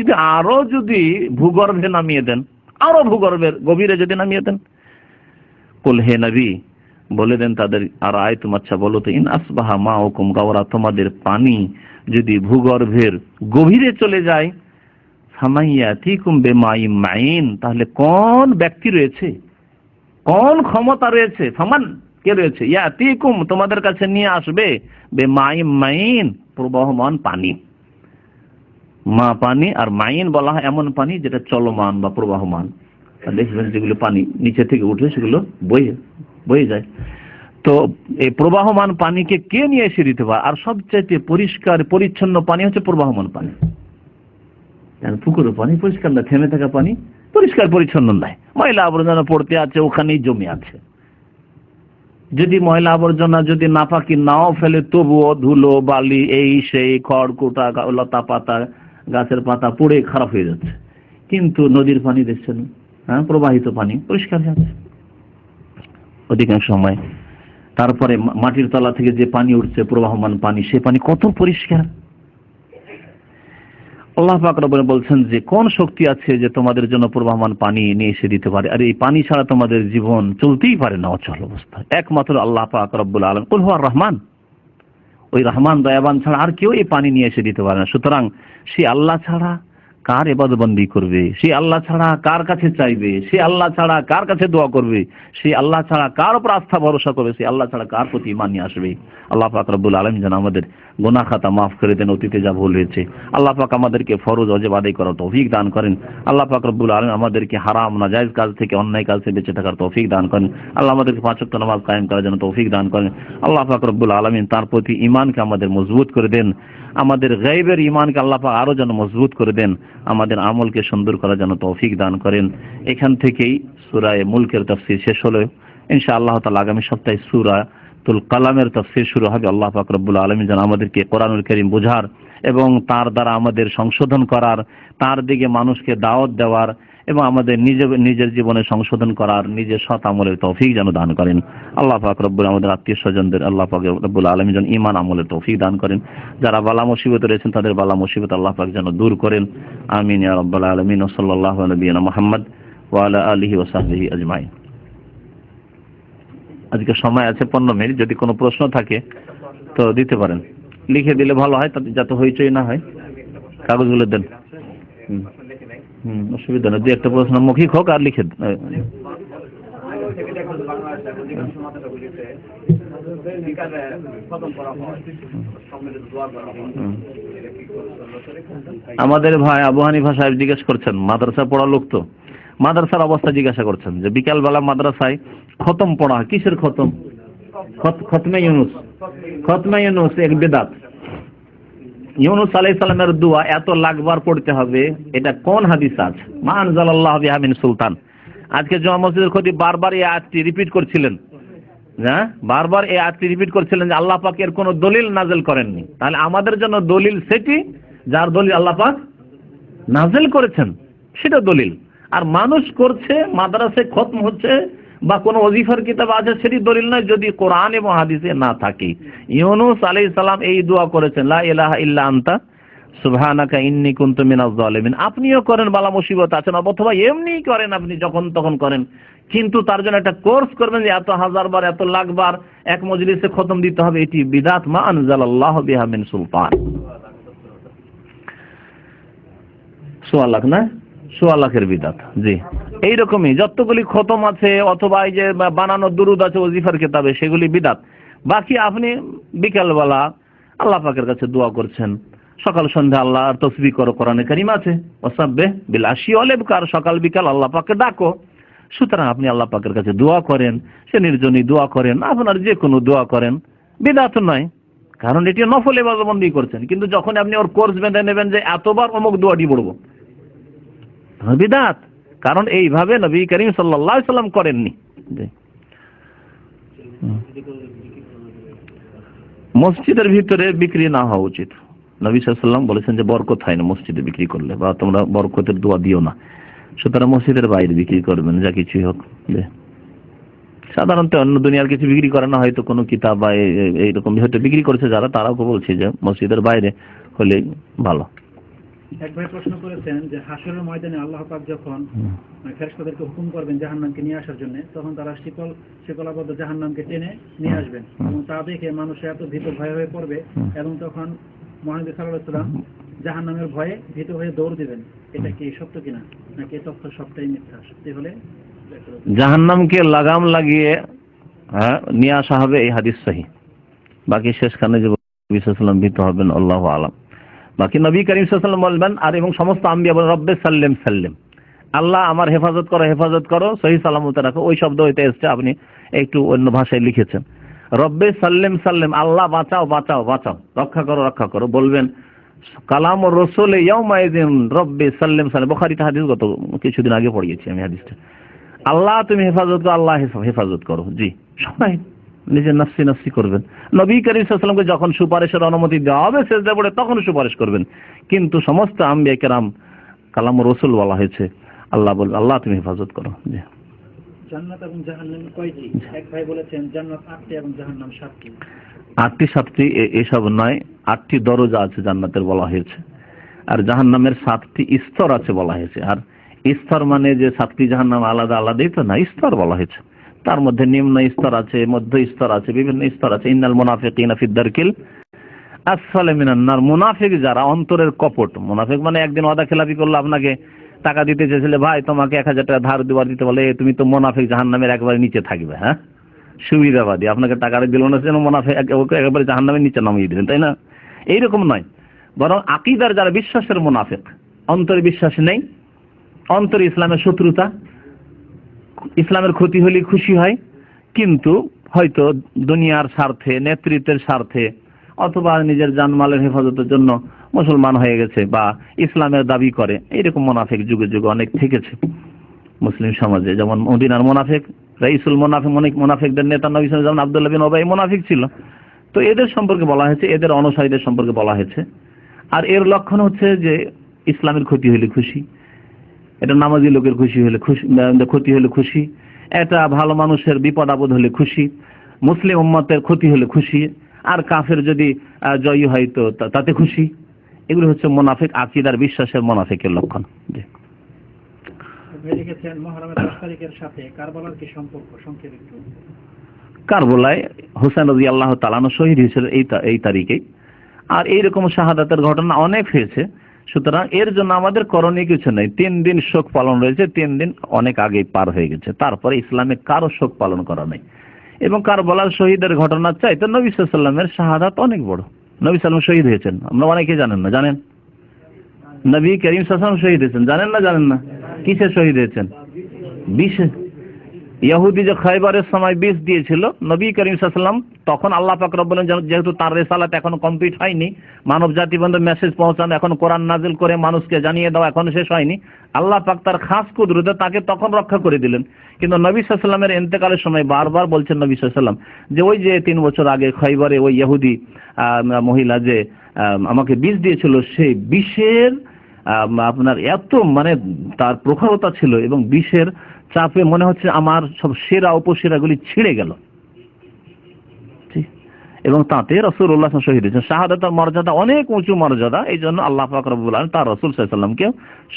যদি ভূগর্ভে নামিয়ে দেন, আরো ভূগর্ভের গভীরে যদি নামিয়ে দেন, কুল, হে নবী বলে দেন তাদের, আর আয়তুম, আচ্ছা বলো তো, ইন আসবাহা মাউকুম গাওরা, তোমাদের পানি যদি ভূগর্ভের গভীরে চলে যায়, ফামাইয়াতিকুম বিমাইম মাইন, তাহলে কোন ব্যক্তি রয়েছে, কোন ক্ষমতা রয়েছে, ফামান কে রয়েছে, ইয়াতিকুম তোমাদের কাছে নিয়ে আসবে, বিমাইম মাইন প্রবাহমান পানি। মা পানি, আর মাইন বলা হয় এমন পানি যেটা চলমান বা প্রবাহমান। দেখবেন যেগুলো পানি নিচে থেকে উঠে সেগুলো বয়ে যায়। তো এই প্রবাহমান পানিকে কে নিয়ে এসে দিতে পারে? আর সবচাইতে পরিষ্কার পরিচ্ছন্ন পানি হচ্ছে প্রবাহমান পানি। পুকুরের পানি পরিষ্কার না, থেমে থাকা পানি পরিষ্কার পরিচ্ছন্ন নয়, ময়লা আবর্জনা পড়তে আছে, ওখানেই জমে আছে। যদি ময়লা আবর্জনা যদি নাপাকি নাও ফেলে, তবুও ধুলো বালি এই সেই খড়কুটা লতা পাতা গাছের পাতা পড়ে খারাপ হয়ে যাচ্ছে, কিন্তু নদীর পানি দেখছেন, হ্যাঁ, প্রবাহিত পানি পরিষ্কার যাচ্ছে অধিকাংশ সময়। তারপরে মাটির তলা থেকে যে পানি উঠছে, প্রবাহমান পানি, সে পানি কত পরিষ্কার। আল্লাহ পাক রব্বুল বলছেন যে কোন শক্তি আছে যে তোমাদের জন্য প্রবাহমান পানি নিয়ে এসে দিতে পারে, আর এই পানি ছাড়া তোমাদের জীবন চলতেই পারে না অচল অবস্থায়। একমাত্র আল্লাহ পাক রব্বুল আলামিন, কুল হুয়ার রহমান, ওই রহমান দয়াবান ছাড়া আর কেউ এই পানি নিয়ে এসে দিতে পারে না। সুতরাং সে আল্লাহ ছাড়া কার ইবাদতবন্দি করবে, সে আল্লাহ ছাড়া কার কাছে চাইবে, সে আল্লাহ ছাড়া কার কাছে দোয়া করবে, সে আল্লাহ ছাড়া কার উপর আস্থা ভরসা করবে, সে আল্লাহ ছাড়া কার প্রতি ঈমান নিয়ে আসবে। আল্লাহ পাক রব্বুল আলামিন যেন আমাদের গুনাহ খাতা মাফ করে দেন, অতীতে যা ভুল হয়েছে। আল্লাহ পাক আমাদেরকে ফরজ ওয়াজিব আদায় করার তৌফিক দান করেন। আল্লাহ পাক রব্বুল আলামিন আমাদেরকে হারাম নাজায়েজ কাজ থেকে, অন্যায় কাজ থেকে বেঁচে থাকার তৌফিক দান করেন। আল্লাহ আমাদেরকে 5 ওয়াক্ত নামাজ কায়েম করার জন্য তৌফিক দান করেন। আল্লাহ পাক রব্বুল আলামিন তার প্রতি ঈমানকে আমাদের মজবুত করে দেন, আমাদের গায়বের ঈমানকে আল্লাহ পাক আরো যেন মজবুত করে দেন, আমাদের আমলকে সুন্দর করার জন্য তৌফিক দান করেন। এখান থেকেই সূরা মুলকের তাফসীর শেষ হলো। ইনশাআল্লাহ তাআলা আগামী সপ্তাহে সূরাতুল কালামের তাফসীর শুরু হবে। আল্লাহ পাক রব্বুল আলামিন যেন আমাদেরকে কোরআনুল কারীম বোঝার এবং তার দ্বারা আমাদের সংশোধন করার, তার দিকে মানুষকে দাওয়াত দেওয়ার এবং আমাদের নিজের জীবনে সংশোধন করার, নিজের সৎ আমলের তৌফিক যেন দান করেন। আল্লাহ পাক রব্বুল আমাদের আত্মীয় স্বজনদের আল্লাহ পাক রব্বুল আলামিন যেন ঈমান আমলের তৌফিক দান করেন। যারা বালা মুসিবতে রয়েছেন তাদের বালা মুসিবত আল্লাহ পাক যেন দূর করেন। আমিন ইয়া রাব্বাল আলামিন। ওয়া সাল্লাল্লাহু আলা নবিয়িনা মুহাম্মদ ওয়া আলা আলিহি ওয়া সাহবিহি আজমাইন। আজকে সময় আছে 15 মিনিট, যদি কোনো প্রশ্ন থাকে তো দিতে পারেন, লিখে দিলে ভালো হয়, তাতে যাতে হইচই না হয়। কাগজগুলো দেন। অসুবিধা নেই, 2-1টা প্রশ্ন মৌখিক হোক আর লিখে আমাদের ভাই আবু হানিফা সাহেব জিজ্ঞেস করছেন, মাদ্রাসা পড়া লোক তো, মাদ্রাসার অবস্থা জিজ্ঞাসা করছেন যে বিকালবেলা মাদ্রাসায় খতম পড়া, কিসের খতম? খতমে ইউনুস। খতমে ইউনুস এক বিদআত। ইউনুস আলাইহিস সালামের দোয়া এত লাখবার পড়তে হবে, এটা কোন হাদিস আছে? মা আনজালাল্লাহু বিহা মিন সুলতান। আজকে জুমা মসজিদের খতিব বারবার এই আয়াতটি রিপিট করছিলেন, হ্যাঁ, বারবার এই আয়াতটি রিপিট করছিলেন যে আল্লাহ পাক এর কোনো দলিল নাযিল করেননি। তাহলে আমাদের জন্য দলিল সেটি যার দলিল আল্লাহ পাক নাযিল করেছেন, সেটা দলিল। আর মানুষ করছে, মাদ্রাসায় খতম হচ্ছে বা কোনো ওজিফার কিতাব আছে, সেটি দলিল নয় যদি কোরআন এবং হাদিসে না থাকে। ইউনুস আলাইহিস সালাম এই দোয়া করেছেন, লা ইলাহা ইল্লা আনতা সুবহানাকা ইন্নী কুনতু মিনাজ জালিমিন। আপনিও করেন, বালা মুসিবত আছে না, অথবা এমনি করেন, আপনি যখন তখন করেন, কিন্তু তার জন্য একটা কোর্স করবেন যে এত হাজারবার, এত লাখবার এক মজলিসে খতম দিতে হবে, এটি বিদআত। মা আনজালাল্লাহু বিহা মিন সুলতান। সোয়া লাখ না, 1.25 লাখের বিদআত। জি, এইরকমই যতগুলি খতম আছে অথবা এই যে বানানো দুরুদ আছে ওজিফার কিতাবে, সেগুলি বিদআত। বাকি আপনি বিকালবেলা আল্লাহ পাকের কাছে দোয়া করছেন, সকাল সন্ধ্যা আল্লাহর তাসবিহ করো, কোরআনে কারীম আছে ওয়াসাব্বিহ বিল আশি ওয়াল ইবকার, সকাল বিকাল আল্লাহ পাককে ডাকো। সুতরাং আপনি আল্লাহ পাকের কাছে দোয়া করেন, সে নির্জনী দোয়া করেন, আপনার যে কোনো দোয়া করেন, বিদআত নয়, কারণ এটি নফল ইবাদতবন্দি করছেন। কিন্তু যখন আপনি ওর কোর্স বেঁধে নেবেন যে এতবার অমুক দোয়াটি পড়ব, বিদআত, কারণ এইভাবে নবী করিম সাল্লাল্লাহু আলাইহি সাল্লাম করেননি। মসজিদের ভিতরে বিক্রি না হওয়া উচিত। নবী সাল্লাল্লাহু আলাইহি সাল্লাম বলেছেন যে বরকত হয় না মসজিদে বিক্রি করলে, বা তোমরা বরকতের দোয়া দিও না। সুতরাং মসজিদের বাইরে বিক্রি করবেন, যা কিছুই হোক। সাধারণত অন্য দুনিয়ার কিছু বিক্রি করে না, হয়তো কোনো কিতাব বা এইরকম হয়তো বিক্রি করেছে যারা, তারাও বলছে যে মসজিদের বাইরে হলে ভালো। এক ভাই প্রশ্ন করেছেন যে হাসরের ময়দানে আল্লাহ পাক যখন ফেরেশতাদেরকে হুকুম করবেন জাহান্নামকে নিয়ে আসার জন্য, তখন তারা শিকলাবদ্ধ জাহান্নামকে টেনে নিয়ে আসবেন, এবং তা দেখে মানুষ এত ভীত ভয় হয়ে পড়বে, এবং তখন মহানবী সাল্লাল্লাহু আলাইহি ওয়াসাল্লাম জাহান্নামের ভয়ে ভীত হয়ে দৌড় দিবেন। এটা কি সত্য কিনা, নাকি তথ্য সবটাই মিথ্যা? সত্যি হলে জাহান্নামকে লাগাম লাগিয়ে নিয়ে আসা হবে, এই হাদিস সহিহ। বাকি শেষখানে যে নবী সাল্লাল্লাহু আলাইহি ওয়াসাল্লাম ভীত হবেন, আল্লাহু আলাম। বাকি নবী করিম সাল্লাল্লাহু আলাইহি ওয়াসাল্লাম বলবেন, আর এবং সমস্ত আম্বিয়া বলেন রব্বে সাল্লিম সাল্লিম, আল্লাহ আমার হেফাজত করো, হেফাজত করো, সহি সালামতে রাখো। ওই শব্দ হইতে এসছে, আপনি একটু অন্য ভাষায় লিখেছেন রব্বে সাল্লিম সাল্লিম, আল্লাহ বাঁচাও বাঁচাও বাঁচাও, রক্ষা করো রক্ষা করো। বলবেন কালাম ও রসুল ইয়াউমাইযিন রব্বে সাল্লিম সাল্লিম, বুখারীতে হাদিস, গত কিছুদিন আগে পড়িয়েছি আমি হাদিসটা। আল্লাহ তুমি হেফাজত করো, আল্লাহ হেফাজত করো। জি, সবাই নিজের নাফসি নাফসি করবেন। নবী করিম সাল্লাল্লাহু আলাইহি ওয়াসাল্লামকে যখন সুপারিশের অনুমতি দেওয়া হবে সেজদা পড়ে তখন সুপারিশ করবেন, কিন্তু সমস্ত আম্বিয়া কেরাম কালাম রাসূল বলা হয়েছে, আল্লাহ বলবে আল্লাহ তুমি হেফাজত করো। জি। জান্নাত এবং জাহান্নাম কয়টি? এক ভাই বলেছেন জান্নাত 8টি এবং জাহান্নাম 7টি। 8টি 7টি এসব নয়, 8টি দরজা আছে জান্নাতের বলা হয়েছে, আর জাহান্নামের 7টি স্তর আছে বলা হয়েছে। আর স্তর মানে যে 7টি জাহান্নাম আলাদা আলাদাই তো না, স্তর বলা হয়েছে। তার মধ্যে নিম্ন স্তর আছে, মধ্য স্তর আছে, বিভিন্ন স্তর আছে। ইন্নাল মুনাফিকিনা ফি দারকিল আসফালি মিনান নার। মুনাফিক যারা, অন্তরের কপট মুনাফিক মানে একদিন ওয়াদা খেলাপি করলো, আপনাকে টাকা দিতে চেয়েছিলে, ভাই তোমাকে 1000 টাকা ধার দেওয়ার দিতে বলে, তুমি তো মুনাফিক, জাহান্নামের একেবারে নিচে থাকবে। হ্যাঁ, সুবিধাবাদী, আপনাকে টাকাটা দিল না যেন মুনাফিক, একেবারে জাহান্নামের নিচে নামিয়ে দিলেন, তাই না? এইরকম নয়, বরং আকীদার যারা বিশ্বাসের মুনাফিক, অন্তরে বিশ্বাস নেই, অন্তরে ইসলামের শত্রুতা, ইসলামের ক্ষতি হলে খুশি হয়, কিন্তু হয়তো দুনিয়ার স্বার্থে, নেতৃত্বের স্বার্থে, অথবা নিজের জানমালের হেফাজতের জন্য মুসলমান হয়ে গেছে বা ইসলামের দাবি করে। এইরকম মুনাফিক যুগে যুগে অনেক থেকেছে মুসলিম সমাজে। যেমন মদিনার মুনাফিক, রাইসুল মুনাফিক, অনেক মুনাফিকদের নেতা নবী সাল্লাল্লাহু আলাইহি ওয়াসাল্লাম আব্দুল্লাহ বিন উবাই মুনাফিক ছিল। তো এদের সম্পর্কে বলা হয়েছে, এদের অনুসারীদের সম্পর্কে বলা হয়েছে। আর এর লক্ষণ হচ্ছে যে ইসলামের ক্ষতি হলে খুশি, এটা নামাজি লোকের খুশি হলে খুশি, ক্ষতি হলে খুশি, এটা ভালো মানুষের বিপদ আপদ হলে খুশি, মুসলিম উম্মতের ক্ষতি হলে খুশি, আর কাফের যদি জয়ী হয় তো তাতে খুশি। এগুলো হচ্ছে মুনাফিক, আকীদার বিশ্বাসের মুনাফিকের লক্ষণ। জি। লিখেছেন মুহররমের 10 তারিখের সাথে কারবালার কি সম্পর্ক, সংক্ষেপে একটু। কারবালায় হোসেন রাদিয়াল্লাহু তাআলা আনহু শহীদ হয়েছিল এই তারিখে। আর এইরকম শাহাদাতের ঘটনা অনেক হয়েছে। সুতরাং এর জন্য আমাদের করণীয় কিছু নেই। 3 দিন শোক পালন রয়েছে, 3 দিন অনেক আগে পার হয়ে গেছে, তারপরে ইসলামে কারো শোক পালন করা নেই। এবং কারবালার শহীদের ঘটনা চাইতে নবী সাল্লাল্লাহু আলাইহি ওয়াসাল্লামের শাহাদাত অনেক বড়। নবী সাল্লাল্লাহু আলাইহি ওয়াসাল্লাম শহীদ হয়েছেন, আমরা অনেকে জানেন না। জানেন নবী করিম সাল্লাল্লাহু আলাইহি ওয়াসাল্লাম শহীদ হয়েছেন, জানেন না? জানেন না? কিসে শহীদ হয়েছেন? বিষে। ইহুদি যে খয়বরের সময় বিষ দিয়েছিল, নবী করিম সাল্লাল্লাহু আলাইহি ওয়াসাল্লাম তখন আল্লাহ পাক রব্বুল আলামিন যেহেতু তার রিসালাত এখনো কমপ্লিট হয়নি, মানব জাতি পর্যন্ত মেসেজ পৌঁছানো, এখন কোরআন নাজিল করে মানুষকে জানিয়ে দেওয়া এখনো শেষ হয়নি, আল্লাহ পাক তার খাস কুদরতে তাকে তখন রক্ষা করে দিলেন। কিন্তু নবী সাল্লাল্লাহু আলাইহি ওয়াসাল্লামের ইন্তেকালের সময় বারবার বলছেন নবী সাল্লাল্লাহু আলাইহি ওয়াসাল্লাম যে ওই যে 3 বছর আগে খয়বরে ওই ইহুদি মহিলা যে আমাকে বিষ দিয়েছিল, সেই বিষের আপনার এত মানে তার প্রখরতা ছিল এবং বিষের চাপে মনে হচ্ছে আমার সব সেরা উপসেরাগুলি ছিঁড়ে গেল। এবং তাতে রাসূলুল্লাহ সাল্লাল্লাহু আলাইহি ওয়াসাল্লাম শহীদ হয়েছেন। শাহাদাতের মর্যাদা অনেক উঁচু মর্যাদা, এই জন্য আল্লাহ পাক রব্বুল আলামিন তার রাসূল সাল্লাল্লাহু আলাইহি ওয়াসাল্লামকে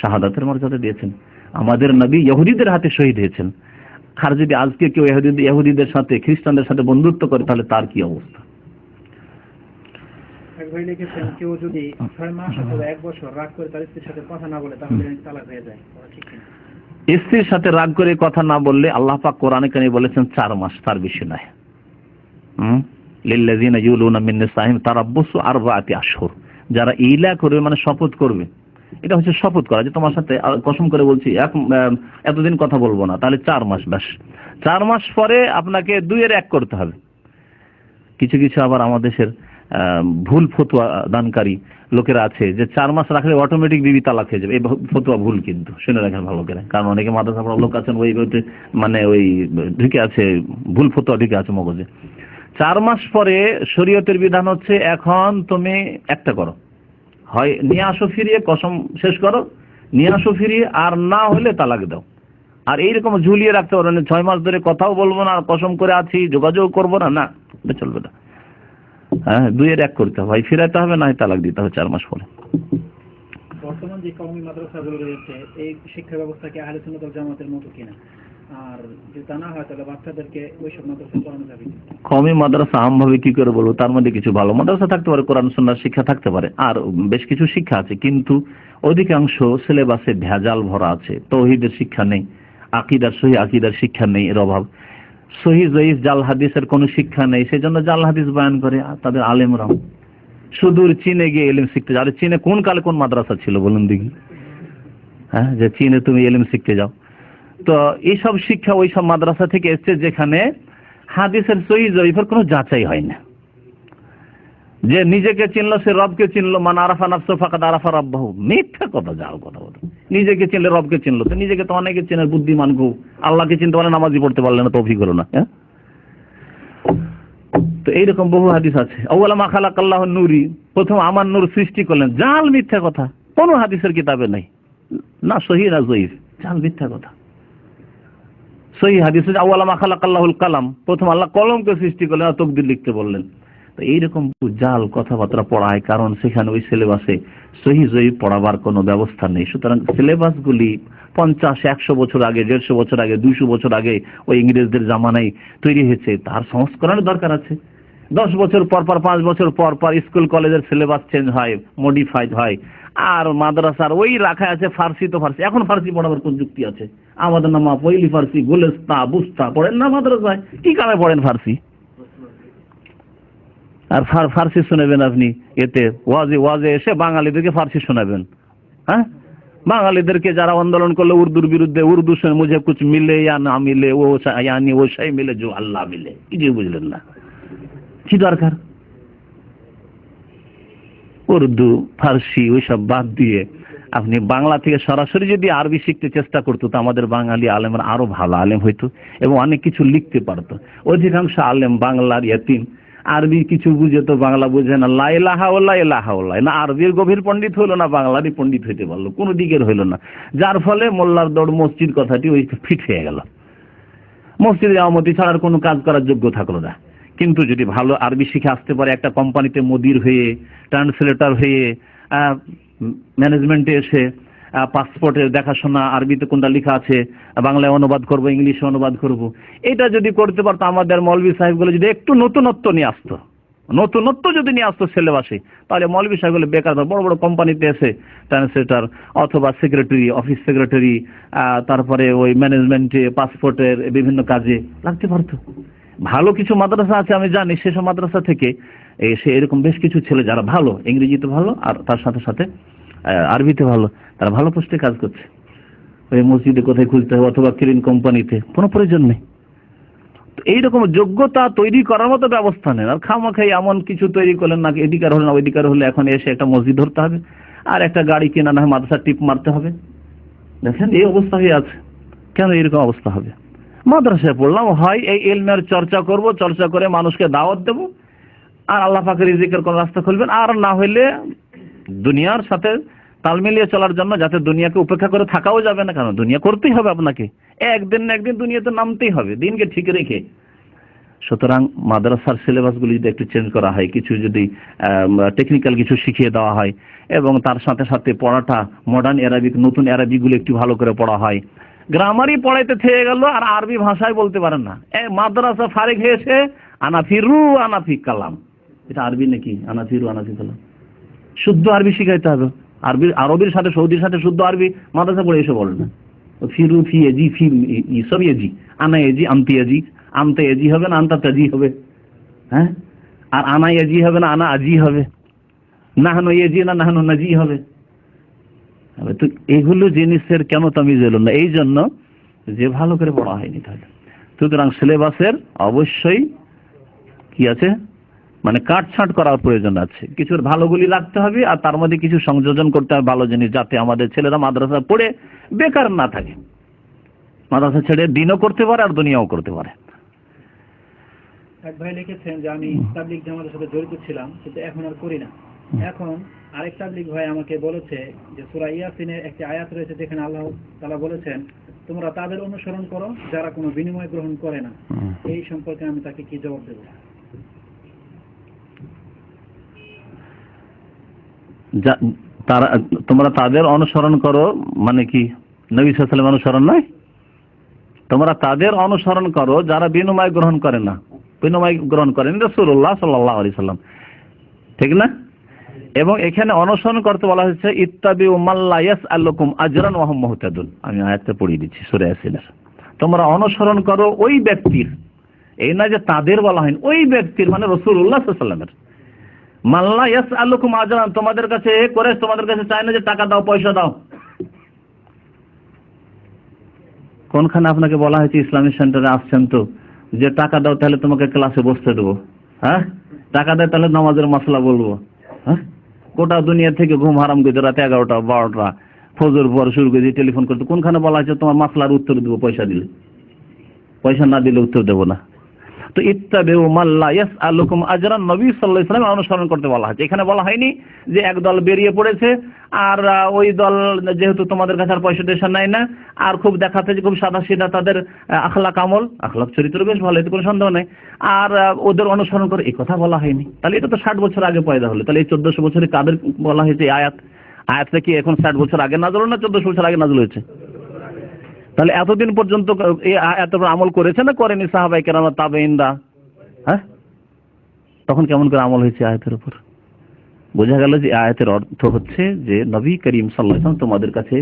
শাহাদাতের মর্যাদা দিয়েছেন। আমাদের নবী ইহুদিদের হাতে শহীদ হয়েছেন। আর যদি আজকে কেউ ইহুদিদের সাথে, খ্রিস্টানদের সাথে বন্ধুত্ব করে, তাহলে তার কি অবস্থা? এক ভাই লিখেছেন কেউ যদি 6 মাস অথবা 1 বছর রাগ করে তার স্ত্রীর সাথে কথা না বলে তাহলে তালাক হয়ে যায়, ঠিক কি? স্ত্রীর সাথে রাগ করে কথা না বললে আল্লাহ পাক কোরআনে কারিমে বলেছেন 4 মাস, তার বেশি নয়। লিল্লাযিনা ইউলুনা মিন নিসাইহিম তারাব্বুসু 4 আশহুর। যারা ইলা করবে মানে শপথ করবে, এটা হচ্ছে শপথ করা যে তোমার সাথে কসম করে বলছি এতদিন কথা বলবো না, তাহলে 4 মাস ব্যাস। 4 মাস পরে আপনাকে 2 এর 1 করতে হবে। কিছু কিছু আবার আমাদের দেশের ভুল ফতোয়া দানকারী লোকেরা আছে যে 4 মাস রাখলে অটোমেটিক বিবি তালাক হয়ে যাবে। এই ফতোয়া ভুল, কিন্তু শুনে রাখেন ভালো করে, কারণ অনেকে মাদ্রাসা পড়া লোক আছেন ওই মানে ওই ঢুকে আছে, ভুল ফতোয়া ঢুকে আছে মগজে। 4 মাস পরে শরীয়তের বিধান হচ্ছে এখন তুমি একটা করো, হয় নিয়ে আসো ফিরিয়ে, কসম শেষ করো, নিয়ে আসো ফিরিয়ে, আর না হলে তালাক দাও। আর এইরকম ঝুলিয়ে রাখতে পারো না, 6 মাস ধরে কথাও বলবো না, কসম করে আছি, যোগাযোগ করবো না, না চলবে না। হ্যাঁ, 2 এর 1 করতে হবে, হয় ফিরাইতে হবে, না তালাক দিতে হবে 4 মাস পরে। বর্তমান যে কওমি মাদ্রাসাগুলো রয়েছে, এই শিক্ষা ব্যবস্থা কি আহলে সুন্নাত ওয়াল জামাতের মতো কিনা? আর যদি তা না হয় তাহলে বাচ্চাদেরকে ওইসব মাদ্রাসায় পড়ানো যাবে কি? কওমি মাদ্রাসা আমভাবে কি করে বলবো? তার মধ্যে কিছু ভালো মাদ্রাসা থাকতে পারে, কোরআন সুন্নাহর শিক্ষা থাকতে পারে, আর বেশ কিছু শিক্ষা আছে, কিন্তু অধিকাংশ সিলেবাসে ভেজাল ভরা আছে। তাওহীদের শিক্ষা নেই, আকীদার সহি আকীদার শিক্ষা নেই, এর অভাব। সহি জয়ীফ জাল হাদিসের কোনো শিক্ষা নেই, সেজন্য জাল হাদিস বয়ান করে তাদের আলেমরাও। সুদূর চীনে গিয়ে ইলম শিখতে যাও। চীনে কোন কালে কোন মাদ্রাসা ছিল বলুন দেখি? হ্যাঁ, যে চীনে তুমি ইলম শিখতে যাও। তো এইসব শিক্ষা ওই সব মাদ্রাসা থেকে এসছে যেখানে হাদিসের সহি জয়ীফের কোনো যাচাই হয় না। যে নিজেকে চিনলো সে রবকে চিনলো, মান আরাফা নাফসু ফাকাদ আরাফা রাব্বাহু। মিথ্যা কথা, যাও কথা বলো। নিজেকে চিনলে রবকে চিনলো, তো নিজেকে তো অনেকে চেনে, বুদ্ধিমান গো, আল্লাহকে চিনতে পারলে নামাজি পড়তে পারলে না, তৌফিক হলো না। হ্যাঁ, তো এইরকম বহু হাদিস আছে। আউয়ালা মা খালাকাল্লাহু নূরি, প্রথম আমার নূর সৃষ্টি করলেন, জাল মিথ্যা কথা, কোন হাদিসের কিতাবে নাই, না সহিহ না যঈফ, জাল মিথ্যা কথা। সহিহ হাদিসে আউয়ালা মা খালাকাল্লাহুল কালাম, প্রথম আল্লাহ কলমকে সৃষ্টি করলেন আর তাকদীর লিখতে বললেন। তো এইরকম জাল কথাবার্তা পড়ায়, কারণ সেখানে ওই সিলেবাসে সহিহ যঈফ পড়াবার কোনো ব্যবস্থা নেই। সুতরাং সিলেবাসগুলি 50-100 বছর আগে, 150 বছর আগে, 200 বছর আগে ওই ইংরেজদের জামানায় তৈরি হয়েছে, তার সংস্করণের দরকার আছে। 10 বছর পর পর, 5 বছর পর পর স্কুল কলেজের সিলেবাস চেঞ্জ হয়, মডিফাইড হয়। আর মাদ্রাসার ওই রাখা আছে ফার্সি, তো ফার্সি, এখন ফার্সি পড়াবার কোন যুক্তি আছে? আমাদের নামা পয়লি ফার্সি, গোলেস্তা বুস্তা পড়েন না মাদ্রাসায়, কি কামে পড়েন ফার্সি? আর ফার্সি শোনাবেন আপনি, এতে ওয়াজে এসে বাঙালিদেরকে ফার্সি শোনাবেন? হ্যাঁ, বাঙালিদেরকে যারা আন্দোলন করলো উর্দুর বিরুদ্ধে, উর্দু সে মুঝে কুছ মিলে ইয়া না মিলে, ও ইয়ানি ও সেই মিলে जो আল্লাহ মিলে, কিছুই বুঝলেন না। কি দরকার? উর্দু ফার্সি ওইসব বাদ দিয়ে আপনি বাংলা থেকে সরাসরি যদি আরবি শিখতে চেষ্টা করতো, তো আমাদের বাঙালি আলেমরা আরো ভালো আলেম হইতো এবং অনেক কিছু লিখতে পারতো। অধিকাংশ আলেম বাংলার ইয়াতিম, আরবি কিছু বুঝে তো বাংলা বুঝে না, লা ইলাহা ইল্লাল্লাহ, না আরবির গভীর পণ্ডিত হইলো না বাংলারই পণ্ডিত হইতে পারলো, কোনো দিকের হইলো না। যার ফলে মোল্লার দৌড় মসজিদ কথাটি ওই ফিট হয়ে গেল, মসজিদে আমতি ছাড়ার কোনো কাজ করার যোগ্য থাকলো না। কিন্তু যদি ভালো আরবি শিখে আসতে পারে, একটা কোম্পানিতে মুদির হয়ে, ট্রান্সলেটর হয়ে, ম্যানেজমেন্টে এসে পাসপোর্টের দেখাশোনা, আরবিতে কোনটা লেখা আছে বাংলায় অনুবাদ করব, ইংলিশে অনুবাদ করব, এটা যদি করতে পারতো, আমাদের মৌলভী সাহেবগুলো যদি একটু নতুনত্ব নিয়ে আসতো, নতুনত্ব যদি নিয়ে আসতো সিলেবাসে, তাহলে মৌলভী সাহেবগুলো বেকার, বড় বড় কোম্পানিতে এসে ট্রান্সলেটর অথবা সেক্রেটারি, অফিস সেক্রেটারি, তারপরে ওই ম্যানেজমেন্টে, পাসপোর্টের বিভিন্ন কাজে লাগতে পারতো। ভালো কিছু মাদ্রাসা আছে আমি জানি, সেসব মাদ্রাসা থেকে এসে এরকম বেশ কিছু ছেলে যারা ভালো, ইংরেজিতে ভালো আর তার সাথে সাথে আরবিতে ভালো, তারা ভালো পোস্টে কাজ করছে। ওই মসজিদে কোথায় খুঁজতে হবে অথবা ক্লিন কোম্পানিতে, কোনো প্রয়োজন নেই। এইরকম যোগ্যতা তৈরি করার মতো ব্যবস্থা নেই। আর খামাখাই এমন কিছু তৈরি করলেন না, এদিকার হলে না ওইদিকার হলে এখন এসে একটা মসজিদ ধরতে হবে আর একটা গাড়ি কেনা না হয় মাদ্রাসা টিপ মারতে হবে। দেখেন এই অবস্থা হয়ে আছে। কেন এরকম অবস্থা হবে? মাদ্রাসায় পড়লাম, হয় এই ইলমের চর্চা করব, চর্চা করে মানুষকে দাওয়াত দেব আর আল্লাহ পাকের রিজিকের কোন রাস্তা খুলবেন, আর না হইলে দুনিয়ার সাথে তাল মিলিয়ে চলার জন্য, যাতে দুনিয়াকে উপেক্ষা করে থাকাও যাবে না, কারণ দুনিয়া করতেই হবে আপনাকে, একদিন না একদিন দুনিয়াতে নামতেই হবে, দিনকে ঠিক রেখে। সুতরাং মাদ্রাসার সিলেবাসগুলি যদি একটু চেঞ্জ করা হয়, কিছু যদি টেকনিক্যাল কিছু শিখিয়ে দেওয়া হয় এবং তার সাথে সাথে পড়াটা মডার্ন অ্যারাবিক, নতুন অ্যারাবিকগুলো একটু ভালো করে পড়া হয়। গ্রামারই পড়াইতে থেকে গেল আর আরবি ভাষায় বলতে পারেন না, মাদ্রাসা ফারেক হয়েছে আনাফি কালাম, এটা আরবি নাকি? আনাফি কালাম, শুদ্ধ আরবি শিখাইতে হবে। আরবির সাথে সৌদির সাথে শুদ্ধ আরবি মাদ্রাসা পড়ে এসে বলে না, ফিরু ফি এজি ফি সব এজি, আনা এজি আমতি এজি, আমতে এজি হবে না আন্তা তাজি হবে, হ্যাঁ, আর আনা এজি হবে না আনা আজি হবে, নাহানো এজি না নাহানো নাজি হবে। তো এগুলো জিনিসের কেন তামিজ এলো না? এই জন্য যে ভালো করে পড়া হয়নি। তাহলে সুতরাং সিলেবাসের অবশ্যই কি আছে, মানে কাটছাঁট করার প্রয়োজন আছে, কিছু ভালোগুলি রাখতে হবে আর তার মধ্যে কিছু সংযোজন করতে হবে ভালো জিনিস, যাতে আমাদের ছেলেরা মাদ্রাসা পড়ে বেকার না থাকে, মাদ্রাসা ছেড়ে দিনও করতে পারে আর দুনিয়াও করতে পারে। এক ভাই লিখেছেন যে আমি তাবলীগ জামাতের সাথে জড়িত ছিলাম, কিন্তু এখন আর করি না। এখন আরেক তাবলীগ ভাই আমাকে বলেছে যে সূরা ইয়াসিনের একটি আয়াত রয়েছে যেখানে আল্লাহ তাআলা বলেছেন তোমরা তাদের অনুসরণ করো যারা কোনো বিনিময় গ্রহণ করে না। এই সম্পর্কে আমি তাকে কি জবাব দেব? তোমরা তাদের অনুসরণ করো মানে কি? নবী সাল্লাল্লাহু আলাইহি ওয়াসাল্লাম অনুসরণ নয়, তোমরা তাদের অনুসরণ করো যারা বিনিময় গ্রহণ করে না, বিনিময় গ্রহণ করেন রাসূলুল্লাহ সাল্লাল্লাহু আলাইহি ওয়াসাল্লাম, ঠিক না? এবং এখানে অনুসরণ করতে বলা হয়েছে ইত্তাবিউ মাল্লা ইয়াসআলুকুম আজরান ওয়া হুম মুহতাদুন। আমি আয়াতটা পড়িয়ে দিচ্ছি সূরা ইয়াসিনের। তোমরা অনুসরণ করো ওই ব্যক্তির, এই না যে তাদের বলা হয়নি, ওই ব্যক্তির মানে রাসূলুল্লাহ সাল্লাল্লাহু আলাইহি ওয়াসাল্লামের। মাল্লা ইয়াসআলুকুম আজরান, তোমাদের কাছে করে, তোমাদের কাছে চায় না যে টাকা দাও পয়সা দাও। কোনখানে আপনাকে বলা হয়েছে ইসলামিক সেন্টারে আসছেন তো যে টাকা দাও তাহলে তোমাকে ক্লাসে বসতে দেবো, হ্যাঁ, টাকা দেয় তাহলে নামাজের মাসলা বলবো, হ্যাঁ, গোটা দুনিয়া থেকে ঘুম হারাম করে রাত 11টা 12টা ফজর পর শুরু করে টেলিফোন করতে, কোনখানে বলা হয়েছে তোমার মাসলার উত্তর দেবো পয়সা দিলে? পয়সা না দিলে উত্তর দেবো না। তো ইত্তাবিউ মাল্লা ইয়াসআলুকুম আজরান, নবী সাল্লাল্লাহু আলাইহি ওয়াসাল্লাম অনুসরণ করতে বলা হয়েছে। এখানে বলা হয়নি যে এক দল বেরিয়ে পড়েছে আর ওই দল যেহেতু তোমাদের কাছে আর পয়সা টেশন নাই না, আর খুব দেখাতে যে খুব সাদা সিধা, তাদের আখলাক আমল আখলাক চরিত্র বেশ ভালো, এতে কোনো সন্দেহ নেই, আর ওদের অনুসরণ করে, এই কথা বলা হয়নি। তাহলে এটা তো 60 বছর আগে পয়দা হলো। তাহলে এই 1400 বছরে কাদের বলা হয়েছে আয়াতটা কি এখন 60 বছর আগে নাযিল হলো না 1400 বছর আগে নাযিল হয়েছে? তাহলে এতদিন পর্যন্ত এই আয়াতের উপর আমল করেছে না করেনি সাহাবায়ে কেরাম তাবেঈনরা? হ্যাঁ, তখন কেমন করে আমল হয়েছে আয়াতের উপর? বোঝা গেল যে আয়াতের অর্থ হচ্ছে যে নবী করিম সাল্লাল্লাহু আলাইহি ওয়াসাল্লাম তোমাদের কাছে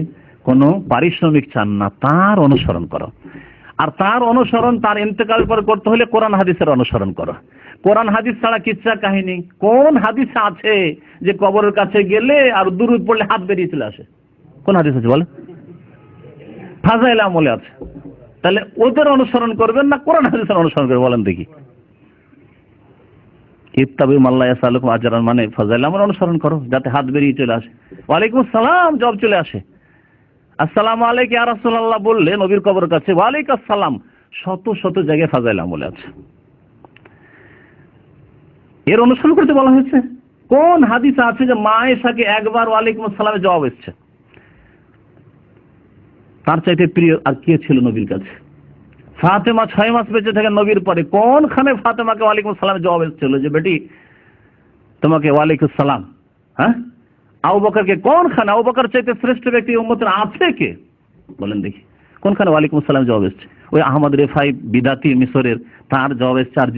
কোনো পারিশ্রমিক চান না, তার অনুসরণ করো। আর তার অনুসরণ তার ইন্তেকাল পর করতে হলে কোরআন হাদিসের অনুসরণ করো। কোরআন হাদিস ছাড়া কিচ্ছা কাহিনী কোন হাদিসে আছে যে কবরের কাছে গেলে আর দুরূদ পড়লে হাত বেরিয়ে চলে আসে? কোন হাদিস আছে বলে? ফাজাইল আমলে আছে। তাহলে ওদের অনুসরণ করবেন না কোরআন হাদিসের অনুসরণ করবেন? বলেন দেখি। ইত্তাবিউ মাল্লা ইয়াসআলুকুম আজরান মানে ফাজাইল আমল অনুসরণ করো যাতে হাত বেরিয়ে চলে আসে। ওয়ালাইকুম আসসালাম জবাব চলে আসে। আসসালামু আলাইকুম ইয়া রাসূলুল্লাহ বললে নবীর কবরের কাছে ওয়ালাইকুম আসসালাম, শত শত জায়গায় ফাজাইল আমলে আছে। এর অনুসরণ করতে বলা হয়েছে। কোন হাদিসে আছে যে মা আয়েশাকে একবার ওয়ালাইকুম আসসালামের জবাব এসেছে? তার চাইতে প্রিয় আর কে ছিল নবীর কাছে? ফাতেমা 6 মাস বেঁচে থাকে নবীর পরে, কোনখানে ফাতেমাকে ওয়ালাইকুম আসসালামের জবাব এসেছিল যে বেটি তোমাকে ওয়ালাইকুম আসসালাম? হ্যাঁ, আবু বকরকে কোনখানে? আবু বকর চাইতে শ্রেষ্ঠ ব্যক্তি উম্মতের আছে কে? বলেন দেখি কোনখানে ওয়ালাইকুম আসসালাম জবাব এসেছে? ওই আহমদ রেফাই বিদাতি মিশরের, তার জবাব এসেছে। আর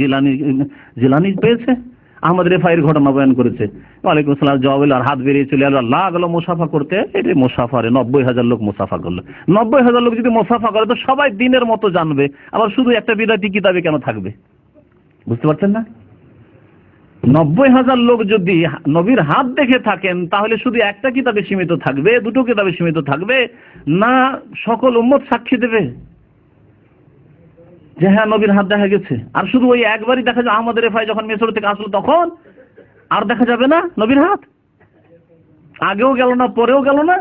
জিলানি পেয়েছে, আহমদ রেফাইয়ের ঘটনা বয়ান করেছে, ওয়ালাইকুম আসসালাম জবাব এলো আর হাত বেরিয়ে চলে এলো। আল্লাহ গেল মুসাফা করতে, এটাই মুসাফারে 90,000 লোক মুসাফা করলো। 90,000 লোক যদি মুসাফা করে তো সবাই দিনের মতো জানবে, আবার শুধু একটা বিদাতি কিতাবে কেন থাকবে? বুঝতে পারছেন না? 90,000 লোক যদি নবীর হাত দেখে থাকেন তাহলে শুধু একটা কিতাবে সীমিত থাকবে, দুটো কিতাবে সীমিত থাকবে না, সকল উম্মত সাক্ষী দেবে যে হ্যাঁ নবীর হাত দেখা গেছে। আর শুধু ওই একবারই দেখা যায় আহমদ রেফাই যখন মিশর থেকে আসলো তখন আর দেখা যাবে না নবীর হাত? আগেও গেল না, পরেও গেল না।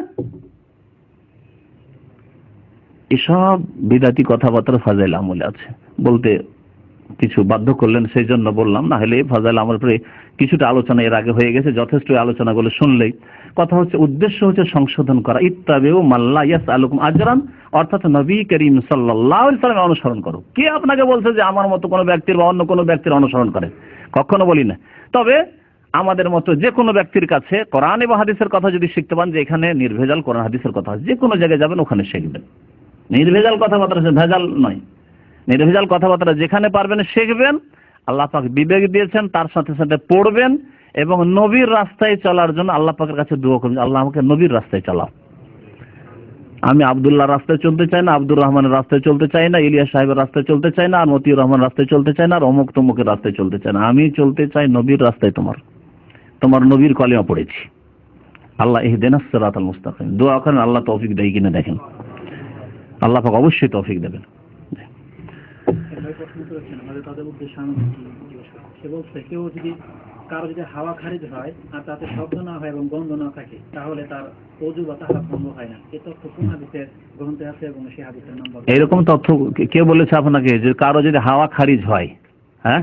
এসব বিদাতি কথাবার্তা ফাজাইল আমলে আছে বলতে কিছু বাধ্য করলেন, সেই জন্য বললাম। না হলে ফাজাইল আমল পরে কিছুটা আলোচনা এর আগে হয়ে গেছে, যথেষ্ট আলোচনাগুলো শুনলেই। কথা হচ্ছে, উদ্দেশ্য হচ্ছে সংশোধন করা। ইত্তাবিউ মাল্লা ইয়াসআলুকুম আজরান, অর্থাৎ নবী করিম সাল্লাল্লাহু আলাইহি ওয়াসাল্লামের অনুসরণ করো। কে আপনাকে বলছে যে আমার মতো কোনো ব্যক্তির বা অন্য কোনো ব্যক্তির অনুসরণ করে? কখনো বলি না। তবে আমাদের মতো যে কোনো ব্যক্তির কাছে কোরআন এবং হাদিসের কথা যদি শিখতে পান, যে এখানে নির্ভেজাল কোরআন হাদিসের কথা, যে কোনো জায়গায় যাবেন ওখানে শিখবেন। নির্ভেজাল কথাবার্তা, ভেজাল নয়, নির্ভেজাল কথাবার্তা যেখানে পারবেন শিখবেন। আল্লাহ পাক বিবেক দিয়েছেন, তার সাথে সাথে পড়বেন এবং নবীর রাস্তায় চলার জন্য আল্লাহ পাকের কাছে দোয়া করবেন, আল্লাহ আমাকে নবীর রাস্তায় চালাও। আমি আব্দুল্লাহ রাস্তায় চলতে চাই না, আব্দুর রহমানের রাস্তায় চলতে চাই না, ইলিয়াস সাহেবের রাস্তায় চলতে চাই না, আর মতিউর রহমান রাস্তায় চলতে চাই না, আর অমুক তমুকের রাস্তায় চলতে চাই না। আমি চলতে চাই নবীর রাস্তায়। তোমার নবীর কলিমা পড়েছি। আল্লাহ ইহদিনাস সিরাতাল মুস্তাকিম দোয়া করেন, আল্লাহ তৌফিক দেয় কিনা দেখেন। আল্লাহ পাক অবশ্যই তৌফিক দেবেন। সে বলছে কেউ যদি কারো যদি হাওয়া খারিজ হয় আর তাতে শব্দ না হয় এবং গন্ধ না থাকে তাহলে তার ওযু বা তাহার ভঙ্গ হয় না। এই তথ্য কোন হাদিসের গ্রন্থে আছে এবং সেই হাদিসের নাম বলেন? এরকম তথ্য কে বলেছে আপনাকে যে কারো যদি হাওয়া খারিজ হয়, হ্যাঁ,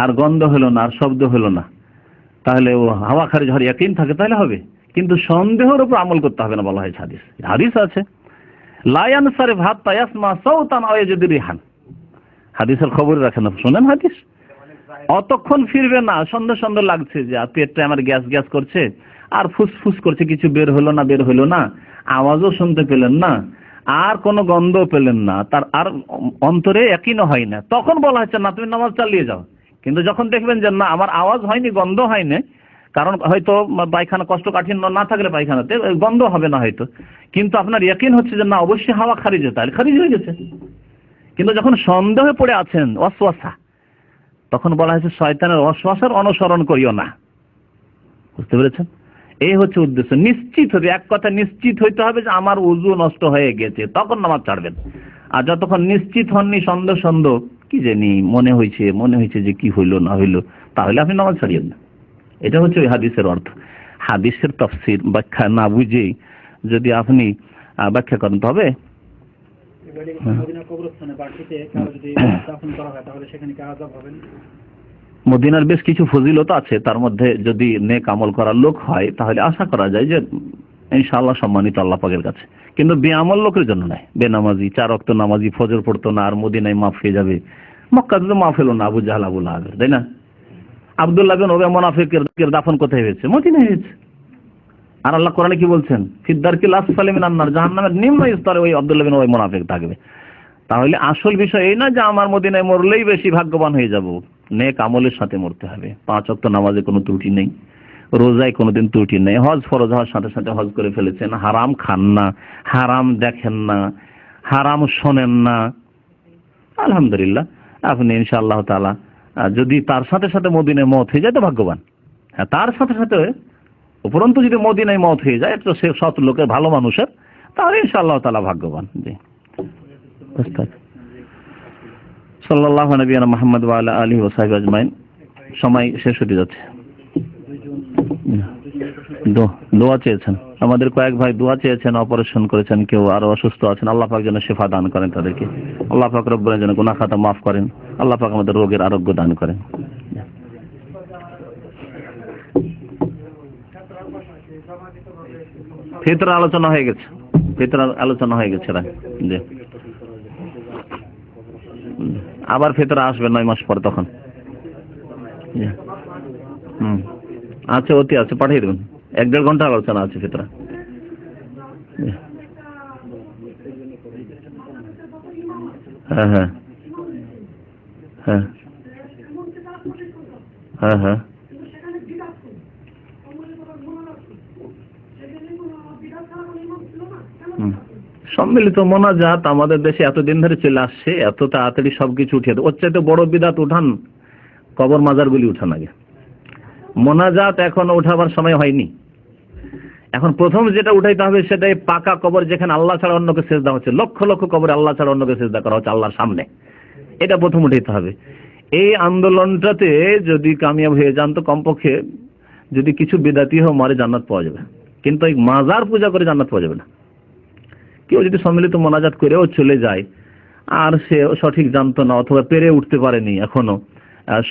আর গন্ধ হলো না আর শব্দ হলো না, তাহলে ও হাওয়া খারিজ হওয়ার ইয়াকিন থাকে তাহলে হবে, কিন্তু সন্দেহের উপর আমল করতে হবে না বলা হয়েছে। হাদিস আছে লা ইয়ানসারিফ হাত্তা ইয়াসমা সাওতান আও ইয়াজিদু রিহান। হাদিসের খবর রাখেন, শুনেন হাদিস। অতক্ষণ ফিরবে না, সন্দেহ সন্দেহ লাগছে যে পেটটা আমার গ্যাস গ্যাস করছে আর ফুসফুস করছে, কিছু বের হলো না, আওয়াজও শুনতে পেলেন না, আর কোনো গন্ধ পেলেন না, তার আর অন্তরে ইয়াকিনও হয় না, তখন বলা হচ্ছে না তুমি নামাজ চালিয়ে যাও। কিন্তু যখন দেখবেন যে না আমার আওয়াজ হয়নি, গন্ধ হয়নি, কারণ হয়তো পায়খানা কষ্টকাঠিন্য না থাকলে পায়খানাতে গন্ধ হবে না হয়তো, কিন্তু আপনার ইয়াকিন হচ্ছে যে না অবশ্যই হাওয়া খারিজ, তাহলে খারিজ হয়ে গেছে। কিন্তু যখন সন্দেহে পড়ে আছেন, ওয়াসওয়াসা, তখন বলা হয়েছে শয়তানের ওয়াসওয়াসার অনুসরণ করিও না। বুঝতে পেরেছেন? এই হচ্ছে উদ্দেশ্য। নিশ্চিত হবে, এক কথা নিশ্চিত হইতে হবে যে আমার ওযু নষ্ট হয়ে গেছে, তখন নামাজ ছাড়বেন। আর যতক্ষণ নিশ্চিত হননি, সন্দেহ কি জানি মনে হয়েছে যে কি হইলো না হইলো, তাহলে আপনি নামাজ ছাড়িয়েন না। এটা হচ্ছে ওই হাদিসের অর্থ। হাদিসের তাফসীর ব্যাখ্যা না বুঝে যদি আপনি ব্যাখ্যা করেন তবে মদিনার কবরস্থানে বাড়িতে কারো যদি দাফন করা হয় তাহলে সেখানে কি আযাব হবে না? মদিনার বেশ কিছু ফজিলত আছে, তার মধ্যে যদি নেক আমল করার লোক হয় তাহলে আশা করা যায় যে ইনশাআল্লাহ সম্মানিত আল্লাহ পাকের কাছে, কিন্তু বেআমল লোকের জন্য নয়। বেনামাজি, 4 ওয়াক্ত নামাজি, ফজর পড়তো না, আর মদিনায় মাফ হয়ে যাবে। মক্কাতে তো মাফ হলো না আবু জাহল আবু লাহাব, তাই না? আব্দুল্লাহ বিন উবাই মুনাফিকের দাফন কোথায় হয়েছে? মদিনায় হয়েছে। আর আল্লাহ কোরআনে কি বলছেন? ফিদ্দারকিল আসফালি মিনান নার, জাহান্নামের নিম্ন স্তরে ওই আব্দুল্লাহ বিন উবাই মুনাফিক থাকবে। তাহলে আসল বিষয় এই না যে আমার মদিনায় মরলেই বেশি ভাগ্যবান হয়ে যাব, নেক আমলের সাথে মরতে হবে। 5 ওয়াক্ত নামাজে কোনো ত্রুটি নেই, রোজায় কোনোদিন ত্রুটি নেই, হজ ফরজ হওয়ার সাথে সাথে হজ করে ফেলেছেন, হারাম খান না, হারাম দেখেন না, হারাম শোনেন না, আলহামদুলিল্লাহ আপনি ইনশাআল্লাহ তাআলা যদি তার সাথে সাথে মদিনায় মওত হয়ে যায় তো ভাগ্যবান। হ্যাঁ, তার সাথে সাথে উপরন্তু যদি মদিনায় মওত হয়ে যায় তো সে সৎ লোকের, ভালো মানুষের, তাহলে ইনশাআল্লাহ তাআলা ভাগ্যবান। জি, সাল্লাল্লাহু নবিয়ানা মুহাম্মদ ওয়া আলা আলিহি ওয়া সাহবিহি আজমাইন। সময় শেষ হতে যাচ্ছে। দোয়া চেয়েছেন আমাদের কয়েক ভাই, দোয়া চেয়েছেন, অপারেশন করেছেন, কেউ আরো অসুস্থ আছেন। আল্লাহ পাক যেন শিফা দান করেন তাদেরকে, আল্লাহ পাক রব্বুল যেন গুনাহ খাতা মাফ করেন, আল্লাহ পাক আমাদের রোগের আরোগ্য দান করেন। ফিতরা আলোচনা হয়ে গেছে, জি। আবার ফিতরা আসবে 9 মাস পর, তখন আচ্ছা অতি আছে, পাঠিয়ে দেবেন। 1-1.5 ঘন্টা আলোচনা আছে ফিতরা। হ্যাঁ হ্যাঁ হ্যাঁ হ্যাঁ হ্যাঁ সম্মিলিত মোনাজাত আমাদের দেশে এতদিন ধরে চলে আসছে, এত তাড়াতাড়ি সবকিছু উঠিয়ে দেয়। ওর চাইতে বড় বিদাত উঠান, কবর মাজারগুলি উঠান আগে। মোনাজাত এখন উঠাবার সময় হয়নি। এখন প্রথম যেটা উঠাইতে হবে সেটাই পাকা কবর, যেখানে আল্লাহ ছাড়া অন্যকে সেজদা হচ্ছে। লক্ষ লক্ষ কবরে আল্লাহ ছাড়া অন্যকে সেজদা করা হচ্ছে আল্লাহর সামনে, এটা প্রথম উঠাইতে হবে। এই আন্দোলনটাতে যদি কামিয়াব হয়ে যান তো কমপক্ষে যদি কিছু বিদাতি হয় মারে জান্নাত পাওয়া যাবে, কিন্তু এই মাজার পূজা করে জান্নাত পাওয়া যাবে না। কেউ যদি সম্মিলিত মোনাজাত করেও চলে যায় আর সে সঠিক জানতো না অথবা পেরে উঠতে পারেনি এখনো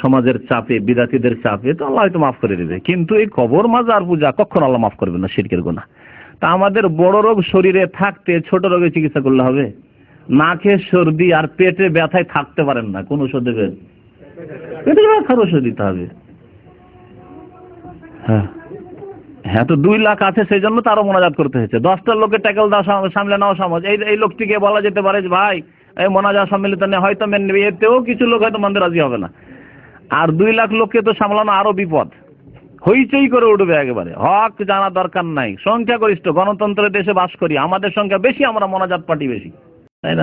সমাজের চাপে, বিদাতিদের চাপে, তো আল্লাহ হয়তো মাফ করে দেবে। কিন্তু এই কবর মাজার পূজা কখনো আল্লাহ মাফ করবে না, শিরকের গুনাহ। তা আমাদের বড় রোগ শরীরে থাকতে ছোট রোগের চিকিৎসা করলে হবে? নাকে সর্দি আর পেটে ব্যথায় থাকতে পারেন না, কোন ওষুধ দেবেন? পেটের ব্যথার ওষুধ দিতে হবে। হ্যাঁ হ্যাঁ, তো 2 লাখ আছে সেই জন্য তারও মোনাজাত করতে হয়েছে। 10টা লোকের ট্যাকেল দেওয়া, সামলে নেওয়া সমাজ। এই লোকটিকে বলা যেতে পারে যে ভাই এই মোনাজাত সম্মিলিত নেই, হয়তো মেনে নেবে, এতেও কিছু লোক হয়তো মানতে রাজি হবে না। আর 2 লাখ লোককে তো সামলানো আরো বিপদ, হইচই করে উঠবে একেবারে। হক জানা দরকার নাই, সংখ্যাগরিষ্ঠ গণতন্ত্রের দেশে বাস করি, আমাদের সংখ্যা বেশি, আমরা মোনাজাত পার্টি বেশি, তাই না?